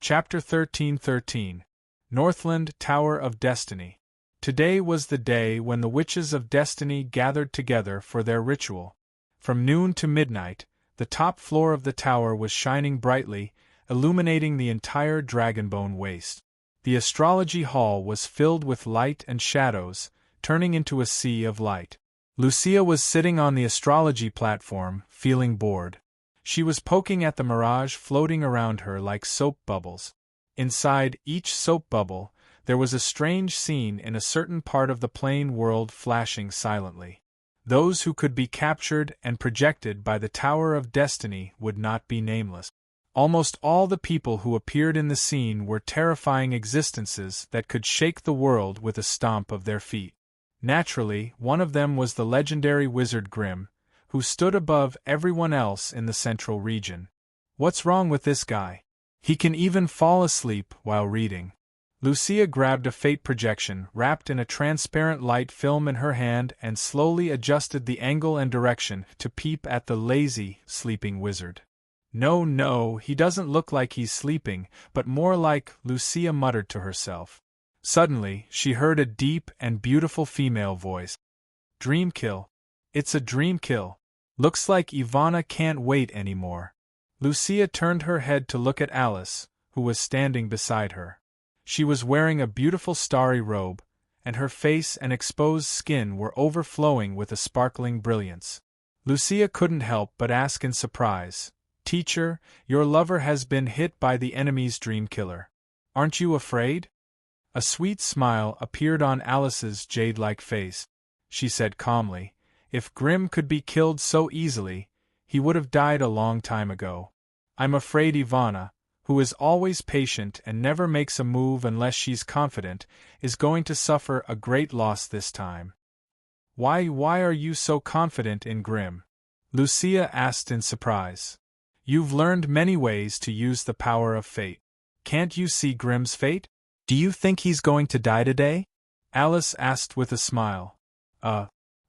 Chapter 13:13 Northland Tower of Destiny. Today was the day when the Witches of Destiny gathered together for their ritual. From noon to midnight, the top floor of the tower was shining brightly, illuminating the entire Dragonbone waste. The astrology hall was filled with light and shadows, turning into a sea of light. Lucia was sitting on the astrology platform, feeling bored. She was poking at the mirage floating around her like soap bubbles. Inside each soap bubble, there was a strange scene in a certain part of the plane world flashing silently. Those who could be captured and projected by the Tower of Destiny would not be nameless. Almost all the people who appeared in the scene were terrifying existences that could shake the world with a stomp of their feet. Naturally, one of them was the legendary wizard Grimm, who stood above everyone else in the central region. What's wrong with this guy? He can even fall asleep while reading. Lucia grabbed a fate projection wrapped in a transparent light film in her hand and slowly adjusted the angle and direction to peep at the lazy, sleeping wizard. No, he doesn't look like he's sleeping, but more like, Lucia muttered to herself. Suddenly, she heard a deep and beautiful female voice. Dream kill. It's a dream kill. Looks like Ivana can't wait anymore. Lucia turned her head to look at Alice, who was standing beside her. She was wearing a beautiful starry robe, and her face and exposed skin were overflowing with a sparkling brilliance. Lucia couldn't help but ask in surprise, Teacher, your lover has been hit by the enemy's dream killer. Aren't you afraid? A sweet smile appeared on Alice's jade-like face. She said calmly, if Grimm could be killed so easily, he would have died a long time ago. I'm afraid Ivana, who is always patient and never makes a move unless she's confident, is going to suffer a great loss this time. Why are you so confident in Grimm? Lucia asked in surprise. You've learned many ways to use the power of fate. Can't you see Grimm's fate? Do you think he's going to die today? Alice asked with a smile.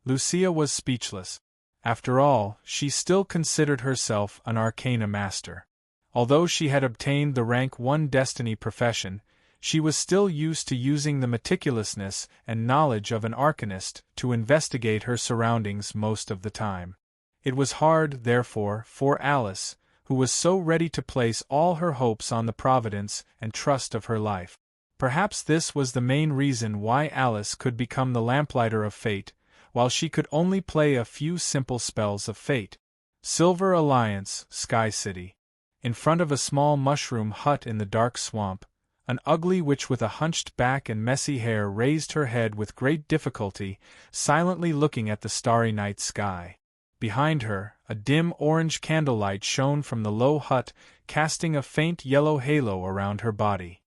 Lucia was speechless. After all, she still considered herself an arcana master. Although she had obtained the rank 1 destiny profession, she was still used to using the meticulousness and knowledge of an arcanist to investigate her surroundings most of the time. It was hard, therefore, for Alice, who was so ready to place all her hopes on the providence and trust of her life. Perhaps this was the main reason why Alice could become the lamplighter of fate, while she could only play a few simple spells of fate. Silver Alliance, Sky City. In front of a small mushroom hut in the dark swamp, an ugly witch with a hunched back and messy hair raised her head with great difficulty, silently looking at the starry night sky. Behind her, a dim orange candlelight shone from the low hut, casting a faint yellow halo around her body.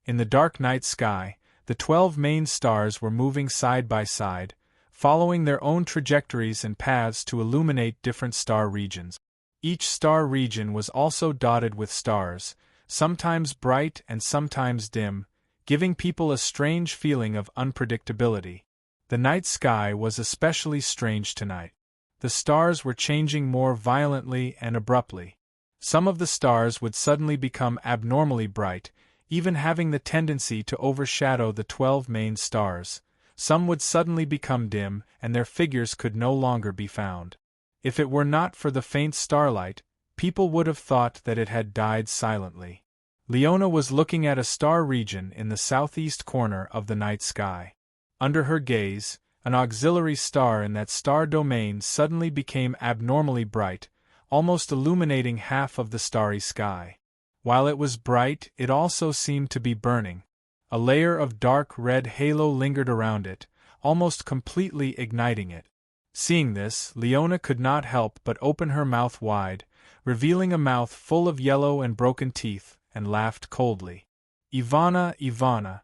In the dark night sky, the 12 main stars were moving side by side, following their own trajectories and paths to illuminate different star regions. Each star region was also dotted with stars, sometimes bright and sometimes dim, giving people a strange feeling of unpredictability. The night sky was especially strange tonight. The stars were changing more violently and abruptly. Some of the stars would suddenly become abnormally bright, even having the tendency to overshadow the 12 main stars. Some would suddenly become dim, and their figures could no longer be found. If it were not for the faint starlight, people would have thought that it had died silently. Leona was looking at a star region in the southeast corner of the night sky. Under her gaze, an auxiliary star in that star domain suddenly became abnormally bright, almost illuminating half of the starry sky. While it was bright, it also seemed to be burning. A layer of dark red halo lingered around it, almost completely igniting it. Seeing this, Leona could not help but open her mouth wide, revealing a mouth full of yellow and broken teeth, and laughed coldly. "Ivana, Ivana,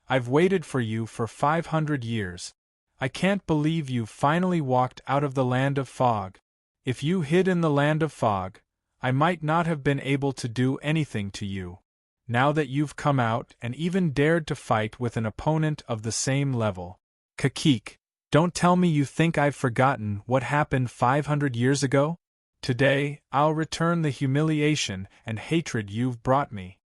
I've waited for you for 500 years. I can't believe you finally walked out of the land of fog. If you hid in the land of fog, I might not have been able to do anything to you. Now that you've come out and even dared to fight with an opponent of the same level. Kakik, don't tell me you think I've forgotten what happened 500 years ago? Today, I'll return the humiliation and hatred you've brought me."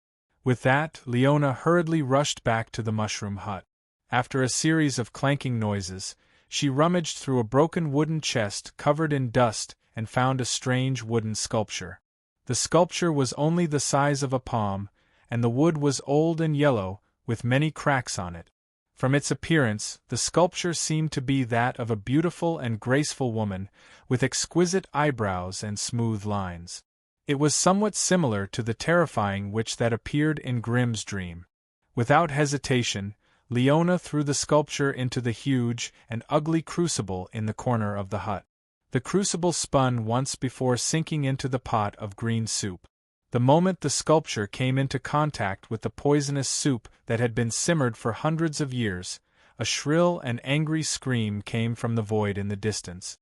With that, Leona hurriedly rushed back to the mushroom hut. After a series of clanking noises, she rummaged through a broken wooden chest covered in dust and found a strange wooden sculpture. The sculpture was only the size of a palm, and the wood was old and yellow, with many cracks on it. From its appearance, the sculpture seemed to be that of a beautiful and graceful woman, with exquisite eyebrows and smooth lines. It was somewhat similar to the terrifying witch that appeared in Grimm's dream. Without hesitation, Leona threw the sculpture into the huge and ugly crucible in the corner of the hut. The crucible spun once before sinking into the pot of green soup. The moment the sculpture came into contact with the poisonous soup that had been simmered for hundreds of years, a shrill and angry scream came from the void in the distance.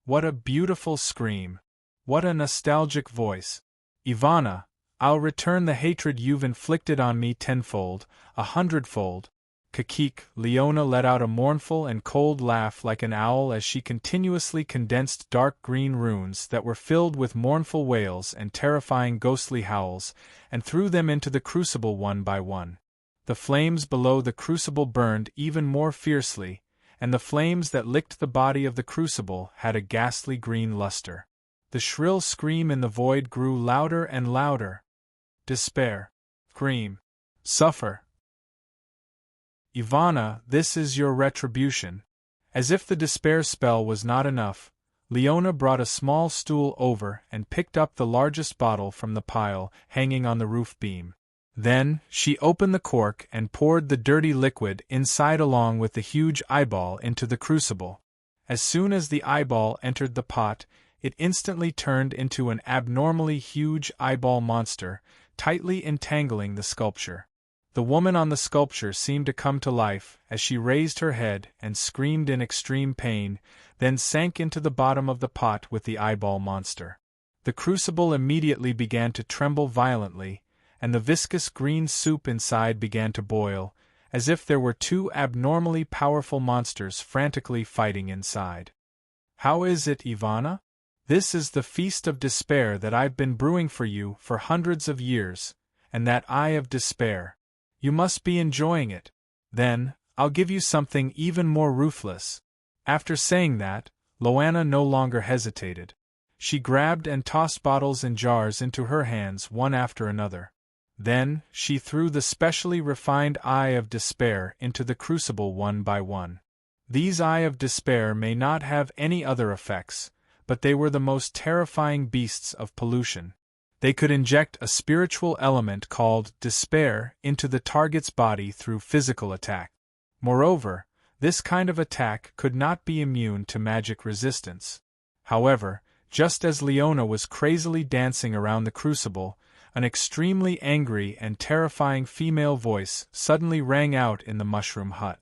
What a beautiful scream! What a nostalgic voice! "Ivana, I'll return the hatred you've inflicted on me tenfold, 100-fold. Kakik." Leona let out a mournful and cold laugh like an owl as she continuously condensed dark green runes that were filled with mournful wails and terrifying ghostly howls, and threw them into the crucible one by one. The flames below the crucible burned even more fiercely, and the flames that licked the body of the crucible had a ghastly green luster. The shrill scream in the void grew louder and louder. "Despair. Scream. Suffer. Ivana, this is your retribution." As if the despair spell was not enough, Leona brought a small stool over and picked up the largest bottle from the pile hanging on the roof beam. Then, she opened the cork and poured the dirty liquid inside along with the huge eyeball into the crucible. As soon as the eyeball entered the pot, it instantly turned into an abnormally huge eyeball monster, tightly entangling the sculpture. The woman on the sculpture seemed to come to life as she raised her head and screamed in extreme pain, then sank into the bottom of the pot with the eyeball monster. The crucible immediately began to tremble violently, and the viscous green soup inside began to boil, as if there were two abnormally powerful monsters frantically fighting inside. "How is it, Ivana? This is the feast of despair that I've been brewing for you for hundreds of years, and that eye of despair. You must be enjoying it. Then, I'll give you something even more ruthless." After saying that, Loanna no longer hesitated. She grabbed and tossed bottles and jars into her hands one after another. Then, she threw the specially refined eye of despair into the crucible one by one. These eye of despair may not have any other effects, but they were the most terrifying beasts of pollution. They could inject a spiritual element called despair into the target's body through physical attack. Moreover, this kind of attack could not be immune to magic resistance. However, just as Leona was crazily dancing around the crucible, an extremely angry and terrifying female voice suddenly rang out in the mushroom hut.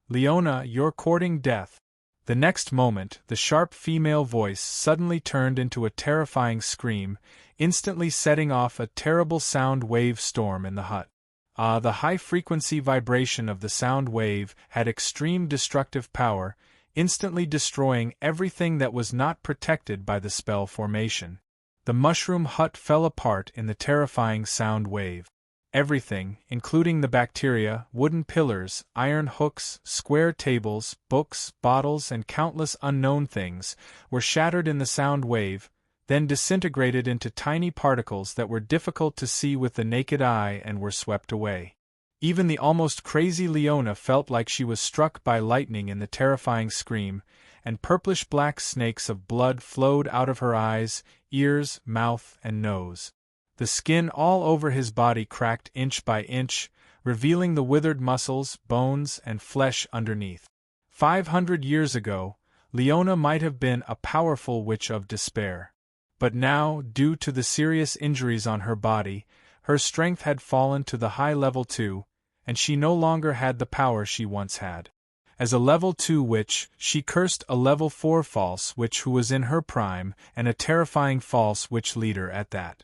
"Leona, you're courting death." The next moment, the sharp female voice suddenly turned into a terrifying scream, instantly setting off a terrible sound wave storm in the hut. The high-frequency vibration of the sound wave had extreme destructive power, instantly destroying everything that was not protected by the spell formation. The mushroom hut fell apart in the terrifying sound wave. Everything, including the bacteria, wooden pillars, iron hooks, square tables, books, bottles, and countless unknown things, were shattered in the sound wave, then disintegrated into tiny particles that were difficult to see with the naked eye and were swept away. Even the almost crazy Leona felt like she was struck by lightning in the terrifying scream, and purplish-black snakes of blood flowed out of her eyes, ears, mouth, and nose. The skin all over his body cracked inch by inch, revealing the withered muscles, bones, and flesh underneath. 500 years ago, Leona might have been a powerful witch of despair. But now, due to the serious injuries on her body, her strength had fallen to the high level 2, and she no longer had the power she once had. As a level 2 witch, she cursed a level 4 false witch who was in her prime, and a terrifying false witch leader at that.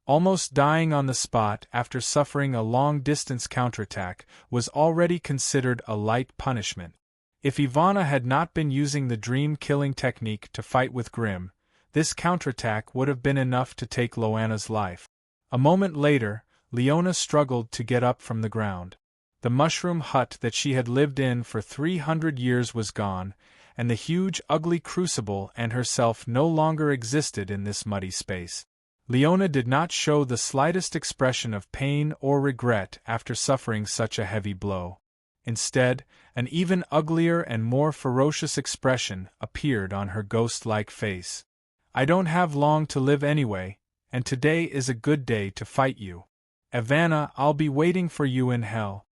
Almost dying on the spot after suffering a long-distance counterattack was already considered a light punishment. If Ivana had not been using the dream-killing technique to fight with Grimm, this counterattack would have been enough to take Loanna's life. A moment later, Leona struggled to get up from the ground. The mushroom hut that she had lived in for 300 years was gone, and the huge ugly crucible and herself no longer existed in this muddy space. Leona did not show the slightest expression of pain or regret after suffering such a heavy blow. Instead, an even uglier and more ferocious expression appeared on her ghost-like face. "I don't have long to live anyway, and today is a good day to fight you. Ivana, I'll be waiting for you in hell."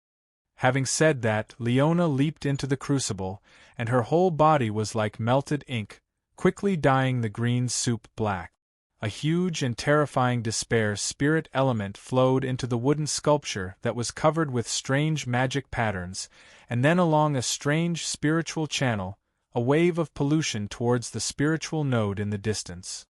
Having said that, Leona leaped into the crucible, and her whole body was like melted ink, quickly dyeing the green soup black. A huge and terrifying despair spirit element flowed into the wooden sculpture that was covered with strange magic patterns, and then along a strange spiritual channel, a wave of pollution towards the spiritual node in the distance.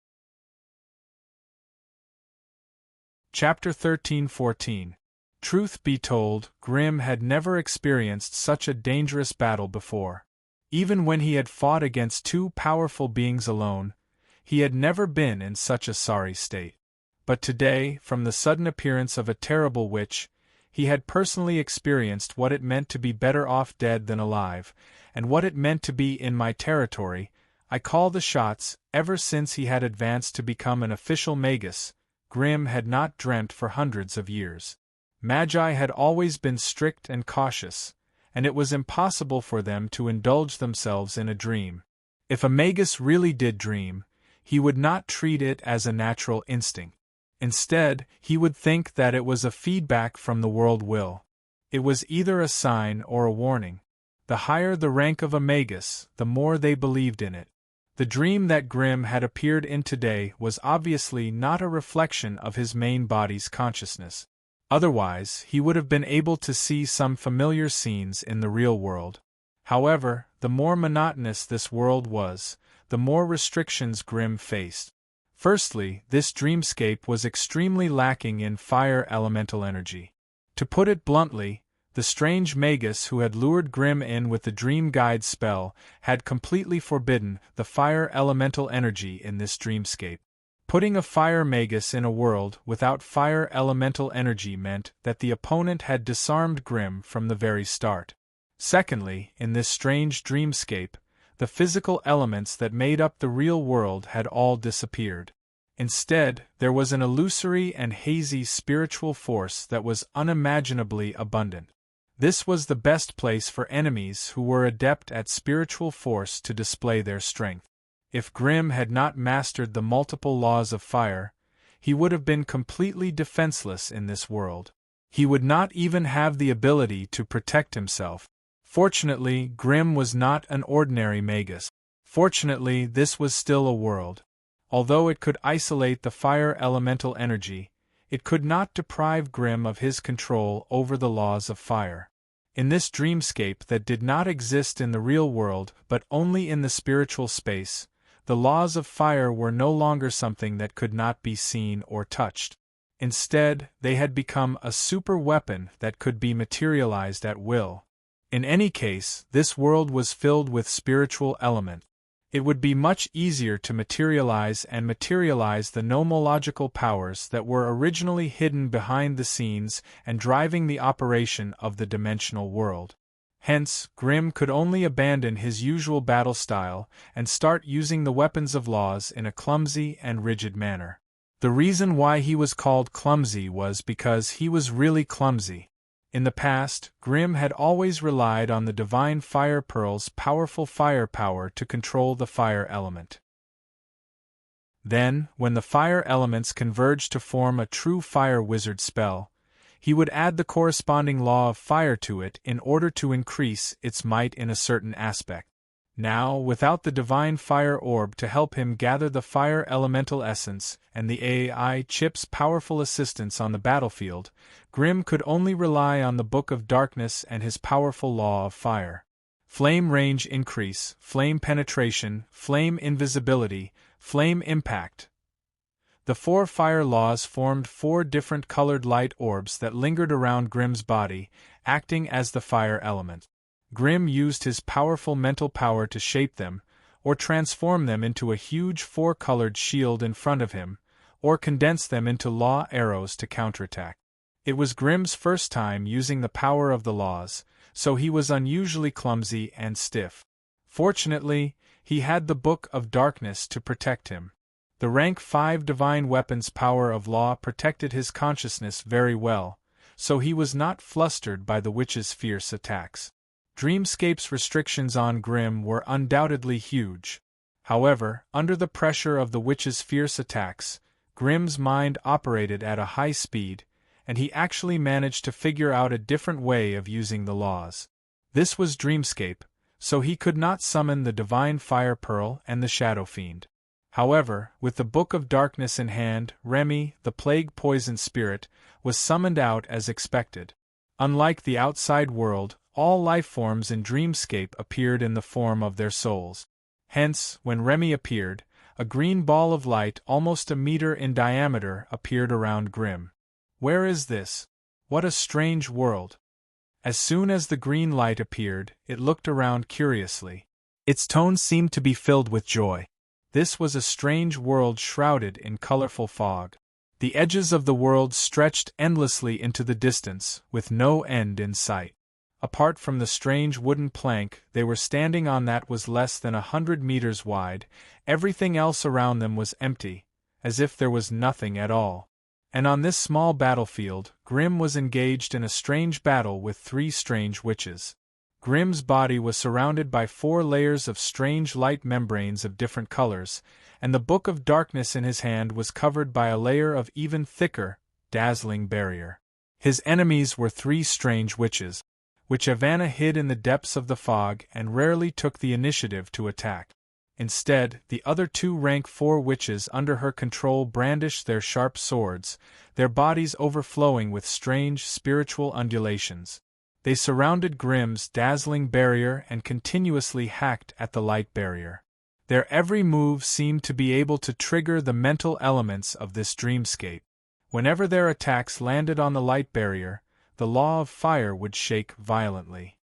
Chapter 13-14. Truth be told, Grimm had never experienced such a dangerous battle before. Even when he had fought against two powerful beings alone, he had never been in such a sorry state. But today, from the sudden appearance of a terrible witch, he had personally experienced what it meant to be better off dead than alive, and what it meant to be in my territory. I call the shots. Ever since he had advanced to become an official magus, Grimm had not dreamt for hundreds of years. Magi had always been strict and cautious, and it was impossible for them to indulge themselves in a dream. If a magus really did dream, he would not treat it as a natural instinct. Instead, he would think that it was a feedback from the world will. It was either a sign or a warning. The higher the rank of a magus, the more they believed in it. The dream that Grimm had appeared in today was obviously not a reflection of his main body's consciousness. Otherwise, he would have been able to see some familiar scenes in the real world. However, the more monotonous this world was, the more restrictions Grimm faced. Firstly, this dreamscape was extremely lacking in fire elemental energy. To put it bluntly, The strange magus who had lured Grimm in with the Dream Guide spell had completely forbidden the fire elemental energy in this dreamscape. Putting a fire magus in a world without fire elemental energy meant that the opponent had disarmed Grimm from the very start. Secondly, in this strange dreamscape, the physical elements that made up the real world had all disappeared. Instead, there was an illusory and hazy spiritual force that was unimaginably abundant. This was the best place for enemies who were adept at spiritual force to display their strength. If Grimm had not mastered the multiple laws of fire, he would have been completely defenseless in this world. He would not even have the ability to protect himself. Fortunately, Grimm was not an ordinary magus. Fortunately, this was still a world. Although it could isolate the fire elemental energy, it could not deprive Grimm of his control over the laws of fire. In this dreamscape that did not exist in the real world but only in the spiritual space, the laws of fire were no longer something that could not be seen or touched. Instead, they had become a super weapon that could be materialized at will. In any case, this world was filled with spiritual element. It would be much easier to materialize the nomological powers that were originally hidden behind the scenes and driving the operation of the dimensional world. Hence, Grimm could only abandon his usual battle style and start using the weapons of laws in a clumsy and rigid manner. The reason why he was called clumsy was because he was really clumsy. In the past, Grimm had always relied on the divine fire pearl's powerful fire power to control the fire element. Then, when the fire elements converged to form a true fire wizard spell, he would add the corresponding law of fire to it in order to increase its might in a certain aspect. Now, without the divine fire orb to help him gather the fire elemental essence and the AI chip's powerful assistance on the battlefield, Grimm could only rely on the Book of Darkness and his powerful law of fire. Flame range increase, flame penetration, flame invisibility, flame impact. The 4 fire laws formed 4 different colored light orbs that lingered around Grimm's body, acting as the fire element. Grimm used his powerful mental power to shape them, or transform them into a huge 4-colored shield in front of him, or condense them into law arrows to counterattack. It was Grimm's first time using the power of the laws, so he was unusually clumsy and stiff. Fortunately, he had the Book of Darkness to protect him. The rank 5 divine weapon's power of law protected his consciousness very well, so he was not flustered by the witch's fierce attacks. Dreamscape's restrictions on Grimm were undoubtedly huge. However, under the pressure of the witch's fierce attacks, Grimm's mind operated at a high speed, and he actually managed to figure out a different way of using the laws. This was Dreamscape, so he could not summon the divine fire pearl and the shadow fiend. However, with the Book of Darkness in hand, Remy, the plague poison spirit, was summoned out as expected. Unlike the outside world, all life forms in Dreamscape appeared in the form of their souls. Hence, when Remy appeared, a green ball of light almost a meter in diameter appeared around Grimm. Where is this? What a strange world! As soon as the green light appeared, it looked around curiously. Its tone seemed to be filled with joy. This was a strange world shrouded in colorful fog. The edges of the world stretched endlessly into the distance, with no end in sight. Apart from the strange wooden plank they were standing on that was less than 100 meters wide, everything else around them was empty, as if there was nothing at all. And on this small battlefield, Grimm was engaged in a strange battle with 3 strange witches. Grimm's body was surrounded by 4 layers of strange light membranes of different colors, and the Book of Darkness in his hand was covered by a layer of even thicker, dazzling barrier. His enemies were 3 strange witches, which Ivana hid in the depths of the fog and rarely took the initiative to attack. Instead, the other 2 rank 4 witches under her control brandished their sharp swords, their bodies overflowing with strange spiritual undulations. They surrounded Grimm's dazzling barrier and continuously hacked at the light barrier. Their every move seemed to be able to trigger the mental elements of this dreamscape. Whenever their attacks landed on the light barrier, the law of fire would shake violently.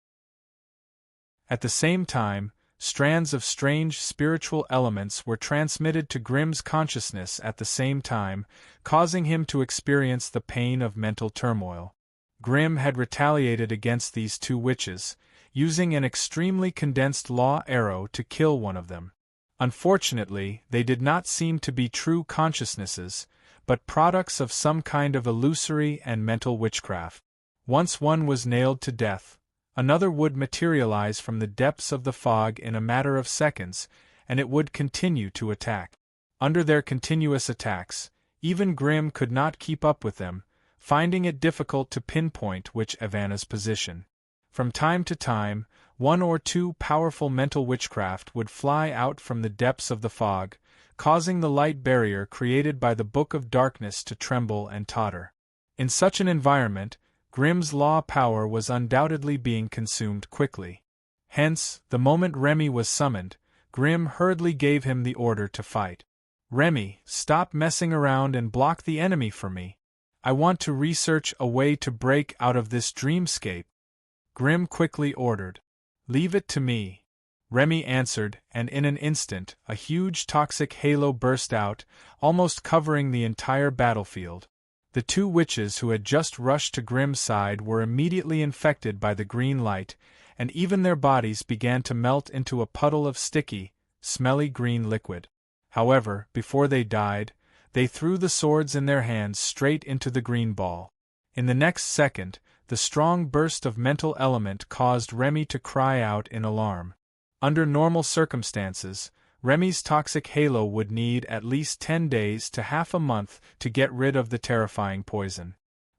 At the same time, strands of strange spiritual elements were transmitted to Grimm's consciousness at the same time, causing him to experience the pain of mental turmoil. Grimm had retaliated against these two witches, using an extremely condensed law arrow to kill one of them. Unfortunately, they did not seem to be true consciousnesses, but products of some kind of illusory and mental witchcraft. Once one was nailed to death, another would materialize from the depths of the fog in a matter of seconds, and it would continue to attack. Under their continuous attacks, even Grimm could not keep up with them, finding it difficult to pinpoint which Ivana's position. From time to time, one or two powerful mental witchcraft would fly out from the depths of the fog, causing the light barrier created by the Book of Darkness to tremble and totter. In such an environment, Grimm's law power was undoubtedly being consumed quickly. Hence, the moment Remy was summoned, Grimm hurriedly gave him the order to fight. "Remy, stop messing around and block the enemy for me. I want to research a way to break out of this dreamscape," Grimm quickly ordered. "Leave it to me," Remy answered, and in an instant, a huge toxic halo burst out, almost covering the entire battlefield. The two witches who had just rushed to Grimm's side were immediately infected by the green light, and even their bodies began to melt into a puddle of sticky, smelly green liquid. However, before they died, they threw the swords in their hands straight into the green ball. In the next second, the strong burst of mental element caused Remy to cry out in alarm. Under normal circumstances, Remy's toxic halo would need at least 10 days to half a month to get rid of the terrifying poison.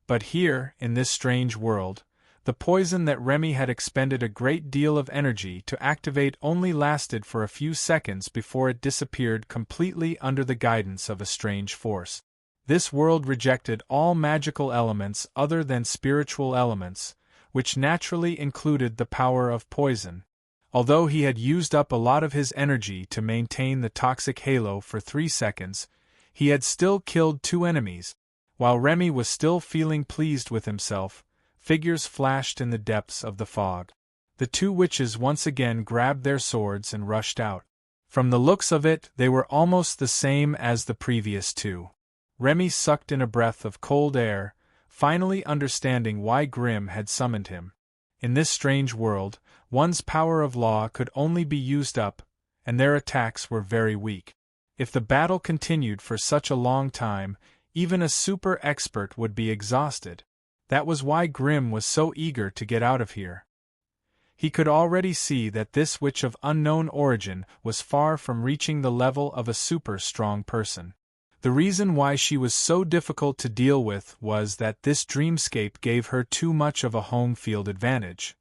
But here, in this strange world, the poison that Remy had expended a great deal of energy to activate only lasted for a few seconds before it disappeared completely under the guidance of a strange force. This world rejected all magical elements other than spiritual elements, which naturally included the power of poison. Although he had used up a lot of his energy to maintain the toxic halo for 3 seconds, he had still killed 2 enemies. While Remy was still feeling pleased with himself, figures flashed in the depths of the fog. The 2 witches once again grabbed their swords and rushed out. From the looks of it, they were almost the same as the previous 2. Remy sucked in a breath of cold air, finally understanding why Grimm had summoned him. In this strange world, one's power of law could only be used up, and their attacks were very weak. If the battle continued for such a long time, even a super expert would be exhausted. That was why Grimm was so eager to get out of here. He could already see that this witch of unknown origin was far from reaching the level of a super strong person. The reason why she was so difficult to deal with was that this dreamscape gave her too much of a home field advantage.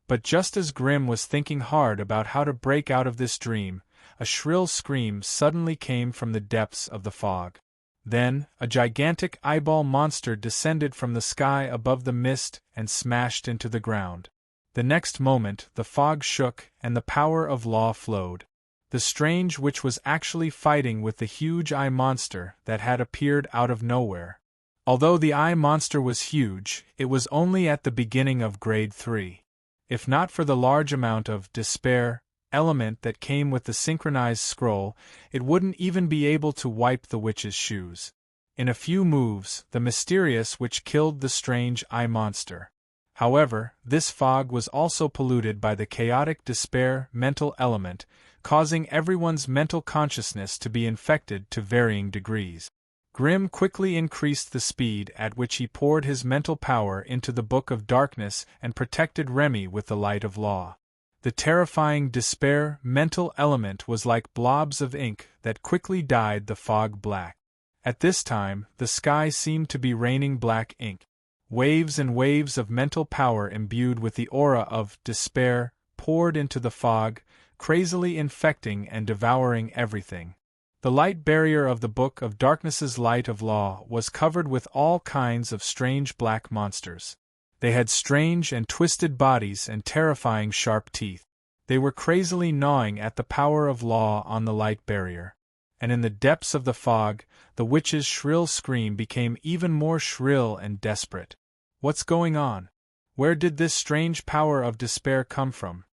But just as Grimm was thinking hard about how to break out of this dream, a shrill scream suddenly came from the depths of the fog. Then, a gigantic eyeball monster descended from the sky above the mist and smashed into the ground. The next moment, the fog shook and the power of law flowed. The strange witch was actually fighting with the huge eye monster that had appeared out of nowhere. Although the eye monster was huge, it was only at the beginning of Grade 3. If not for the large amount of despair element that came with the synchronized scroll, it wouldn't even be able to wipe the witch's shoes. In a few moves, the mysterious witch killed the strange eye monster. However, this fog was also polluted by the chaotic despair mental element, causing everyone's mental consciousness to be infected to varying degrees. Grimm quickly increased the speed at which he poured his mental power into the Book of Darkness and protected Remy with the light of law. The terrifying despair mental element was like blobs of ink that quickly dyed the fog black. At this time, the sky seemed to be raining black ink. Waves and waves of mental power imbued with the aura of despair poured into the fog, crazily infecting and devouring everything. The light barrier of the Book of Darkness's light of law was covered with all kinds of strange black monsters. They had strange and twisted bodies and terrifying sharp teeth. They were crazily gnawing at the power of law on the light barrier. and in the depths of the fog, the witch's shrill scream became even more shrill and desperate. What's going on? Where did this strange power of despair come from?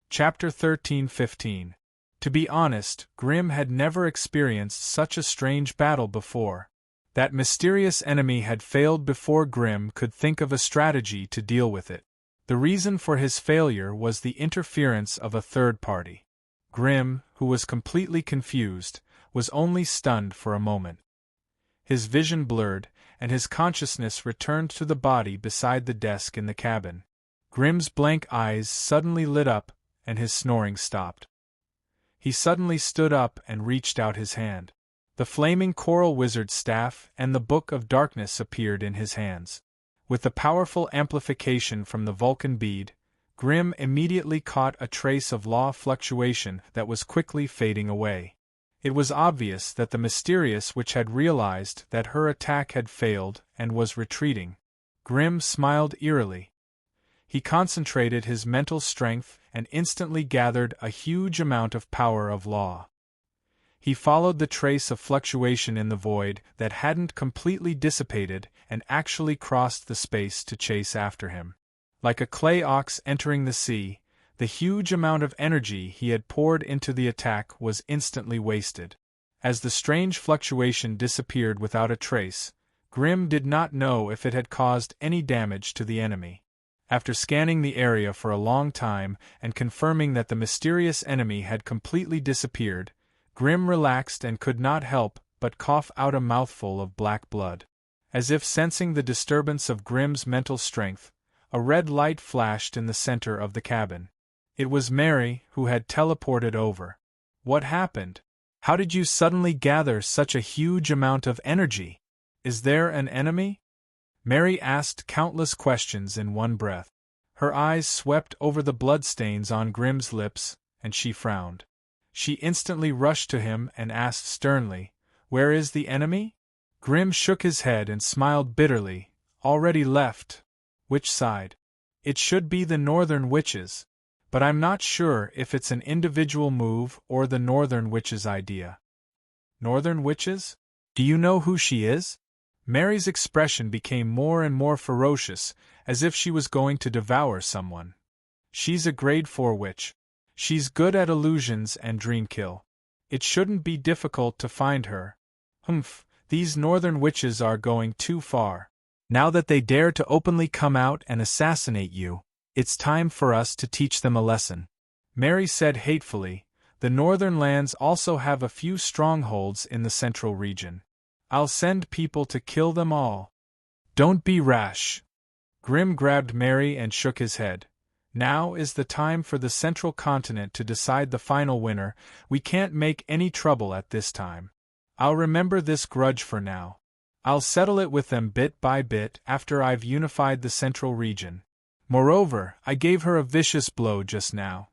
Chapter 13-15. To be honest, Grimm had never experienced such a strange battle before. That mysterious enemy had failed before Grimm could think of a strategy to deal with it. The reason for his failure was the interference of a third party. Grimm, who was completely confused, was only stunned for a moment. His vision blurred, and his consciousness returned to the body beside the desk in the cabin. Grimm's blank eyes suddenly lit up, and his snoring stopped. He suddenly stood up and reached out his hand. The flaming coral wizard's staff and the Book of Darkness appeared in his hands. With the powerful amplification from the Vulcan bead, Grimm immediately caught a trace of law fluctuation that was quickly fading away. It was obvious that the Mysterious Witch had realized that her attack had failed and was retreating. Grimm smiled eerily. He concentrated his mental strength and instantly gathered a huge amount of power of law. He followed the trace of fluctuation in the void that hadn't completely dissipated and actually crossed the space to chase after him. Like a clay ox entering the sea, the huge amount of energy he had poured into the attack was instantly wasted. As the strange fluctuation disappeared without a trace, Grimm did not know if it had caused any damage to the enemy. After scanning the area for a long time and confirming that the mysterious enemy had completely disappeared, Grimm relaxed and could not help but cough out a mouthful of black blood. As if sensing the disturbance of Grimm's mental strength, a red light flashed in the center of the cabin. It was Mary, who had teleported over. What happened? How did you suddenly gather such a huge amount of energy? Is there an enemy? Mary asked countless questions in one breath. Her eyes swept over the bloodstains on Grimm's lips, and she frowned. She instantly rushed to him and asked sternly, "Where is the enemy?" Grimm shook his head and smiled bitterly. "Already left." "Which side?" "It should be the Northern Witches. But I'm not sure if it's an individual move or the Northern Witches' idea." "Northern Witches? Do you know who she is?" Mary's expression became more and more ferocious, as if she was going to devour someone. "She's a grade 4 witch. She's good at illusions and dreamkill. It shouldn't be difficult to find her." "Humph, these Northern Witches are going too far. Now that they dare to openly come out and assassinate you, it's time for us to teach them a lesson." Mary said hatefully, "The Northern lands also have a few strongholds in the central region. I'll send people to kill them all." "Don't be rash." Grimm grabbed Mary and shook his head. "Now is the time for the Central Continent to decide the final winner. We can't make any trouble at this time. I'll remember this grudge for now. I'll settle it with them bit by bit after I've unified the Central region. Moreover, I gave her a vicious blow just now.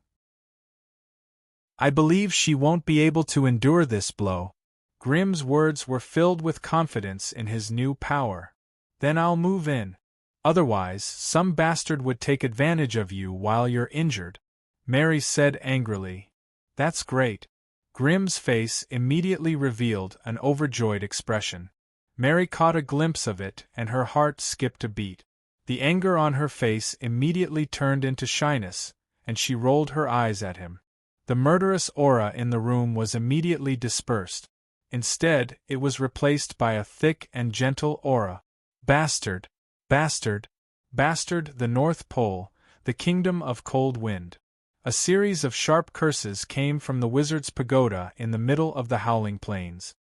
I believe she won't be able to endure this blow." Grimm's words were filled with confidence in his new power. "Then I'll move in. Otherwise, some bastard would take advantage of you while you're injured," Mary said angrily. "That's great." Grimm's face immediately revealed an overjoyed expression. Mary caught a glimpse of it and her heart skipped a beat. The anger on her face immediately turned into shyness, and she rolled her eyes at him. The murderous aura in the room was immediately dispersed. Instead, it was replaced by a thick and gentle aura. "Bastard! Bastard! Bastard! The North Pole, the kingdom of cold wind." A series of sharp curses came from the wizard's pagoda in the middle of the howling plains.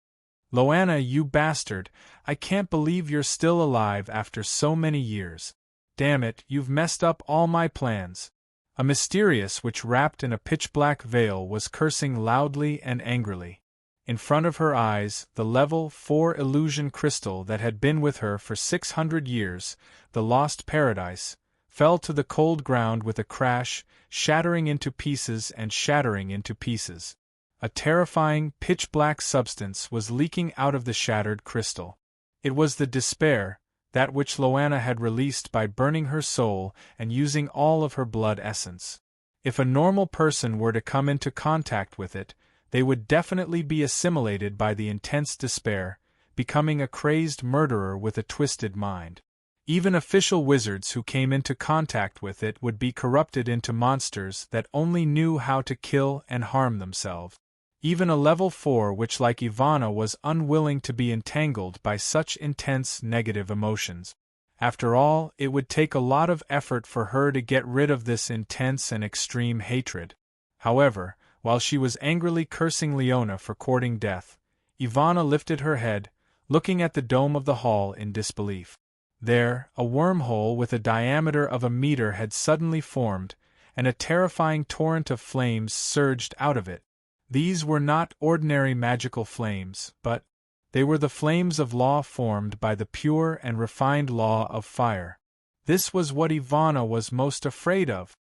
"Loanna, you bastard! I can't believe you're still alive after so many years. Damn it, you've messed up all my plans." A Mysterious Witch wrapped in a pitch-black veil was cursing loudly and angrily. In front of her eyes, the level 4 illusion crystal that had been with her for 600 years, the lost paradise, fell to the cold ground with a crash, shattering into pieces and shattering into pieces. A terrifying, pitch-black substance was leaking out of the shattered crystal. It was the despair, that which Loanna had released by burning her soul and using all of her blood essence. If a normal person were to come into contact with it, they would definitely be assimilated by the intense despair, becoming a crazed murderer with a twisted mind. Even official wizards who came into contact with it would be corrupted into monsters that only knew how to kill and harm themselves. Even a level 4 witch like Ivana was unwilling to be entangled by such intense negative emotions. After all, it would take a lot of effort for her to get rid of this intense and extreme hatred. However, while she was angrily cursing Leona for courting death, Ivana lifted her head, looking at the dome of the hall in disbelief. There, a wormhole with a diameter of a meter had suddenly formed, and a terrifying torrent of flames surged out of it. These were not ordinary magical flames, but they were the flames of law formed by the pure and refined law of fire. This was what Ivana was most afraid of.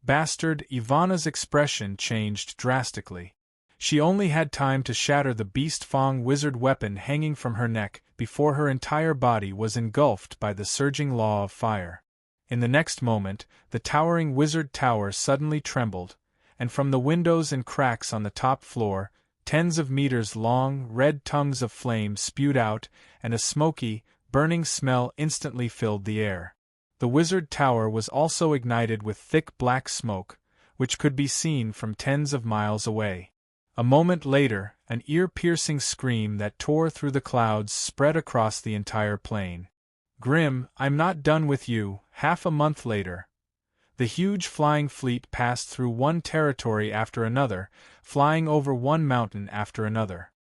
Bastard! Ivana's expression changed drastically. She only had time to shatter the beast fang wizard weapon hanging from her neck before her entire body was engulfed by the surging law of fire. In the next moment, the towering wizard tower suddenly trembled, and from the windows and cracks on the top floor, tens of meters long, red tongues of flame spewed out, and a smoky, burning smell instantly filled the air. The wizard tower was also ignited with thick black smoke, which could be seen from tens of miles away. A moment later, an ear-piercing scream that tore through the clouds spread across the entire plain. Grim, I'm not done with you. Half a month later, the huge flying fleet passed through one territory after another, flying over one mountain after another.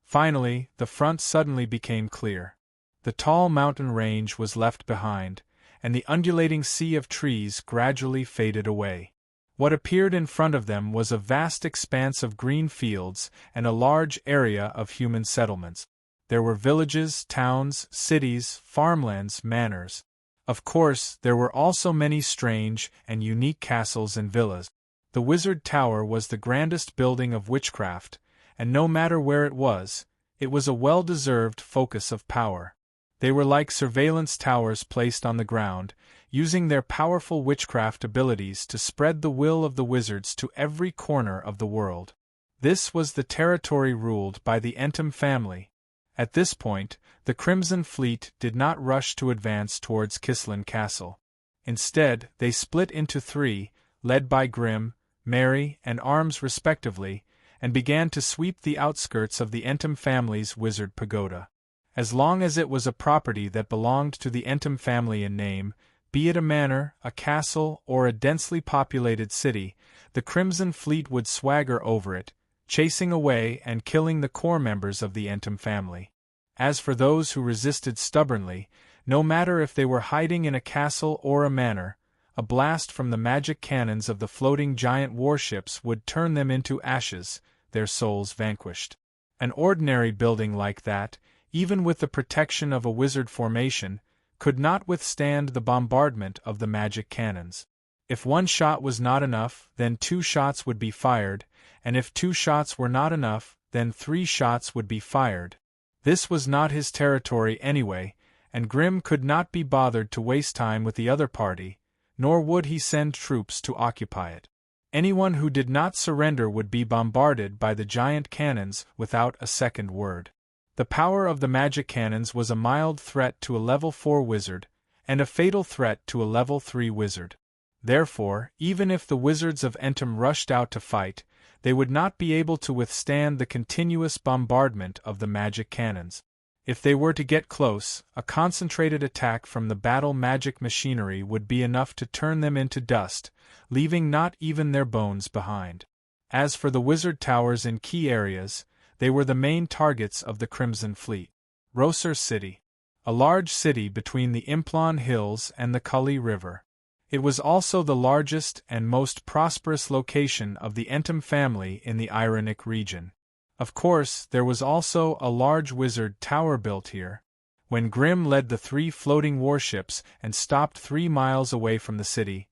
Finally, the front suddenly became clear. The tall mountain range was left behind, and the undulating sea of trees gradually faded away. What appeared in front of them was a vast expanse of green fields and a large area of human settlements. There were villages, towns, cities, farmlands, manors. Of course, there were also many strange and unique castles and villas. The Wizard Tower was the grandest building of witchcraft, and no matter where it was a well-deserved focus of power. They were like surveillance towers placed on the ground, using their powerful witchcraft abilities to spread the will of the wizards to every corner of the world. This was the territory ruled by the Entum family. At this point, the Crimson Fleet did not rush to advance towards Kislin Castle. Instead, they split into three, led by Grim, Mary, and Arms respectively, and began to sweep the outskirts of the Entum family's wizard pagoda. As long as it was a property that belonged to the Entum family in name, be it a manor, a castle, or a densely populated city, the Crimson Fleet would swagger over it, chasing away and killing the core members of the Entum family. As for those who resisted stubbornly, no matter if they were hiding in a castle or a manor, a blast from the magic cannons of the floating giant warships would turn them into ashes, their souls vanquished. An ordinary building like that, even with the protection of a wizard formation, could not withstand the bombardment of the magic cannons. If one shot was not enough, then 2 shots would be fired, and if 2 shots were not enough, then 3 shots would be fired. This was not his territory anyway, and Grim could not be bothered to waste time with the other party, nor would he send troops to occupy it. Anyone who did not surrender would be bombarded by the giant cannons without a second word. The power of the magic cannons was a mild threat to a level 4 wizard, and a fatal threat to a level 3 wizard. Therefore, even if the wizards of Entum rushed out to fight, they would not be able to withstand the continuous bombardment of the magic cannons. If they were to get close, a concentrated attack from the battle magic machinery would be enough to turn them into dust, leaving not even their bones behind. As for the wizard towers in key areas, they were the main targets of the Crimson Fleet. Rosser City. A large city between the Implon Hills and the Kali River. It was also the largest and most prosperous location of the Entum family in the Ironic region. Of course, there was also a large wizard tower built here. When Grim led the 3 floating warships and stopped 3 miles away from the city,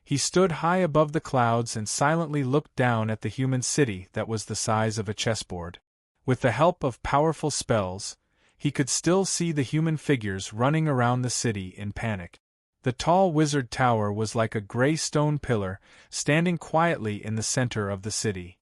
he stood high above the clouds and silently looked down at the human city that was the size of a chessboard. With the help of powerful spells, he could still see the human figures running around the city in panic. The tall wizard tower was like a gray stone pillar, standing quietly in the center of the city.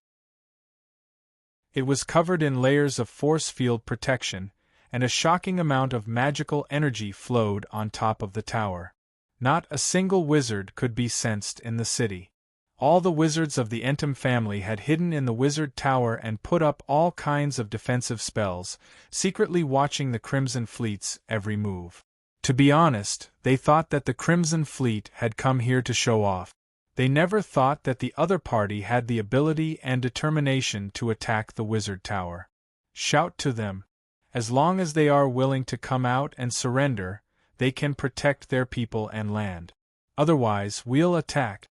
It was covered in layers of force field protection, and a shocking amount of magical energy flowed on top of the tower. Not a single wizard could be sensed in the city. All the wizards of the Entum family had hidden in the wizard tower and put up all kinds of defensive spells, secretly watching the Crimson Fleet's every move. To be honest, they thought that the Crimson Fleet had come here to show off. They never thought that the other party had the ability and determination to attack the wizard tower. Shout to them. As long as they are willing to come out and surrender, they can protect their people and land. Otherwise, we'll attack.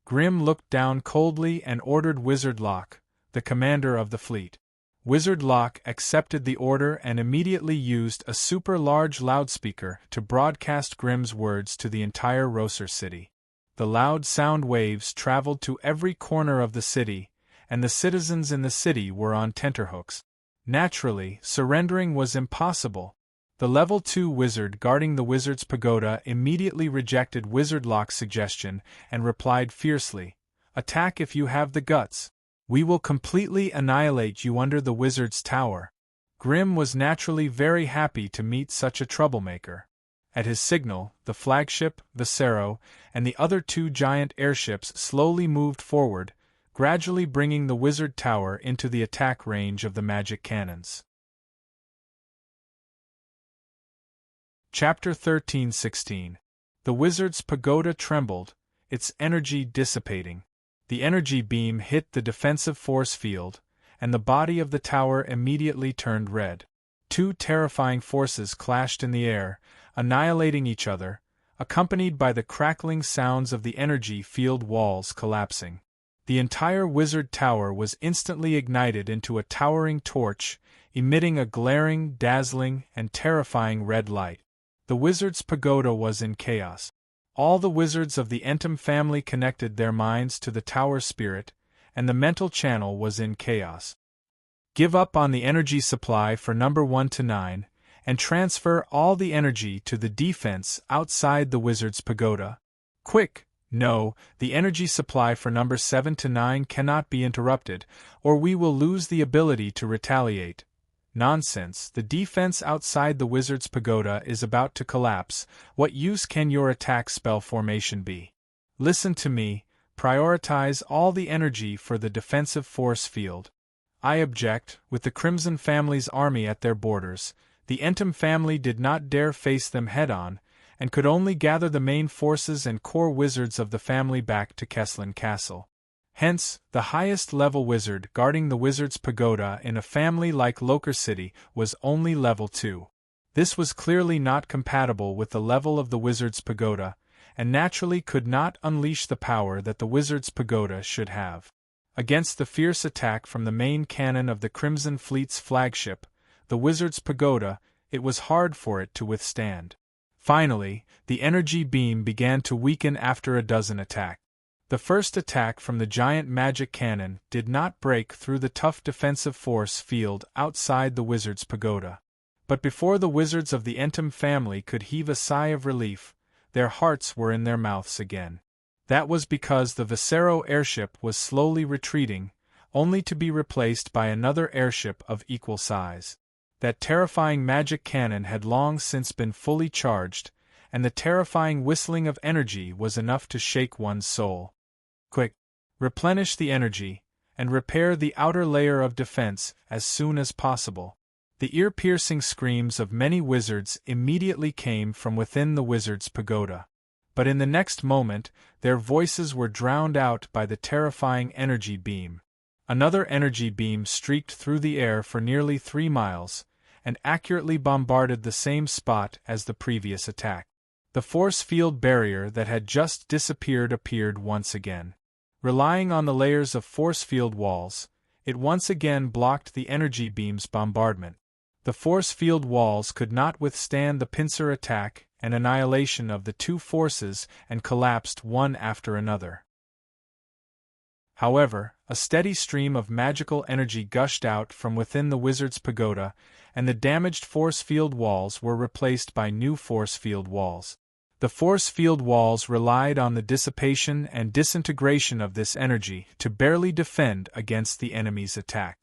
Grim looked down coldly and ordered Wizard Locke, the commander of the fleet. Wizard Locke accepted the order and immediately used a super-large loudspeaker to broadcast Grim's words to the entire Rosser city. The loud sound waves traveled to every corner of the city, and the citizens in the city were on tenterhooks. Naturally, surrendering was impossible. The Level 2 wizard guarding the wizard's pagoda immediately rejected Wizard Locke's suggestion and replied fiercely, "Attack if you have the guts. We will completely annihilate you under the wizard's tower." Grim was naturally very happy to meet such a troublemaker. At his signal, the flagship, Viscero, and the other two giant airships slowly moved forward, gradually bringing the wizard tower into the attack range of the magic cannons. Chapter 13-16. The wizard's pagoda trembled, its energy dissipating. The energy beam hit the defensive force field, and the body of the tower immediately turned red. Two terrifying forces clashed in the air, annihilating each other, accompanied by the crackling sounds of the energy field walls collapsing. The entire wizard tower was instantly ignited into a towering torch, emitting a glaring, dazzling, and terrifying red light. The wizard's pagoda was in chaos. All the wizards of the Entum family connected their minds to the tower spirit, and the mental channel was in chaos. Give up on the energy supply for number 1 to 9, and transfer all the energy to the defense outside the wizard's pagoda. Quick! No, the energy supply for number 7 to 9 cannot be interrupted, or we will lose the ability to retaliate. Nonsense, the defense outside the wizard's pagoda is about to collapse. What use can your attack spell formation be? Listen to me, prioritize all the energy for the defensive force field. I object. With the Crimson family's army at their borders, the Entum family did not dare face them head-on, and could only gather the main forces and core wizards of the family back to Kesslin Castle. Hence, the highest-level wizard guarding the wizard's pagoda in a family like Loker City was only level 2. This was clearly not compatible with the level of the wizard's pagoda, and naturally could not unleash the power that the wizard's pagoda should have. Against the fierce attack from the main cannon of the Crimson Fleet's flagship, the wizard's pagoda, it was hard for it to withstand. Finally, the energy beam began to weaken after a dozen attacks. The first attack from the giant magic cannon did not break through the tough defensive force field outside the wizard's pagoda. But before the wizards of the Entum family could heave a sigh of relief, their hearts were in their mouths again. That was because the Viscero airship was slowly retreating, only to be replaced by another airship of equal size. That terrifying magic cannon had long since been fully charged, and the terrifying whistling of energy was enough to shake one's soul. Quick! Replenish the energy, and repair the outer layer of defense as soon as possible. The ear-piercing screams of many wizards immediately came from within the wizard's pagoda. But in the next moment, their voices were drowned out by the terrifying energy beam. Another energy beam streaked through the air for nearly 3 miles, and accurately bombarded the same spot as the previous attack. The force field barrier that had just disappeared appeared once again. Relying on the layers of force field walls, it once again blocked the energy beam's bombardment. The force field walls could not withstand the pincer attack and annihilation of the two forces and collapsed one after another. However, a steady stream of magical energy gushed out from within the wizard's pagoda, and the damaged force field walls were replaced by new force field walls. The force field walls relied on the dissipation and disintegration of this energy to barely defend against the enemy's attack.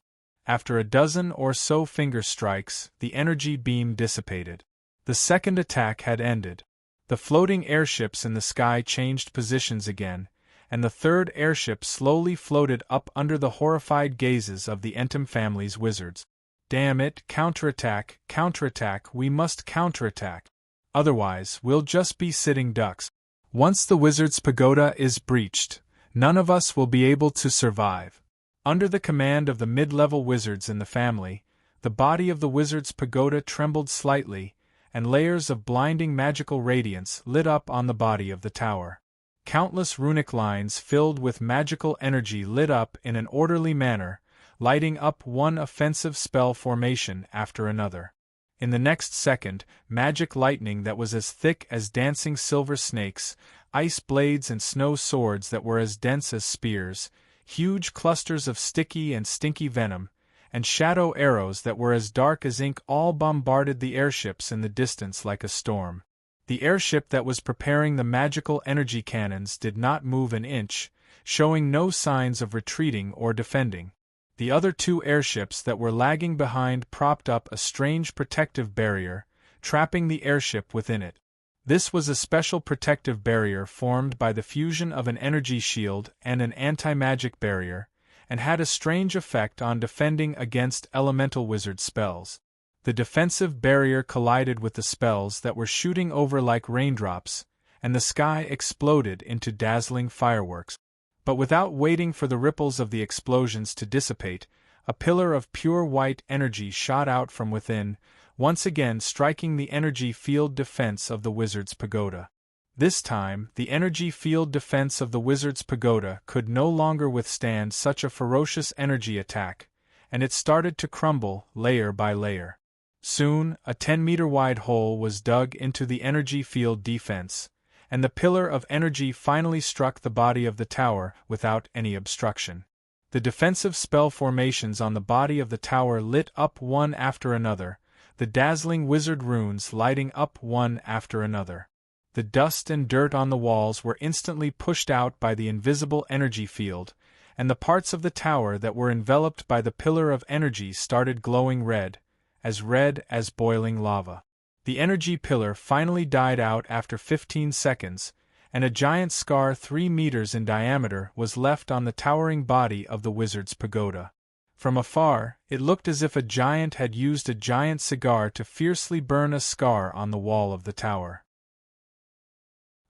After a dozen or so finger strikes, the energy beam dissipated. The second attack had ended. The floating airships in the sky changed positions again, and the third airship slowly floated up under the horrified gazes of the Entom family's wizards. Damn it, counterattack, counterattack, we must counterattack. Otherwise, we'll just be sitting ducks. Once the wizard's pagoda is breached, none of us will be able to survive. Under the command of the mid-level wizards in the family, the body of the wizard's pagoda trembled slightly, and layers of blinding magical radiance lit up on the body of the tower. Countless runic lines filled with magical energy lit up in an orderly manner, lighting up one offensive spell formation after another. In the next second, magic lightning that was as thick as dancing silver snakes, ice blades and snow swords that were as dense as spears, huge clusters of sticky and stinky venom, and shadow arrows that were as dark as ink all bombarded the airships in the distance like a storm. The airship that was preparing the magical energy cannons did not move an inch, showing no signs of retreating or defending. The other two airships that were lagging behind propped up a strange protective barrier, trapping the airship within it. This was a special protective barrier formed by the fusion of an energy shield and an anti-magic barrier, and had a strange effect on defending against elemental wizard spells. The defensive barrier collided with the spells that were shooting over like raindrops, and the sky exploded into dazzling fireworks. But without waiting for the ripples of the explosions to dissipate, a pillar of pure white energy shot out from within, once again striking the energy field defense of the wizard's pagoda. This time, the energy field defense of the wizard's pagoda could no longer withstand such a ferocious energy attack, and it started to crumble layer by layer. Soon, a 10-meter-wide hole was dug into the energy field defense, and the pillar of energy finally struck the body of the tower without any obstruction. The defensive spell formations on the body of the tower lit up one after another, the dazzling wizard runes lighting up one after another. The dust and dirt on the walls were instantly pushed out by the invisible energy field, and the parts of the tower that were enveloped by the pillar of energy started glowing red as boiling lava. The energy pillar finally died out after 15 seconds, and a giant scar 3 meters in diameter was left on the towering body of the wizard's pagoda. From afar, it looked as if a giant had used a giant cigar to fiercely burn a scar on the wall of the tower.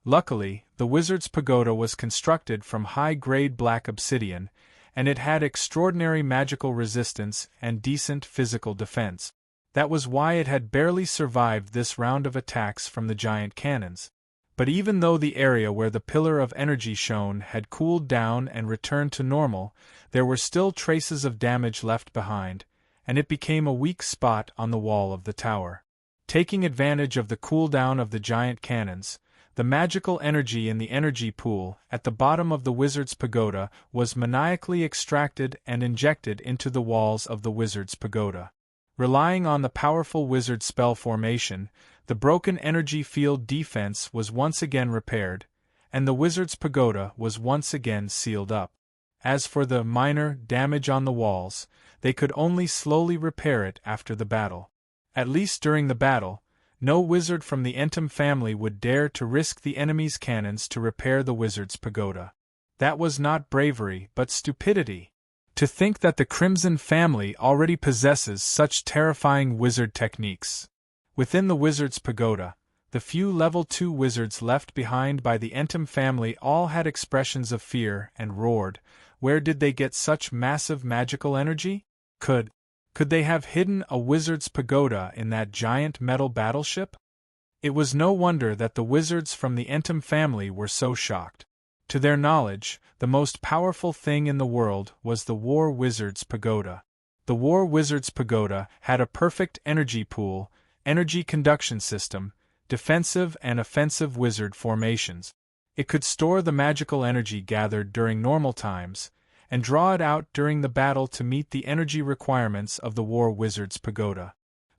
Luckily, the wizard's pagoda was constructed from high-grade black obsidian, and it had extraordinary magical resistance and decent physical defense. That was why it had barely survived this round of attacks from the giant cannons. But even though the area where the pillar of energy shone had cooled down and returned to normal, there were still traces of damage left behind, and it became a weak spot on the wall of the tower. Taking advantage of the cooldown of the giant cannons, the magical energy in the energy pool at the bottom of the wizard's pagoda was maniacally extracted and injected into the walls of the wizard's pagoda. Relying on the powerful wizard spell formation, the broken energy field defense was once again repaired, and the wizard's pagoda was once again sealed up. As for the minor damage on the walls, they could only slowly repair it after the battle. At least during the battle, no wizard from the Entom family would dare to risk the enemy's cannons to repair the wizard's pagoda. That was not bravery but stupidity. To think that the Crimson family already possesses such terrifying wizard techniques. Within the wizard's pagoda, the few level 2 wizards left behind by the Entom family all had expressions of fear and roared. Where did they get such massive magical energy? Could they have hidden a wizard's pagoda in that giant metal battleship? It was no wonder that the wizards from the Entom family were so shocked. To their knowledge, the most powerful thing in the world was the War Wizard's Pagoda. The War Wizard's Pagoda had a perfect energy pool, energy conduction system, defensive and offensive wizard formations. It could store the magical energy gathered during normal times, and draw it out during the battle to meet the energy requirements of the War Wizard's Pagoda.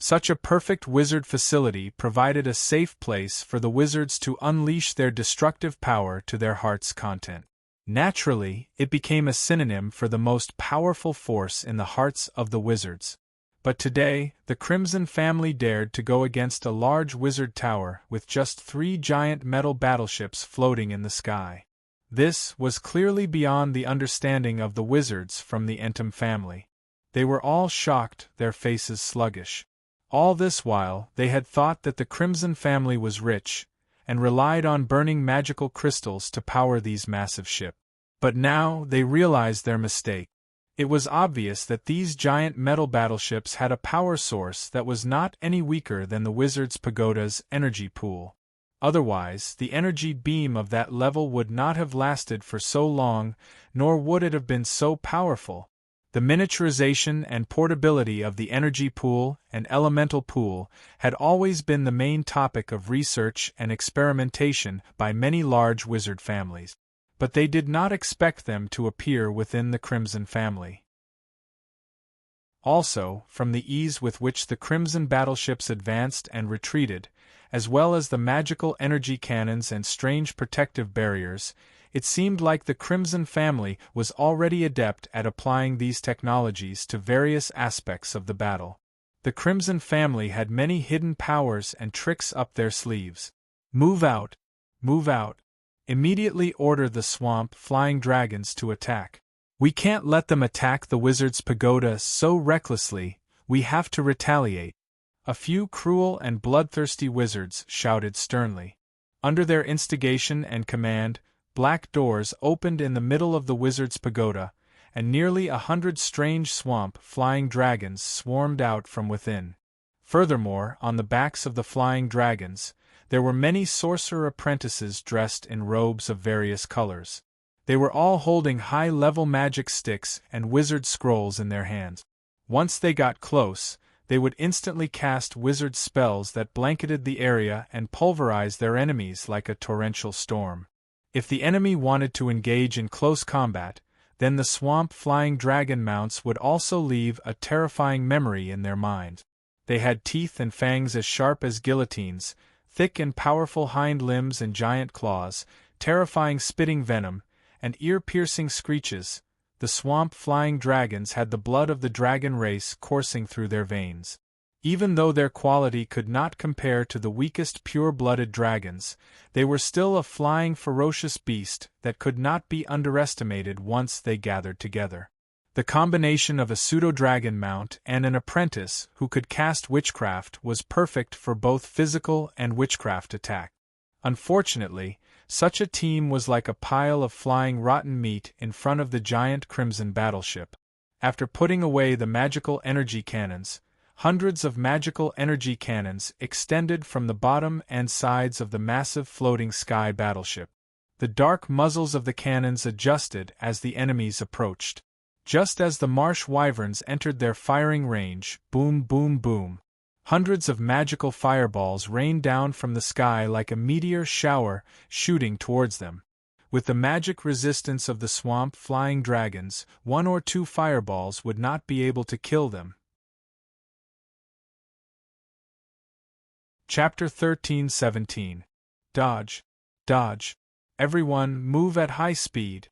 Such a perfect wizard facility provided a safe place for the wizards to unleash their destructive power to their heart's content. Naturally, it became a synonym for the most powerful force in the hearts of the wizards. But today, the Crimson family dared to go against a large wizard tower with just 3 giant metal battleships floating in the sky. This was clearly beyond the understanding of the wizards from the Entum family. They were all shocked, their faces sluggish. All this while, they had thought that the Crimson family was rich, and relied on burning magical crystals to power these massive ships. But now they realized their mistake. It was obvious that these giant metal battleships had a power source that was not any weaker than the Wizard's Pagoda's energy pool. Otherwise, the energy beam of that level would not have lasted for so long, nor would it have been so powerful. The miniaturization and portability of the energy pool and elemental pool had always been the main topic of research and experimentation by many large wizard families. But they did not expect them to appear within the Crimson family. Also, from the ease with which the Crimson battleships advanced and retreated, as well as the magical energy cannons and strange protective barriers, it seemed like the Crimson family was already adept at applying these technologies to various aspects of the battle. The Crimson family had many hidden powers and tricks up their sleeves. Move out! Move out! Immediately order the swamp flying dragons to attack. We can't let them attack the Wizard's Pagoda so recklessly, we have to retaliate. A few cruel and bloodthirsty wizards shouted sternly. Under their instigation and command, black doors opened in the middle of the Wizard's Pagoda, and nearly 100 strange swamp flying dragons swarmed out from within. Furthermore, on the backs of the flying dragons, there were many sorcerer apprentices dressed in robes of various colors. They were all holding high-level magic sticks and wizard scrolls in their hands. Once they got close, they would instantly cast wizard spells that blanketed the area and pulverize their enemies like a torrential storm. If the enemy wanted to engage in close combat, then the swamp-flying dragon mounts would also leave a terrifying memory in their minds. They had teeth and fangs as sharp as guillotines, thick and powerful hind limbs and giant claws, terrifying spitting venom, and ear-piercing screeches. The swamp-flying dragons had the blood of the dragon race coursing through their veins. Even though their quality could not compare to the weakest pure-blooded dragons, they were still a flying ferocious beast that could not be underestimated once they gathered together. The combination of a pseudo-dragon mount and an apprentice who could cast witchcraft was perfect for both physical and witchcraft attack. Unfortunately, such a team was like a pile of flying rotten meat in front of the giant Crimson battleship. After putting away the magical energy cannons, hundreds of magical energy cannons extended from the bottom and sides of the massive floating sky battleship. The dark muzzles of the cannons adjusted as the enemies approached. Just as the marsh wyverns entered their firing range, boom, boom, boom, hundreds of magical fireballs rained down from the sky like a meteor shower shooting towards them. With the magic resistance of the swamp-flying dragons, 1 or 2 fireballs would not be able to kill them. Chapter 13-17. Dodge. Dodge. Everyone move at high speed.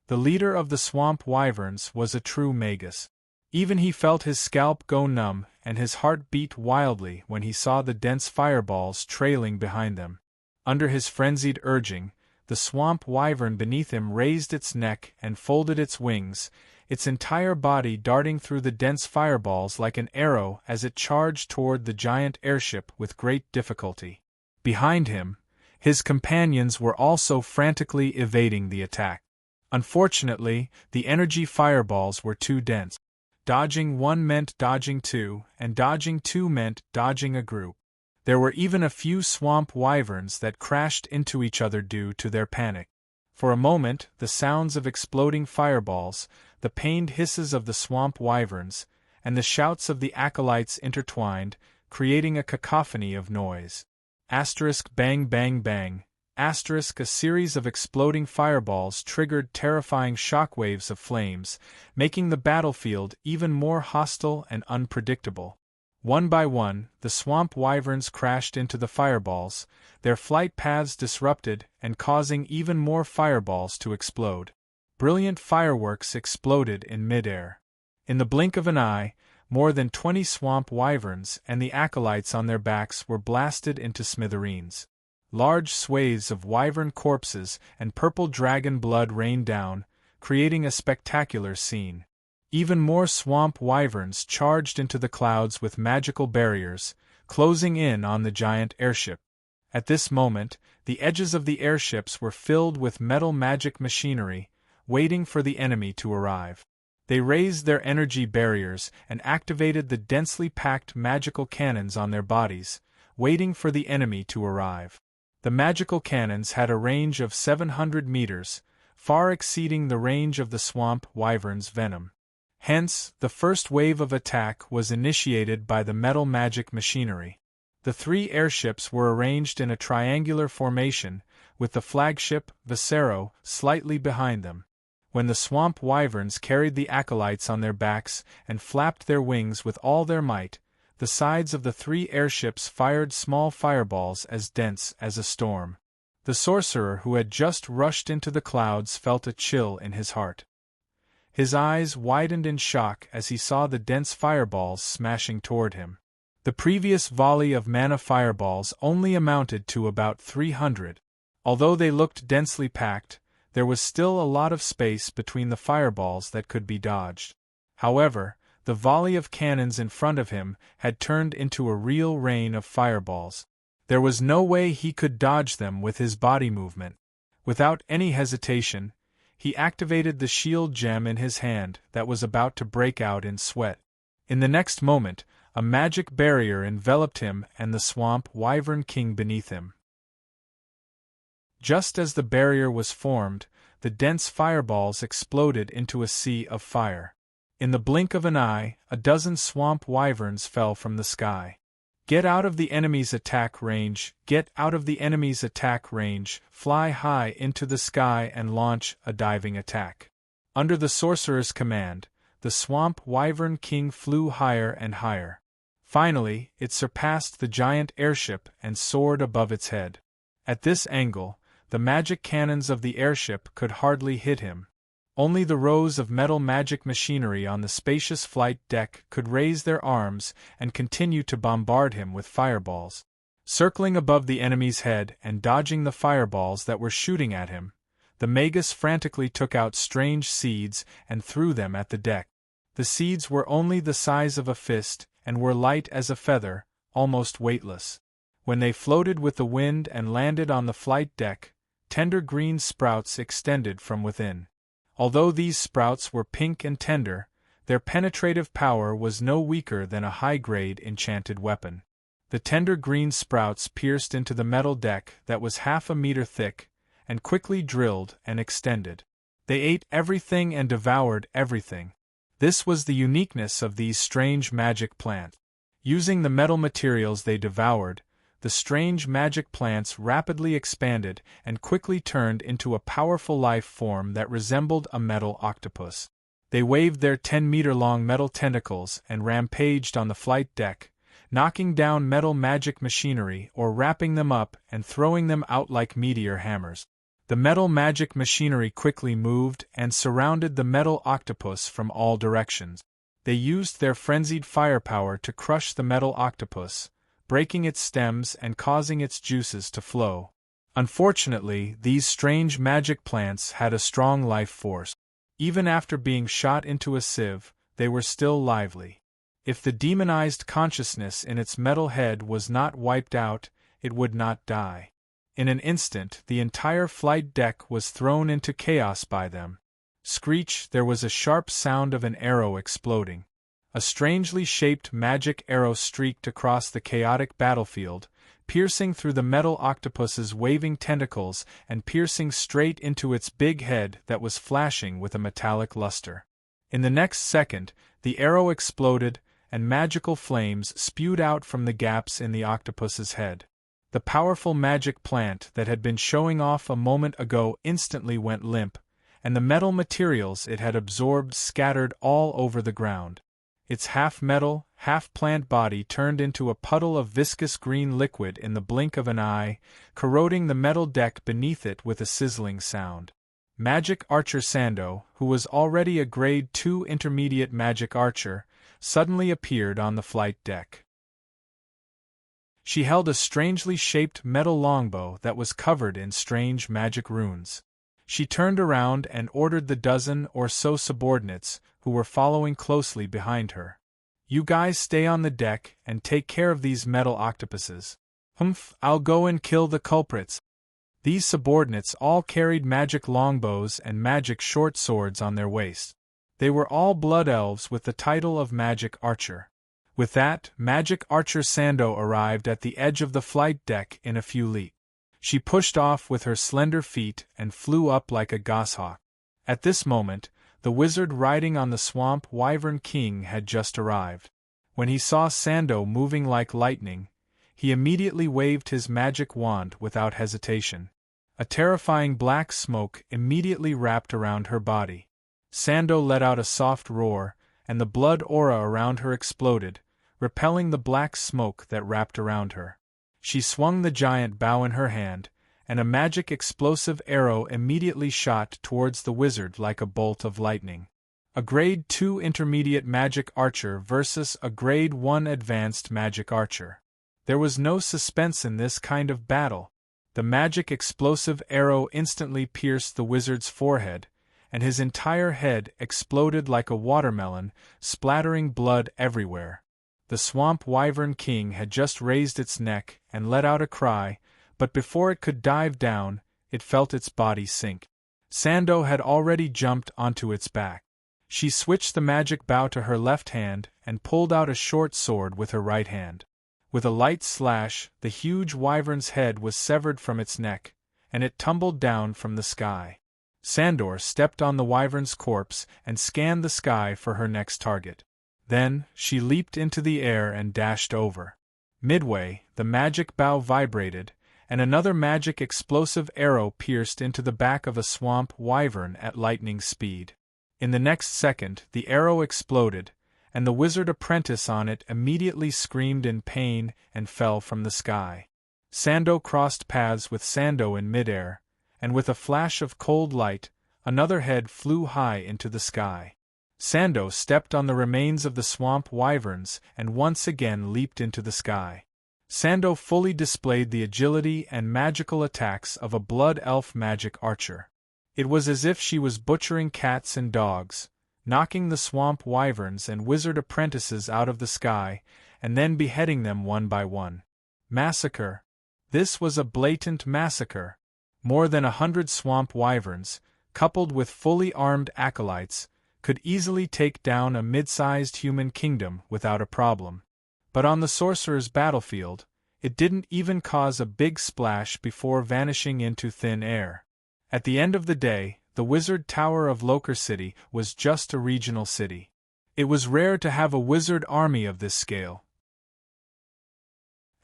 The leader of the swamp wyverns was a true magus. Even he felt his scalp go numb and his heart beat wildly when he saw the dense fireballs trailing behind them. Under his frenzied urging, the swamp wyvern beneath him raised its neck and folded its wings, its entire body darting through the dense fireballs like an arrow as it charged toward the giant airship with great difficulty. Behind him, his companions were also frantically evading the attack. Unfortunately, the energy fireballs were too dense. Dodging one meant dodging two, and dodging two meant dodging a group. There were even a few swamp wyverns that crashed into each other due to their panic. For a moment, the sounds of exploding fireballs, the pained hisses of the swamp wyverns, and the shouts of the acolytes intertwined, creating a cacophony of noise. Asterisk bang bang bang. Asterisk a series of exploding fireballs triggered terrifying shockwaves of flames, making the battlefield even more hostile and unpredictable. One by one, the swamp wyverns crashed into the fireballs, their flight paths disrupted and causing even more fireballs to explode. Brilliant fireworks exploded in midair. In the blink of an eye, more than 20 swamp wyverns and the acolytes on their backs were blasted into smithereens. Large swathes of wyvern corpses and purple dragon blood rained down, creating a spectacular scene. Even more swamp wyverns charged into the clouds with magical barriers, closing in on the giant airship. At this moment, the edges of the airships were filled with metal magic machinery, waiting for the enemy to arrive. They raised their energy barriers and activated the densely packed magical cannons on their bodies, waiting for the enemy to arrive. The magical cannons had a range of 700 meters, far exceeding the range of the swamp wyvern's venom. Hence, the first wave of attack was initiated by the metal magic machinery. The 3 airships were arranged in a triangular formation, with the flagship, Viscero, slightly behind them. When the swamp wyverns carried the acolytes on their backs and flapped their wings with all their might, the sides of the 3 airships fired small fireballs as dense as a storm. The sorcerer who had just rushed into the clouds felt a chill in his heart. His eyes widened in shock as he saw the dense fireballs smashing toward him. The previous volley of mana fireballs only amounted to about 300. Although they looked densely packed, there was still a lot of space between the fireballs that could be dodged. However, the volley of cannons in front of him had turned into a real rain of fireballs. There was no way he could dodge them with his body movement. Without any hesitation, he activated the shield gem in his hand that was about to break out in sweat. In the next moment, a magic barrier enveloped him and the swamp wyvern king beneath him. Just as the barrier was formed, the dense fireballs exploded into a sea of fire. In the blink of an eye, a dozen swamp wyverns fell from the sky. Get out of the enemy's attack range, get out of the enemy's attack range, fly high into the sky and launch a diving attack. Under the sorcerer's command, the swamp wyvern king flew higher and higher. Finally, it surpassed the giant airship and soared above its head. At this angle, the magic cannons of the airship could hardly hit him. Only the rows of metal magic machinery on the spacious flight deck could raise their arms and continue to bombard him with fireballs. Circling above the enemy's head and dodging the fireballs that were shooting at him, the Magus frantically took out strange seeds and threw them at the deck. The seeds were only the size of a fist and were light as a feather, almost weightless. When they floated with the wind and landed on the flight deck, tender green sprouts extended from within. Although these sprouts were pink and tender, their penetrative power was no weaker than a high-grade enchanted weapon. The tender green sprouts pierced into the metal deck that was half a meter thick, and quickly drilled and extended. They ate everything and devoured everything. This was the uniqueness of these strange magic plants. Using the metal materials they devoured, the strange magic plants rapidly expanded and quickly turned into a powerful life form that resembled a metal octopus. They waved their 10-meter-long metal tentacles and rampaged on the flight deck, knocking down metal magic machinery or wrapping them up and throwing them out like meteor hammers. The metal magic machinery quickly moved and surrounded the metal octopus from all directions. They used their frenzied firepower to crush the metal octopus, breaking its stems and causing its juices to flow. Unfortunately, these strange magic plants had a strong life force. Even after being shot into a sieve, they were still lively. If the demonized consciousness in its metal head was not wiped out, it would not die. In an instant, the entire flight deck was thrown into chaos by them. Screech! There was a sharp sound of an arrow exploding. A strangely shaped magic arrow streaked across the chaotic battlefield, piercing through the metal octopus's waving tentacles and piercing straight into its big head that was flashing with a metallic luster. In the next second, the arrow exploded, and magical flames spewed out from the gaps in the octopus's head. The powerful magic plant that had been showing off a moment ago instantly went limp, and the metal materials it had absorbed scattered all over the ground. its half-metal, half-plant body turned into a puddle of viscous green liquid in the blink of an eye, corroding the metal deck beneath it with a sizzling sound. Magic Archer Sando, who was already a Grade 2 intermediate magic archer, suddenly appeared on the flight deck. She held a strangely shaped metal longbow that was covered in strange magic runes. She turned around and ordered the dozen or so subordinates, who were following closely behind her. "You guys stay on the deck and take care of these metal octopuses. Humph, I'll go and kill the culprits." These subordinates all carried magic longbows and magic short swords on their waists. They were all blood elves with the title of Magic Archer. With that, Magic Archer Sando arrived at the edge of the flight deck in a few leaps. She pushed off with her slender feet and flew up like a goshawk. At this moment, the wizard riding on the swamp wyvern king had just arrived. When he saw Sando moving like lightning, he immediately waved his magic wand without hesitation. A terrifying black smoke immediately wrapped around her body. Sando let out a soft roar, and the blood aura around her exploded, repelling the black smoke that wrapped around her. She swung the giant bow in her hand, and a magic explosive arrow immediately shot towards the wizard like a bolt of lightning. A Grade 2 intermediate magic archer versus a Grade 1 advanced magic archer. There was no suspense in this kind of battle. The magic explosive arrow instantly pierced the wizard's forehead, and his entire head exploded like a watermelon, splattering blood everywhere. The swamp wyvern king had just raised its neck and let out a cry, but before it could dive down, it felt its body sink. Sando had already jumped onto its back. She switched the magic bow to her left hand and pulled out a short sword with her right hand. With a light slash, the huge wyvern's head was severed from its neck, and it tumbled down from the sky. Sandor stepped on the wyvern's corpse and scanned the sky for her next target. Then, she leaped into the air and dashed over. Midway, the magic bow vibrated, and another magic explosive arrow pierced into the back of a swamp wyvern at lightning speed. In the next second, the arrow exploded, and the wizard apprentice on it immediately screamed in pain and fell from the sky. Sando crossed paths with Sando in midair, and with a flash of cold light, another head flew high into the sky. Sando stepped on the remains of the swamp wyverns and once again leaped into the sky. Sando fully displayed the agility and magical attacks of a blood elf magic archer. It was as if she was butchering cats and dogs, knocking the swamp wyverns and wizard apprentices out of the sky, and then beheading them one by one. Massacre. This was a blatant massacre. More than 100 swamp wyverns, coupled with fully armed acolytes, could easily take down a mid-sized human kingdom without a problem. But on the sorcerer's battlefield, it didn't even cause a big splash before vanishing into thin air. At the end of the day, the Wizard Tower of Loker City was just a regional city. It was rare to have a wizard army of this scale.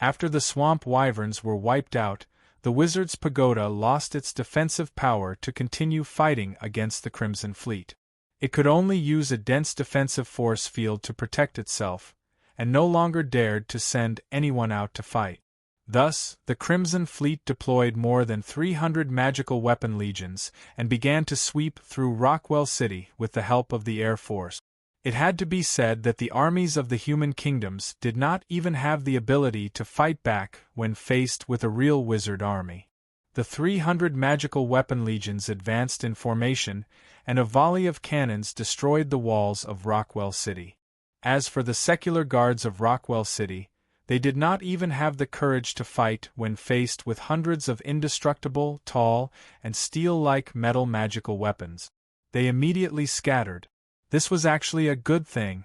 After the swamp wyverns were wiped out, the Wizard's Pagoda lost its defensive power to continue fighting against the Crimson Fleet. It could only use a dense defensive force field to protect itself, and no longer dared to send anyone out to fight. Thus, the Crimson Fleet deployed more than 300 magical weapon legions and began to sweep through Rockwell City with the help of the Air Force. It had to be said that the armies of the human kingdoms did not even have the ability to fight back when faced with a real wizard army. The 300 magical weapon legions advanced in formation, and a volley of cannons destroyed the walls of Rockwell City. As for the secular guards of Rockwell City, they did not even have the courage to fight when faced with hundreds of indestructible, tall, and steel-like metal magical weapons. They immediately scattered. This was actually a good thing.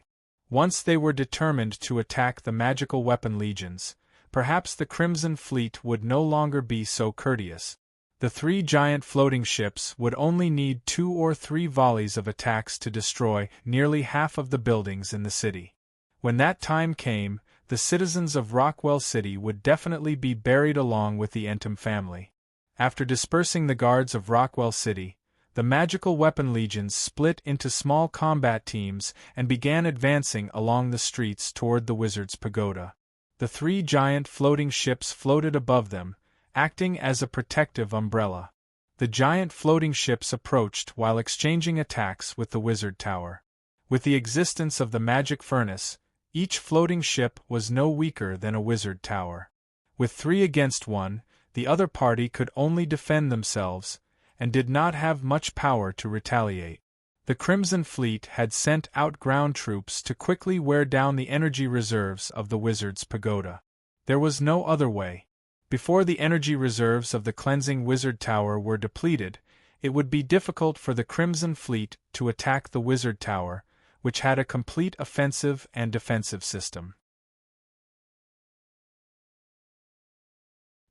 Once they were determined to attack the magical weapon legions, perhaps the Crimson Fleet would no longer be so courteous. The 3 giant floating ships would only need 2 or 3 volleys of attacks to destroy nearly half of the buildings in the city. When that time came, the citizens of Rockwell City would definitely be buried along with the Entum family. After dispersing the guards of Rockwell City, the magical weapon legions split into small combat teams and began advancing along the streets toward the wizard's pagoda. The 3 giant floating ships floated above them, acting as a protective umbrella. The giant floating ships approached while exchanging attacks with the wizard tower. With the existence of the magic furnace, each floating ship was no weaker than a wizard tower. With 3 against 1, the other party could only defend themselves, and did not have much power to retaliate. The Crimson Fleet had sent out ground troops to quickly wear down the energy reserves of the wizard's pagoda. There was no other way. Before the energy reserves of the cleansing wizard tower were depleted, it would be difficult for the Crimson Fleet to attack the wizard tower, which had a complete offensive and defensive system.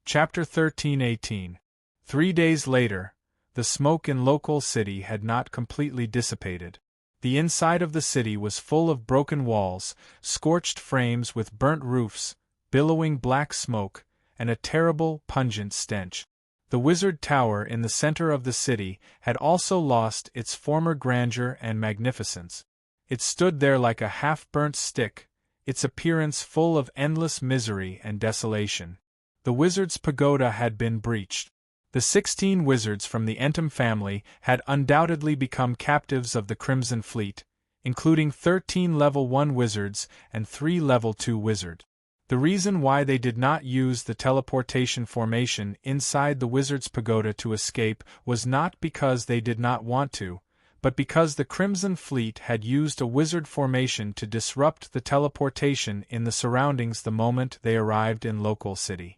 Chapter 13:18. 3 days later, the smoke in Local City had not completely dissipated. The inside of the city was full of broken walls, scorched frames with burnt roofs, billowing black smoke, and a terrible, pungent stench. The wizard tower in the center of the city had also lost its former grandeur and magnificence. It stood there like a half-burnt stick, its appearance full of endless misery and desolation. The wizard's pagoda had been breached. The 16 wizards from the Entum family had undoubtedly become captives of the Crimson Fleet, including 13 level 1 wizards and 3 level 2 wizards. The reason why they did not use the teleportation formation inside the wizard's pagoda to escape was not because they did not want to, but because the Crimson Fleet had used a wizard formation to disrupt the teleportation in the surroundings the moment they arrived in Local City.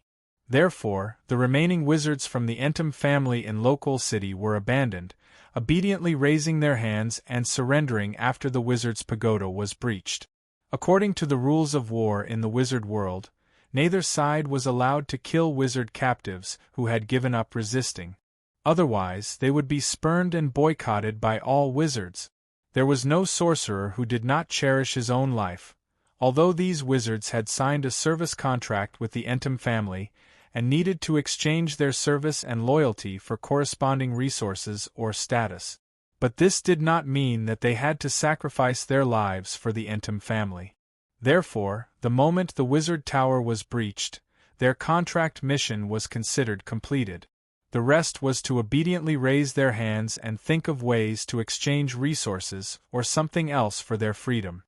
Therefore, the remaining wizards from the Entum family in Local City were abandoned, obediently raising their hands and surrendering after the wizard's pagoda was breached. According to the rules of war in the wizard world, neither side was allowed to kill wizard captives who had given up resisting. Otherwise, they would be spurned and boycotted by all wizards. There was no sorcerer who did not cherish his own life, although these wizards had signed a service contract with the Entum family and needed to exchange their service and loyalty for corresponding resources or status. But this did not mean that they had to sacrifice their lives for the Entum family. Therefore, the moment the wizard tower was breached, their contract mission was considered completed. The rest was to obediently raise their hands and think of ways to exchange resources or something else for their freedom.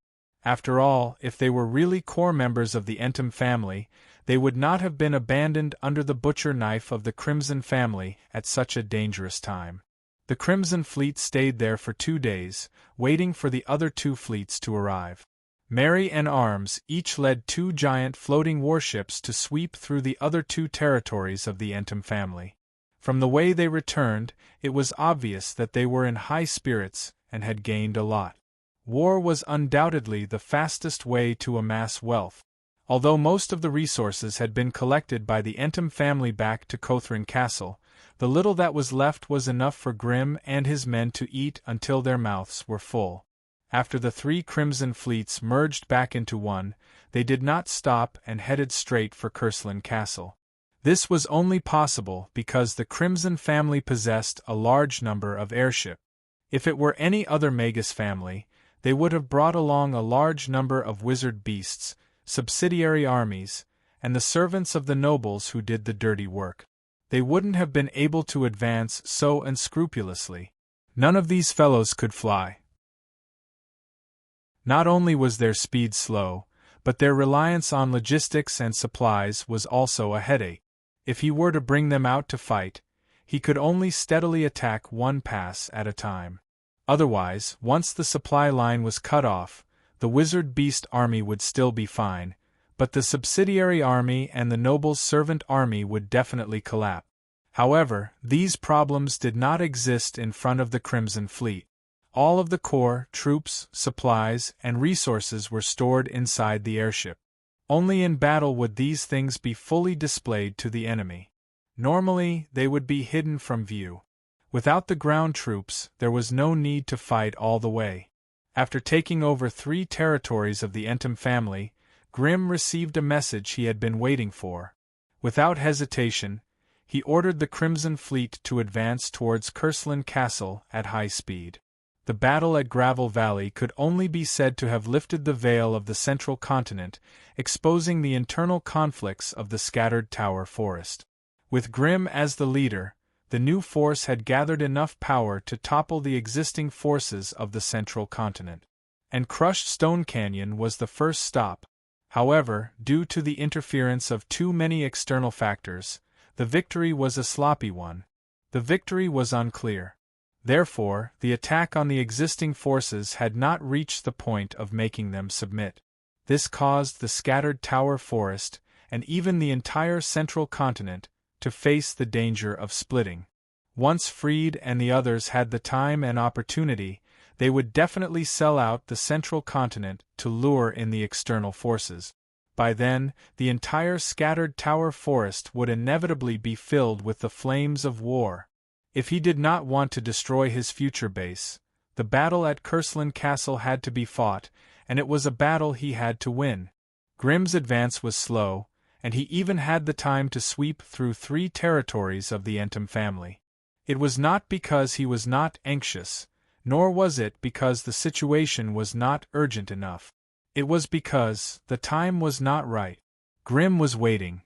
After all, if they were really core members of the Entum family, they would not have been abandoned under the butcher knife of the Crimson family at such a dangerous time. The Crimson Fleet stayed there for 2 days, waiting for the other 2 fleets to arrive. Mary and Arms each led 2 giant floating warships to sweep through the other 2 territories of the Entum family. From the way they returned, it was obvious that they were in high spirits and had gained a lot. War was undoubtedly the fastest way to amass wealth. Although most of the resources had been collected by the Entum family back to Cothran Castle, the little that was left was enough for Grimm and his men to eat until their mouths were full. After the 3 Crimson Fleets merged back into one, they did not stop and headed straight for Curslan Castle. This was only possible because the Crimson family possessed a large number of airships. If it were any other Magus family, they would have brought along a large number of wizard beasts, subsidiary armies, and the servants of the nobles who did the dirty work. They wouldn't have been able to advance so unscrupulously. None of these fellows could fly. Not only was their speed slow, but their reliance on logistics and supplies was also a headache. If he were to bring them out to fight, he could only steadily attack one pass at a time. Otherwise, once the supply line was cut off, the wizard beast army would still be fine, but the subsidiary army and the noble's servant army would definitely collapse. However, these problems did not exist in front of the Crimson Fleet. All of the core, troops, supplies, and resources were stored inside the airship. Only in battle would these things be fully displayed to the enemy. Normally, they would be hidden from view. Without the ground troops, there was no need to fight all the way. After taking over 3 territories of the Entum family, Grimm received a message he had been waiting for. Without hesitation, he ordered the Crimson Fleet to advance towards Curslan Castle at high speed. The battle at Gravel Valley could only be said to have lifted the veil of the central continent, exposing the internal conflicts of the scattered Tower Forest. With Grim as the leader, the new force had gathered enough power to topple the existing forces of the central continent. And crushed Stone Canyon was the first stop. However, due to the interference of too many external factors, the victory was a sloppy one. The victory was unclear. Therefore, the attack on the existing forces had not reached the point of making them submit. This caused the scattered Tower Forest, and even the entire central continent, to face the danger of splitting. Once freed and the others had the time and opportunity, they would definitely sell out the central continent to lure in the external forces. By then, the entire scattered Tower Forest would inevitably be filled with the flames of war. If he did not want to destroy his future base, the battle at Curslan Castle had to be fought, and it was a battle he had to win. Grim's advance was slow, and he even had the time to sweep through 3 territories of the Entum family. It was not because he was not anxious, nor was it because the situation was not urgent enough. It was because the time was not right. Grim was waiting.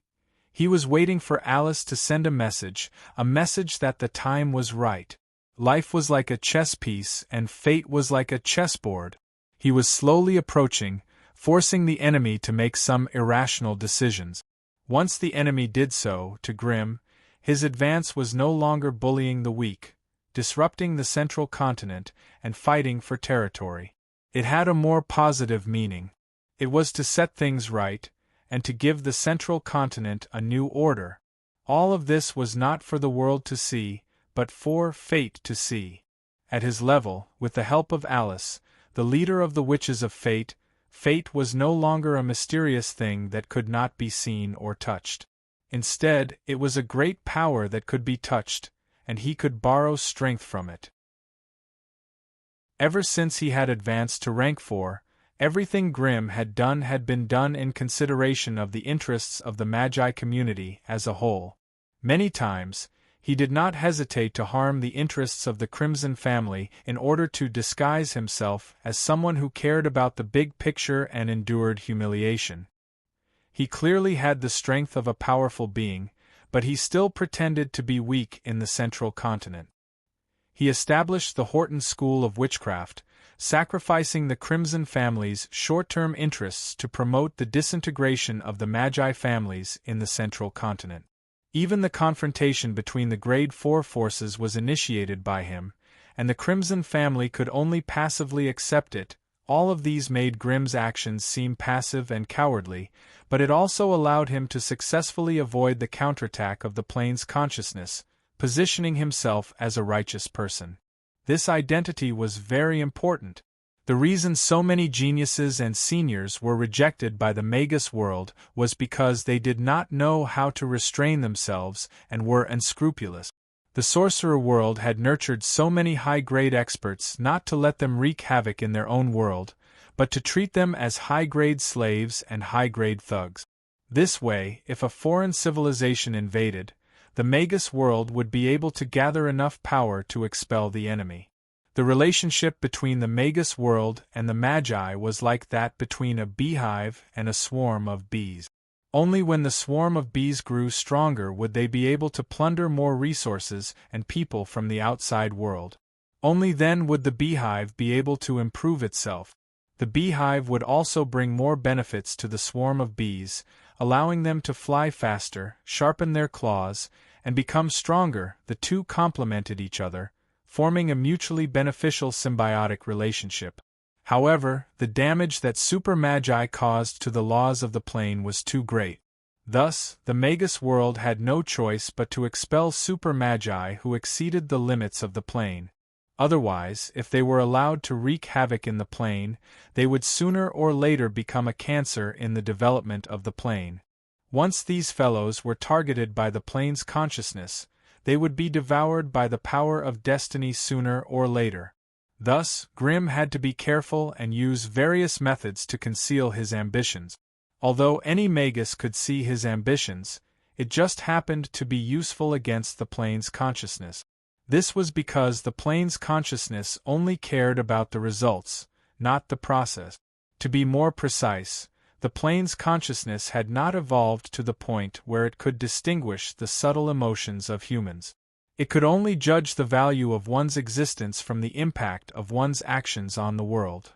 He was waiting for Alice to send a message that the time was right. Life was like a chess piece and fate was like a chessboard. He was slowly approaching, forcing the enemy to make some irrational decisions. Once the enemy did so, to Grim, his advance was no longer bullying the weak, disrupting the central continent, and fighting for territory. It had a more positive meaning. It was to set things right, and to give the central continent a new order. All of this was not for the world to see, but for fate to see. At his level, with the help of Alice, the leader of the Witches of Fate, fate was no longer a mysterious thing that could not be seen or touched. Instead, it was a great power that could be touched, and he could borrow strength from it. Ever since he had advanced to rank 4, everything Grim had been done in consideration of the interests of the Magi community as a whole. Many times, he did not hesitate to harm the interests of the Crimson family in order to disguise himself as someone who cared about the big picture and endured humiliation. He clearly had the strength of a powerful being, but he still pretended to be weak in the central continent. He established the Horton School of Witchcraft, sacrificing the Crimson family's short-term interests to promote the disintegration of the Magi families in the central continent. Even the confrontation between the Grade 4 forces was initiated by him, and the Crimson family could only passively accept it. All of these made Grim's actions seem passive and cowardly, but it also allowed him to successfully avoid the counterattack of the plane's consciousness, positioning himself as a righteous person. This identity was very important. The reason so many geniuses and seniors were rejected by the Magus world was because they did not know how to restrain themselves and were unscrupulous. The sorcerer world had nurtured so many high-grade experts not to let them wreak havoc in their own world, but to treat them as high-grade slaves and high-grade thugs. This way, if a foreign civilization invaded, the Magus world would be able to gather enough power to expel the enemy. The relationship between the Magus world and the Magi was like that between a beehive and a swarm of bees. Only when the swarm of bees grew stronger would they be able to plunder more resources and people from the outside world. Only then would the beehive be able to improve itself. The beehive would also bring more benefits to the swarm of bees, allowing them to fly faster, sharpen their claws, and become stronger. The two complemented each other, forming a mutually beneficial symbiotic relationship. However, the damage that Super Magi caused to the laws of the plane was too great. Thus, the Magus world had no choice but to expel Super Magi who exceeded the limits of the plane. Otherwise, if they were allowed to wreak havoc in the plane, they would sooner or later become a cancer in the development of the plane. Once these fellows were targeted by the plane's consciousness, they would be devoured by the power of destiny sooner or later. Thus, Grim had to be careful and use various methods to conceal his ambitions. Although any Magus could see his ambitions, It just happened to be useful against the plane's consciousness. This was because the plane's consciousness only cared about the results, not the process. To be more precise, the plane's consciousness had not evolved to the point where it could distinguish the subtle emotions of humans. It could only judge the value of one's existence from the impact of one's actions on the world.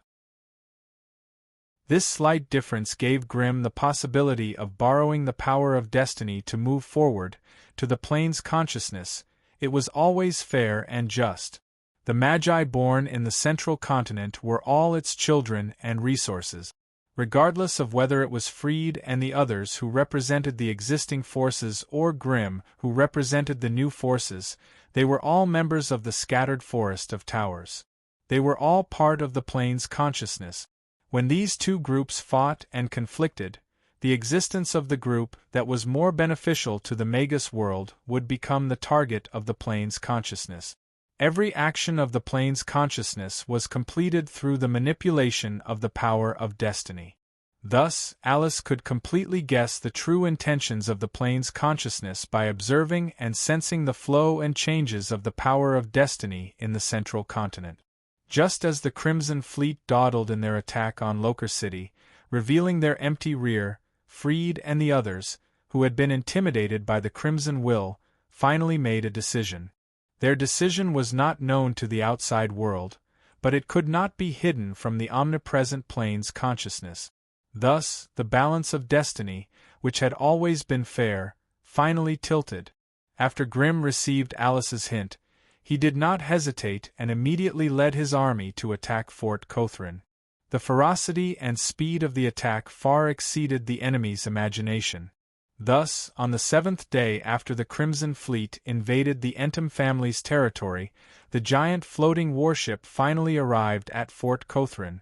This slight difference gave Grimm the possibility of borrowing the power of destiny to move forward. To the plane's consciousness, it was always fair and just. The Magi born in the central continent were all its children and resources. Regardless of whether it was Freed and the others who represented the existing forces or Grimm who represented the new forces, they were all members of the scattered forest of towers. They were all part of the plane's consciousness. When these two groups fought and conflicted, the existence of the group that was more beneficial to the Magus world would become the target of the plane's consciousness. Every action of the plane's consciousness was completed through the manipulation of the power of destiny. Thus, Alice could completely guess the true intentions of the plane's consciousness by observing and sensing the flow and changes of the power of destiny in the central continent. Just as the Crimson Fleet dawdled in their attack on Loker City, revealing their empty rear, Freed and the others, who had been intimidated by the Crimson Will, finally made a decision. Their decision was not known to the outside world, but it could not be hidden from the omnipresent plane's consciousness. Thus, the balance of destiny, which had always been fair, finally tilted. After Grimm received Alice's hint, he did not hesitate and immediately led his army to attack Fort Cothran. The ferocity and speed of the attack far exceeded the enemy's imagination. Thus, on the 7th day after the Crimson Fleet invaded the Entum family's territory, the giant floating warship finally arrived at Fort Cothran.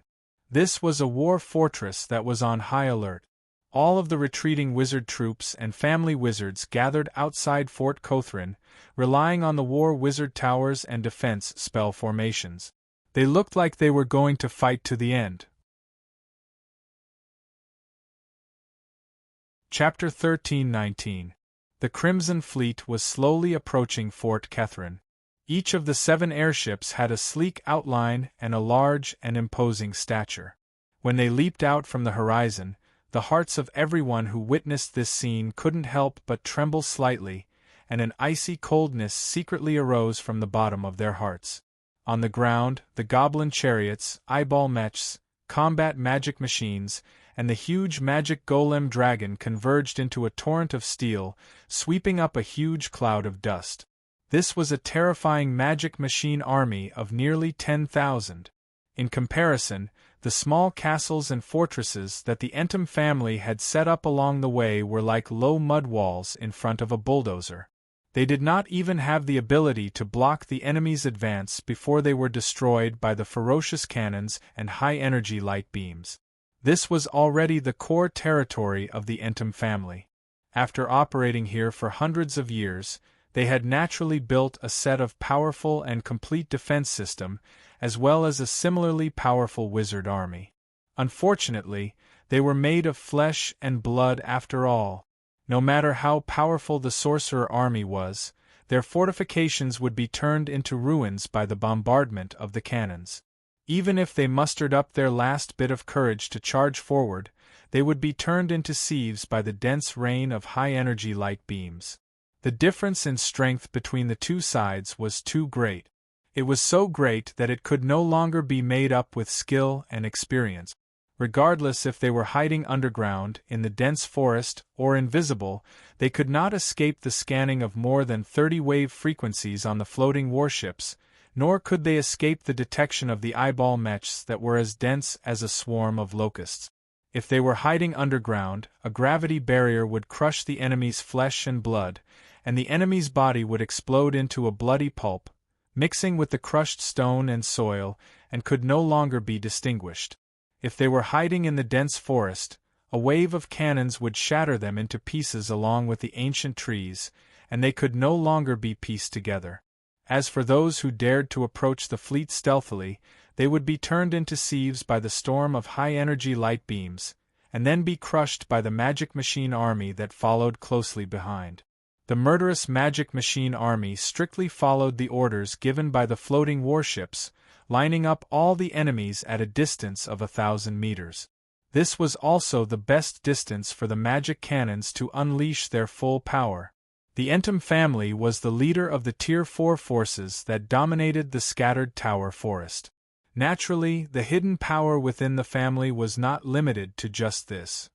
This was a war fortress that was on high alert. All of the retreating wizard troops and family wizards gathered outside Fort Cothran, relying on the war wizard towers and defense spell formations. They looked like they were going to fight to the end. Chapter 13:19. The Crimson Fleet was slowly approaching Fort Cothran. Each of the 7 airships had a sleek outline and a large and imposing stature. When they leaped out from the horizon, the hearts of everyone who witnessed this scene couldn't help but tremble slightly, and an icy coldness secretly arose from the bottom of their hearts. On the ground, the goblin chariots, eyeball mechs, combat magic machines, and the huge magic golem dragon converged into a torrent of steel, sweeping up a huge cloud of dust. This was a terrifying magic machine army of nearly 10,000. In comparison, the small castles and fortresses that the Entum family had set up along the way were like low mud walls in front of a bulldozer. They did not even have the ability to block the enemy's advance before they were destroyed by the ferocious cannons and high-energy light beams. This was already the core territory of the Entum family. After operating here for hundreds of years, they had naturally built a set of powerful and complete defense system, as well as a similarly powerful wizard army. Unfortunately, they were made of flesh and blood after all. No matter how powerful the sorcerer army was, their fortifications would be turned into ruins by the bombardment of the cannons. Even if they mustered up their last bit of courage to charge forward, they would be turned into sieves by the dense rain of high-energy light beams. The difference in strength between the two sides was too great. It was so great that it could no longer be made up with skill and experience. Regardless if they were hiding underground, in the dense forest, or invisible, they could not escape the scanning of more than 30 wave frequencies on the floating warships, nor could they escape the detection of the eyeball mechs that were as dense as a swarm of locusts. If they were hiding underground, a gravity barrier would crush the enemy's flesh and blood, and the enemy's body would explode into a bloody pulp, mixing with the crushed stone and soil, and could no longer be distinguished. If they were hiding in the dense forest, a wave of cannons would shatter them into pieces along with the ancient trees, and they could no longer be pieced together. As for those who dared to approach the fleet stealthily, they would be turned into sieves by the storm of high-energy light beams, and then be crushed by the magic machine army that followed closely behind. The murderous magic machine army strictly followed the orders given by the floating warships, lining up all the enemies at a distance of 1,000 meters. This was also the best distance for the magic cannons to unleash their full power. The Entom family was the leader of the Tier 4 forces that dominated the scattered tower forest. Naturally, the hidden power within the family was not limited to just this.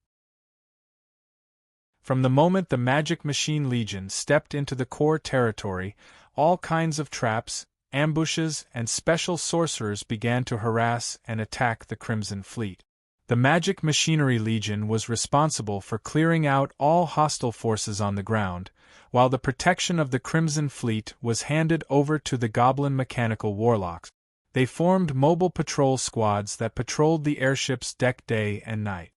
From the moment the Magic Machine Legion stepped into the core territory, all kinds of traps, ambushes, and special sorcerers began to harass and attack the Crimson Fleet. The Magic Machinery Legion was responsible for clearing out all hostile forces on the ground, while the protection of the Crimson Fleet was handed over to the Goblin Mechanical Warlocks. They formed mobile patrol squads that patrolled the airship's deck day and night.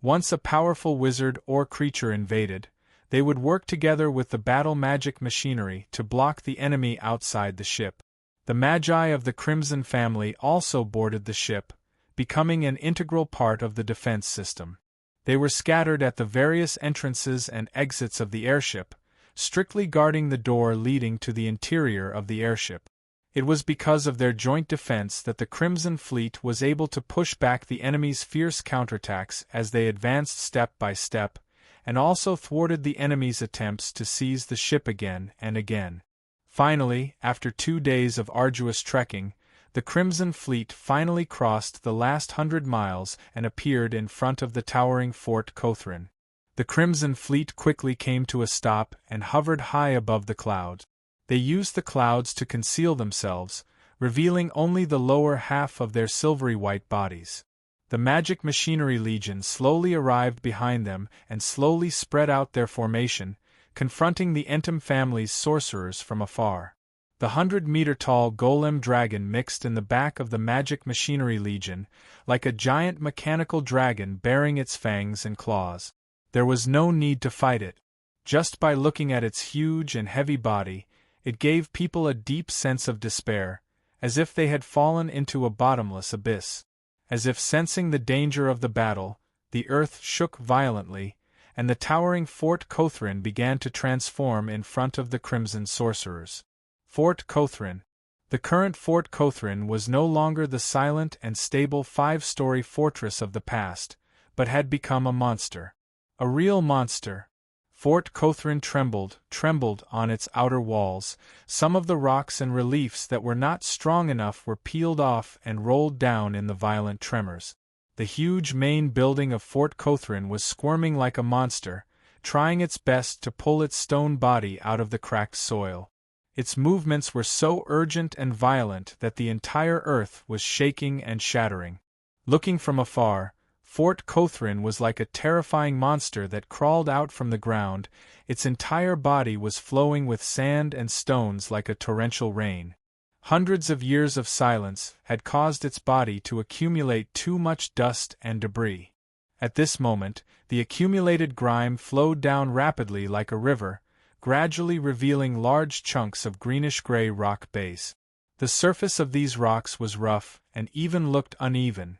Once a powerful wizard or creature invaded, they would work together with the battle magic machinery to block the enemy outside the ship. The Magi of the Crimson family also boarded the ship, becoming an integral part of the defense system. They were scattered at the various entrances and exits of the airship, strictly guarding the door leading to the interior of the airship. It was because of their joint defense that the Crimson Fleet was able to push back the enemy's fierce counterattacks as they advanced step by step, and also thwarted the enemy's attempts to seize the ship again and again. Finally, after 2 days of arduous trekking, the Crimson Fleet finally crossed the last 100 miles and appeared in front of the towering Fort Cothran. The Crimson Fleet quickly came to a stop and hovered high above the clouds. They used the clouds to conceal themselves, revealing only the lower half of their silvery white bodies. The Magic Machinery Legion slowly arrived behind them and slowly spread out their formation, confronting the Entom family's sorcerers from afar. The 100-meter-tall golem dragon mixed in the back of the Magic Machinery Legion, like a giant mechanical dragon bearing its fangs and claws. There was no need to fight it. Just by looking at its huge and heavy body, it gave people a deep sense of despair, as if they had fallen into a bottomless abyss. As if sensing the danger of the battle, the earth shook violently, and the towering Fort Cothran began to transform in front of the Crimson Sorcerers. Fort Cothran. The current Fort Cothran was no longer the silent and stable 5-story fortress of the past, but had become a monster. A real monster. Fort Cothran trembled on its outer walls. Some of the rocks and reliefs that were not strong enough were peeled off and rolled down in the violent tremors. The huge main building of Fort Cothran was squirming like a monster, trying its best to pull its stone body out of the cracked soil. Its movements were so urgent and violent that the entire earth was shaking and shattering. Looking from afar, Fort Cothran was like a terrifying monster that crawled out from the ground. Its entire body was flowing with sand and stones like a torrential rain. Hundreds of years of silence had caused its body to accumulate too much dust and debris. At this moment, the accumulated grime flowed down rapidly like a river, gradually revealing large chunks of greenish-gray rock base. The surface of these rocks was rough and even looked uneven.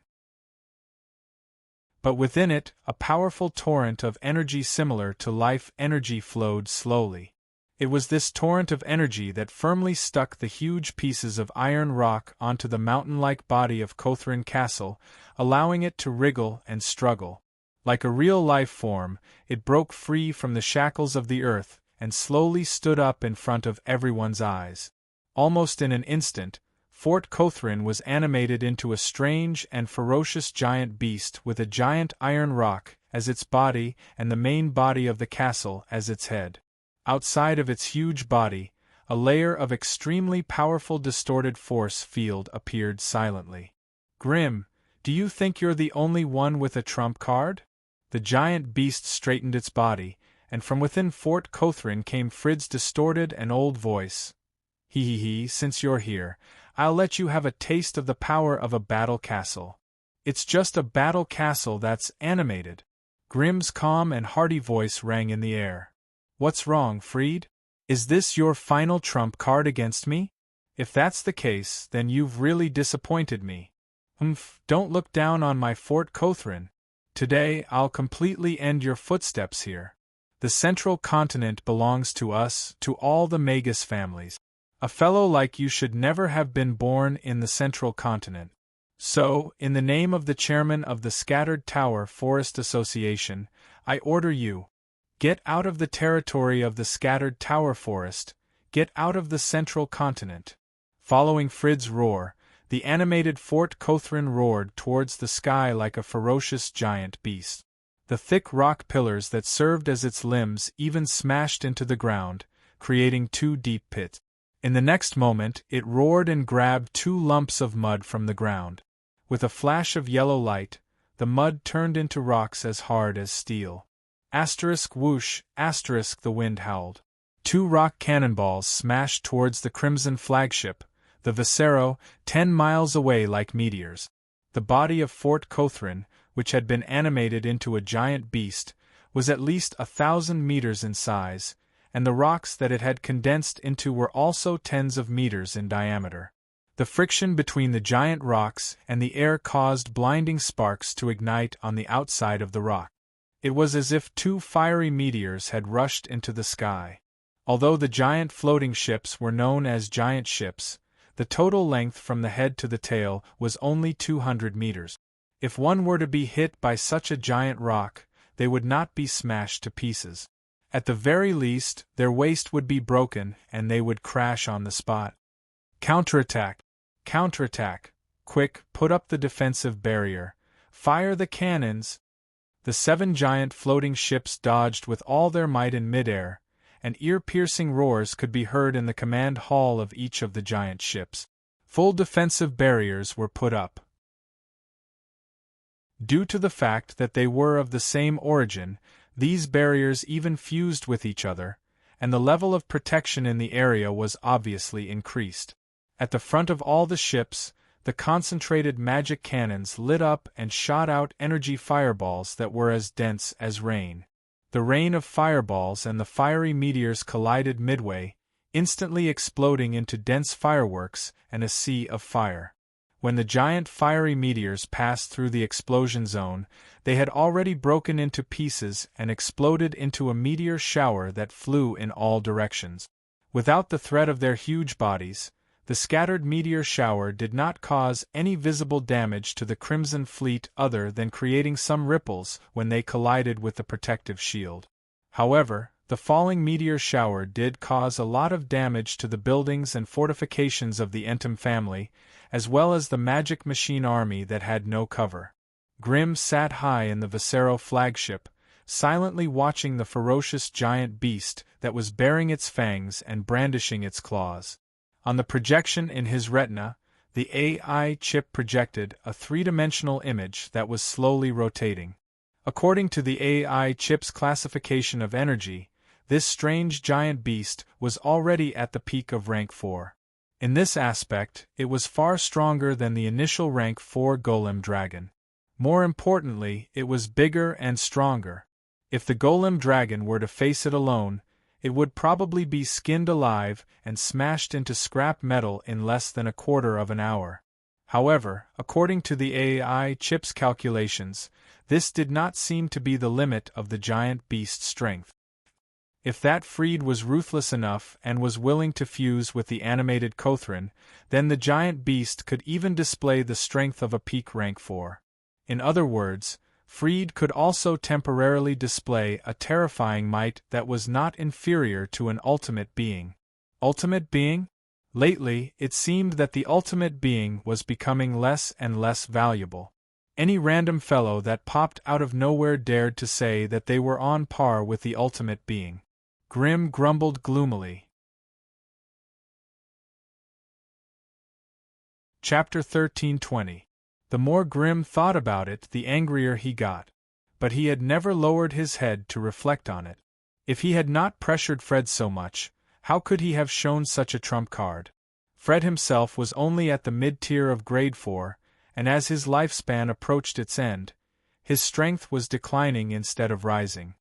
But within it, a powerful torrent of energy similar to life energy flowed slowly. It was this torrent of energy that firmly stuck the huge pieces of iron rock onto the mountain-like body of Cothran Castle, allowing it to wriggle and struggle. Like a real life form, it broke free from the shackles of the earth and slowly stood up in front of everyone's eyes. Almost in an instant, Fort Cothran was animated into a strange and ferocious giant beast with a giant iron rock as its body and the main body of the castle as its head. Outside of its huge body, a layer of extremely powerful distorted force field appeared silently. "Grim, do you think you're the only one with a trump card?" The giant beast straightened its body, and from within Fort Cothran came Frid's distorted and old voice. "He, since you're here, I'll let you have a taste of the power of a battle castle. It's just a battle castle that's animated." Grim's calm and hearty voice rang in the air. "What's wrong, Frid? Is this your final trump card against me? If that's the case, then you've really disappointed me. Don't look down on my Fort Cothran. Today I'll completely end your footsteps here. The central continent belongs to us, to all the Magus families. A fellow like you should never have been born in the central continent. So, in the name of the chairman of the Scattered Tower Forest Association, I order you, get out of the territory of the Scattered Tower Forest, get out of the central continent. Following Frid's roar, the animated Fort Cothran roared towards the sky like a ferocious giant beast. The thick rock pillars that served as its limbs even smashed into the ground, creating two deep pits. In the next moment, it roared and grabbed two lumps of mud from the ground. With a flash of yellow light, the mud turned into rocks as hard as steel. Asterisk whoosh, asterisk the wind howled. Two rock cannonballs smashed towards the crimson flagship, the Visero, 10 miles away like meteors. The body of Fort Cothran, which had been animated into a giant beast, was at least 1,000 meters in size, and the rocks that it had condensed into were also tens of meters in diameter. The friction between the giant rocks and the air caused blinding sparks to ignite on the outside of the rock. It was as if two fiery meteors had rushed into the sky. Although the giant floating ships were known as giant ships, the total length from the head to the tail was only 200 meters. If one were to be hit by such a giant rock, they would not be smashed to pieces. At the very least, their waist would be broken and they would crash on the spot. Counterattack! Counterattack! Quick, put up the defensive barrier. Fire the cannons! The 7 giant floating ships dodged with all their might in midair, and ear-piercing roars could be heard in the command hall of each of the giant ships. Full defensive barriers were put up. Due to the fact that they were of the same origin, these barriers even fused with each other, and the level of protection in the area was obviously increased. At the front of all the ships, the concentrated magic cannons lit up and shot out energy fireballs that were as dense as rain. The rain of fireballs and the fiery meteors collided midway, instantly exploding into dense fireworks and a sea of fire. When the giant fiery meteors passed through the explosion zone, they had already broken into pieces and exploded into a meteor shower that flew in all directions. Without the threat of their huge bodies, the scattered meteor shower did not cause any visible damage to the Crimson Fleet other than creating some ripples when they collided with the protective shield. However, the falling meteor shower did cause a lot of damage to the buildings and fortifications of the Entum family, as well as the magic machine army that had no cover. Grim sat high in the Visero flagship, silently watching the ferocious giant beast that was baring its fangs and brandishing its claws. On the projection in his retina, the AI chip projected a 3-dimensional image that was slowly rotating. According to the AI chip's classification of energy, this strange giant beast was already at the peak of rank 4. In this aspect, it was far stronger than the initial rank 4 golem dragon. More importantly, it was bigger and stronger. If the golem dragon were to face it alone, it would probably be skinned alive and smashed into scrap metal in less than a quarter of an hour. However, according to the AI chip's calculations, this did not seem to be the limit of the giant beast's strength. If that Freed was ruthless enough and was willing to fuse with the animated Cothran, then the giant beast could even display the strength of a peak rank 4. In other words, Freed could also temporarily display a terrifying might that was not inferior to an ultimate being. Ultimate being? Lately, it seemed that the ultimate being was becoming less and less valuable. Any random fellow that popped out of nowhere dared to say that they were on par with the ultimate being. Grim grumbled gloomily. Chapter 1320. The more Grim thought about it, the angrier he got. But he had never lowered his head to reflect on it. If he had not pressured Fred so much, how could he have shown such a trump card? Fred himself was only at the mid-tier of grade 4, and as his lifespan approached its end, his strength was declining instead of rising.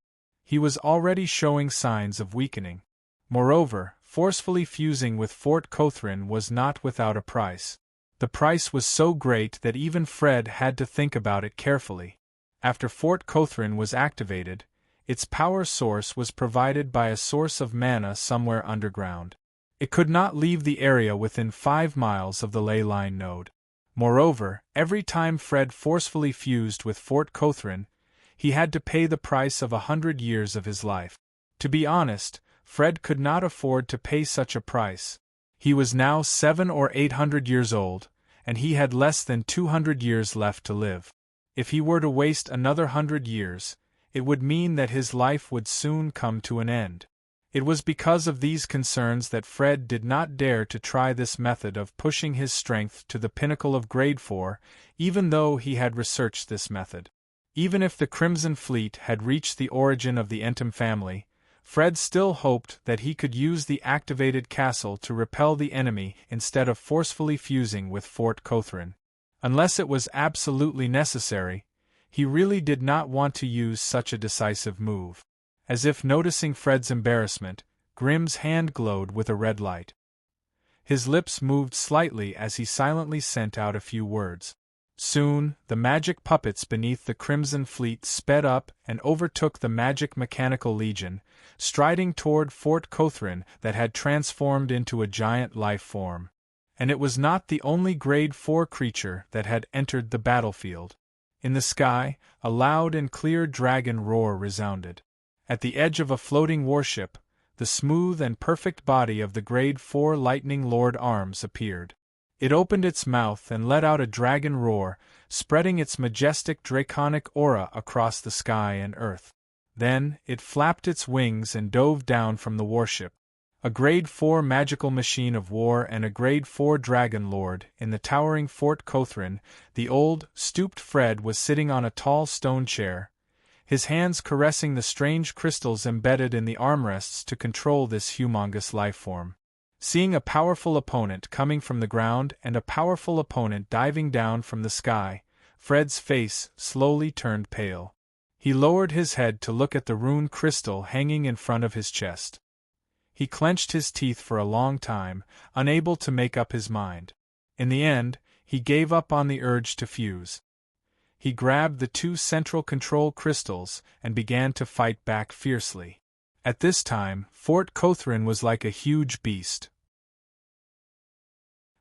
He was already showing signs of weakening. Moreover, forcefully fusing with Fort Cothran was not without a price. The price was so great that even Fred had to think about it carefully. After Fort Cothran was activated, its power source was provided by a source of mana somewhere underground. It could not leave the area within 5 miles of the ley line node. Moreover, every time Fred forcefully fused with Fort Cothran, he had to pay the price of 100 years of his life. To be honest, Fred could not afford to pay such a price. He was now 700 or 800 years old, and he had less than 200 years left to live. If he were to waste another 100 years, it would mean that his life would soon come to an end. It was because of these concerns that Fred did not dare to try this method of pushing his strength to the pinnacle of Grade 4, even though he had researched this method. Even if the Crimson Fleet had reached the origin of the Entom family, Fred still hoped that he could use the activated castle to repel the enemy instead of forcefully fusing with Fort Cothran. Unless it was absolutely necessary, he really did not want to use such a decisive move. As if noticing Fred's embarrassment, Grimm's hand glowed with a red light. His lips moved slightly as he silently sent out a few words. Soon, the magic puppets beneath the Crimson Fleet sped up and overtook the magic mechanical legion, striding toward Fort Cothran that had transformed into a giant life form. And it was not the only Grade 4 creature that had entered the battlefield. In the sky, a loud and clear dragon roar resounded. At the edge of a floating warship, the smooth and perfect body of the Grade 4 Lightning Lord Arms appeared. It opened its mouth and let out a dragon roar, spreading its majestic draconic aura across the sky and earth. Then, it flapped its wings and dove down from the warship. A Grade 4 magical machine of war and a Grade 4 Dragon Lord. In the towering Fort Cothran, the old, stooped Fred was sitting on a tall stone chair, his hands caressing the strange crystals embedded in the armrests to control this humongous lifeform. Seeing a powerful opponent coming from the ground and a powerful opponent diving down from the sky, Fred's face slowly turned pale. He lowered his head to look at the rune crystal hanging in front of his chest. He clenched his teeth for a long time, unable to make up his mind. In the end, he gave up on the urge to fuse. He grabbed the 2 central control crystals and began to fight back fiercely. At this time, Fort Cothran was like a huge beast.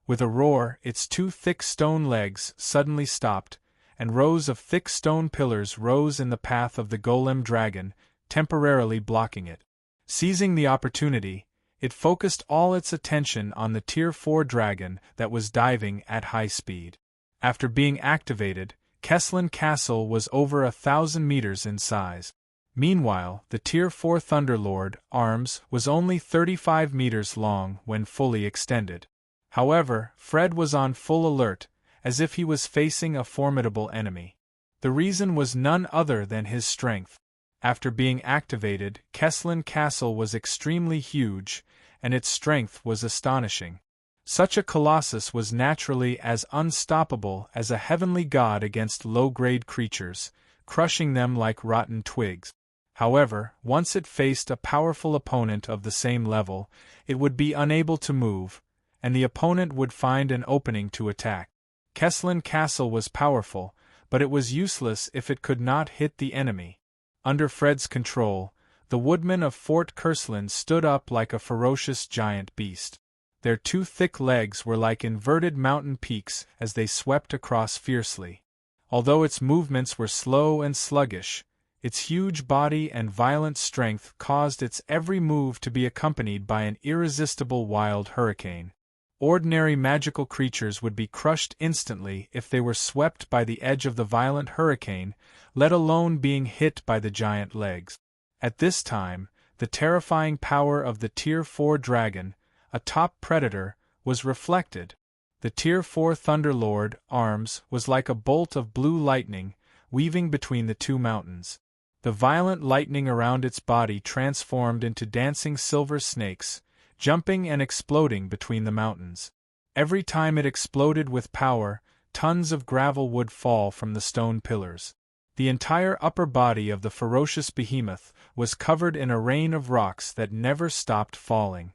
With a roar, its 2 thick stone legs suddenly stopped, and rows of thick stone pillars rose in the path of the golem dragon, temporarily blocking it. Seizing the opportunity, it focused all its attention on the Tier 4 dragon that was diving at high speed. After being activated, Kesslin Castle was over 1,000 meters in size. Meanwhile, the Tier 4 Thunderlord Arms was only 35 meters long when fully extended. However, Fred was on full alert, as if he was facing a formidable enemy. The reason was none other than his strength. After being activated, Kesslin Castle was extremely huge, and its strength was astonishing. Such a colossus was naturally as unstoppable as a heavenly god against low-grade creatures, crushing them like rotten twigs. However, once it faced a powerful opponent of the same level, it would be unable to move, and the opponent would find an opening to attack. Kesslin Castle was powerful, but it was useless if it could not hit the enemy. Under Fred's control, the woodmen of Fort Curslin stood up like a ferocious giant beast. Their 2 thick legs were like inverted mountain peaks as they swept across fiercely. Although its movements were slow and sluggish, its huge body and violent strength caused its every move to be accompanied by an irresistible wild hurricane. Ordinary magical creatures would be crushed instantly if they were swept by the edge of the violent hurricane, let alone being hit by the giant legs. At this time, the terrifying power of the Tier 4 dragon, a top predator, was reflected. The Tier 4 Thunderlord Arms was like a bolt of blue lightning, weaving between the 2 mountains. The violent lightning around its body transformed into dancing silver snakes, jumping and exploding between the mountains. Every time it exploded with power, tons of gravel would fall from the stone pillars. The entire upper body of the ferocious behemoth was covered in a rain of rocks that never stopped falling.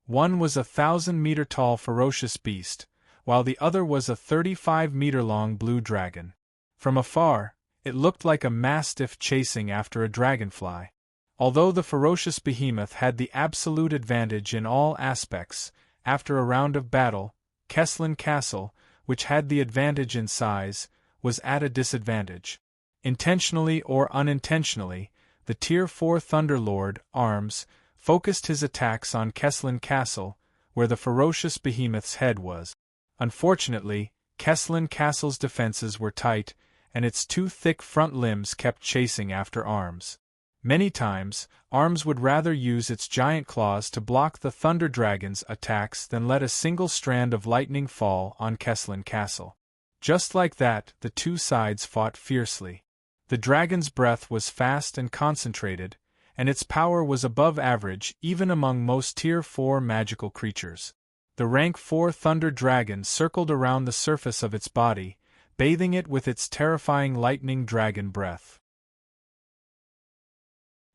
One was a 1,000-meter-tall ferocious beast, while the other was a 35-meter-long blue dragon. From afar, It looked like a mastiff chasing after a dragonfly. Although the ferocious behemoth had the absolute advantage in all aspects, after a round of battle, Kesslin Castle, which had the advantage in size, was at a disadvantage. Intentionally or unintentionally, the Tier 4 Thunderlord, Arms, focused his attacks on Kesslin Castle, where the ferocious behemoth's head was. Unfortunately, Kesslin Castle's defenses were tight, and its two thick front limbs kept chasing after Arms. Many times, Arms would rather use its giant claws to block the Thunder Dragon's attacks than let a single strand of lightning fall on Kesslin Castle. Just like that, the two sides fought fiercely. The dragon's breath was fast and concentrated, and its power was above average even among most Tier 4 magical creatures. The Rank 4 Thunder Dragon circled around the surface of its body, bathing it with its terrifying lightning dragon breath.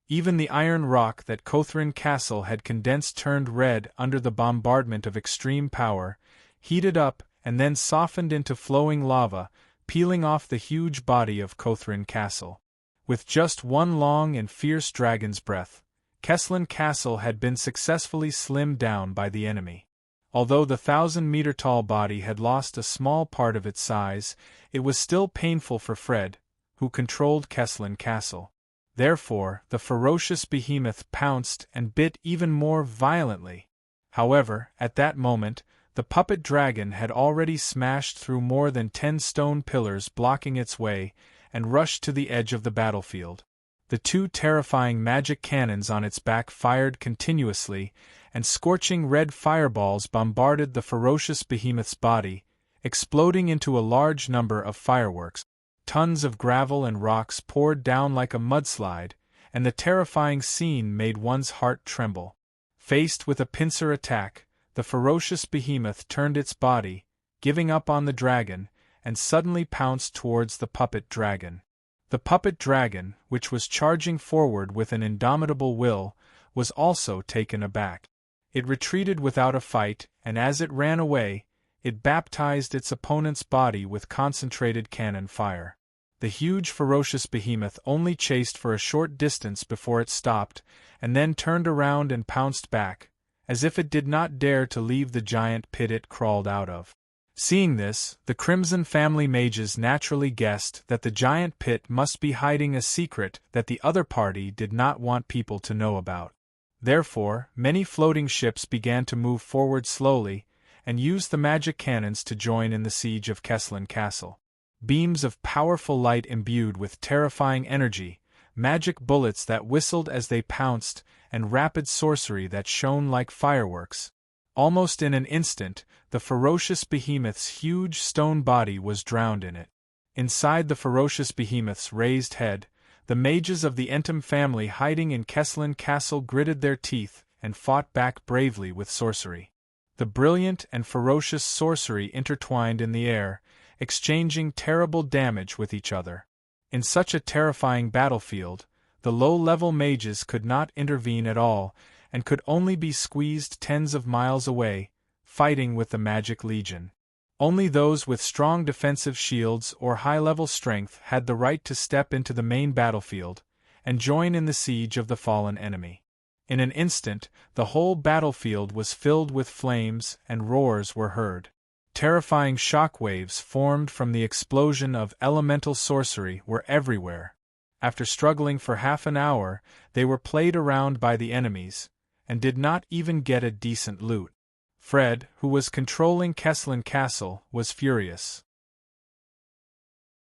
Even the iron rock that Kothrin Castle had condensed turned red under the bombardment of extreme power, heated up and then softened into flowing lava, peeling off the huge body of Kothrin Castle. With just one long and fierce dragon's breath, Kesslin Castle had been successfully slimmed down by the enemy. Although the 1,000-meter-tall body had lost a small part of its size, it was still painful for Fred, who controlled Kesslin Castle. Therefore, the ferocious behemoth pounced and bit even more violently. However, at that moment, the puppet dragon had already smashed through more than 10 stone pillars blocking its way, and rushed to the edge of the battlefield. The two terrifying magic cannons on its back fired continuously, and scorching red fireballs bombarded the ferocious behemoth's body, exploding into a large number of fireworks. Tons of gravel and rocks poured down like a mudslide, and the terrifying scene made one's heart tremble. Faced with a pincer attack, the ferocious behemoth turned its body, giving up on the dragon, and suddenly pounced towards the puppet dragon. The puppet dragon, which was charging forward with an indomitable will, was also taken aback. It retreated without a fight, and as it ran away, it baptized its opponent's body with concentrated cannon fire. The huge ferocious behemoth only chased for a short distance before it stopped, and then turned around and pounced back, as if it did not dare to leave the giant pit it crawled out of. Seeing this, the Crimson family mages naturally guessed that the giant pit must be hiding a secret that the other party did not want people to know about. Therefore, many floating ships began to move forward slowly, and used the magic cannons to join in the siege of Kesslin Castle. Beams of powerful light imbued with terrifying energy, magic bullets that whistled as they pounced, and rapid sorcery that shone like fireworks. Almost in an instant, the ferocious behemoth's huge stone body was drowned in it. Inside the ferocious behemoth's raised head, the mages of the Entum family hiding in Kesslin Castle gritted their teeth and fought back bravely with sorcery. The brilliant and ferocious sorcery intertwined in the air, exchanging terrible damage with each other. In such a terrifying battlefield, the low-level mages could not intervene at all, and could only be squeezed tens of miles away, fighting with the Magic Legion. Only those with strong defensive shields or high-level strength had the right to step into the main battlefield, and join in the siege of the fallen enemy. In an instant, the whole battlefield was filled with flames, and roars were heard. Terrifying shockwaves formed from the explosion of elemental sorcery were everywhere. After struggling for half an hour, they were played around by the enemies, and did not even get a decent loot. Fred, who was controlling Kesslin Castle, was furious.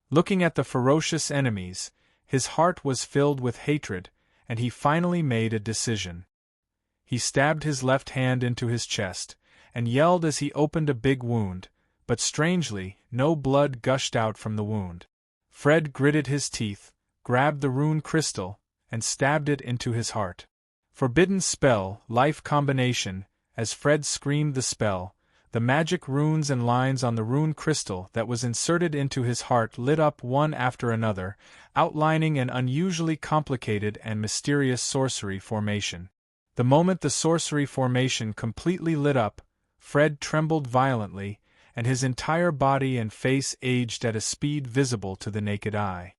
Looking at the ferocious enemies, his heart was filled with hatred, and he finally made a decision. He stabbed his left hand into his chest, and yelled as he opened a big wound, but strangely, no blood gushed out from the wound. Fred gritted his teeth, grabbed the rune crystal, and stabbed it into his heart. Forbidden spell, life combination. As Fred screamed the spell, the magic runes and lines on the rune crystal that was inserted into his heart lit up one after another, outlining an unusually complicated and mysterious sorcery formation. The moment the sorcery formation completely lit up, Fred trembled violently, and his entire body and face aged at a speed visible to the naked eye.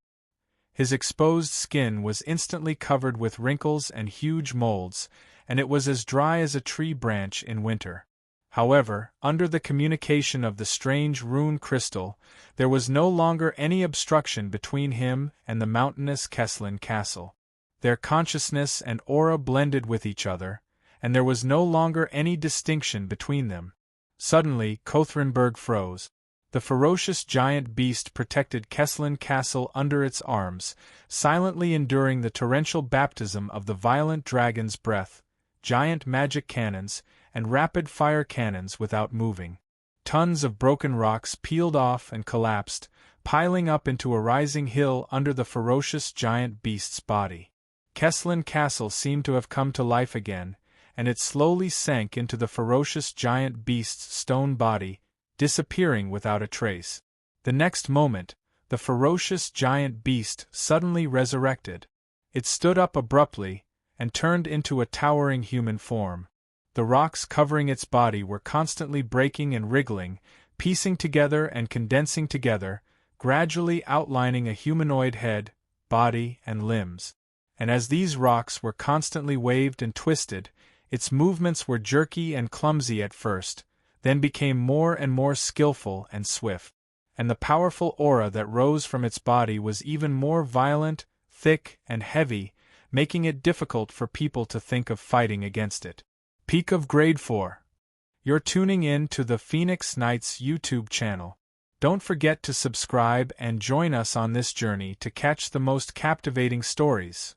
His exposed skin was instantly covered with wrinkles and huge molds, and it was as dry as a tree branch in winter. However, under the communication of the strange rune crystal, there was no longer any obstruction between him and the mountainous Kesslin castle. Their consciousness and aura blended with each other, and there was no longer any distinction between them. Suddenly, Kothrenberg froze. The ferocious giant beast protected Kesslin castle under its arms, silently enduring the torrential baptism of the violent dragon's breath, giant magic cannons, and rapid-fire cannons without moving. Tons of broken rocks peeled off and collapsed, piling up into a rising hill under the ferocious giant beast's body. Kesslin castle seemed to have come to life again, and it slowly sank into the ferocious giant beast's stone body, disappearing without a trace. The next moment, the ferocious giant beast suddenly resurrected. It stood up abruptly, and turned into a towering human form. The rocks covering its body were constantly breaking and wriggling, piecing together and condensing together, gradually outlining a humanoid head, body, and limbs. And as these rocks were constantly waved and twisted, its movements were jerky and clumsy at first, then became more and more skillful and swift. And the powerful aura that rose from its body was even more violent, thick, and heavy, making it difficult for people to think of fighting against it. Peak of Grade 4. You're tuning in to the Phoenix Knights YouTube channel. Don't forget to subscribe and join us on this journey to catch the most captivating stories.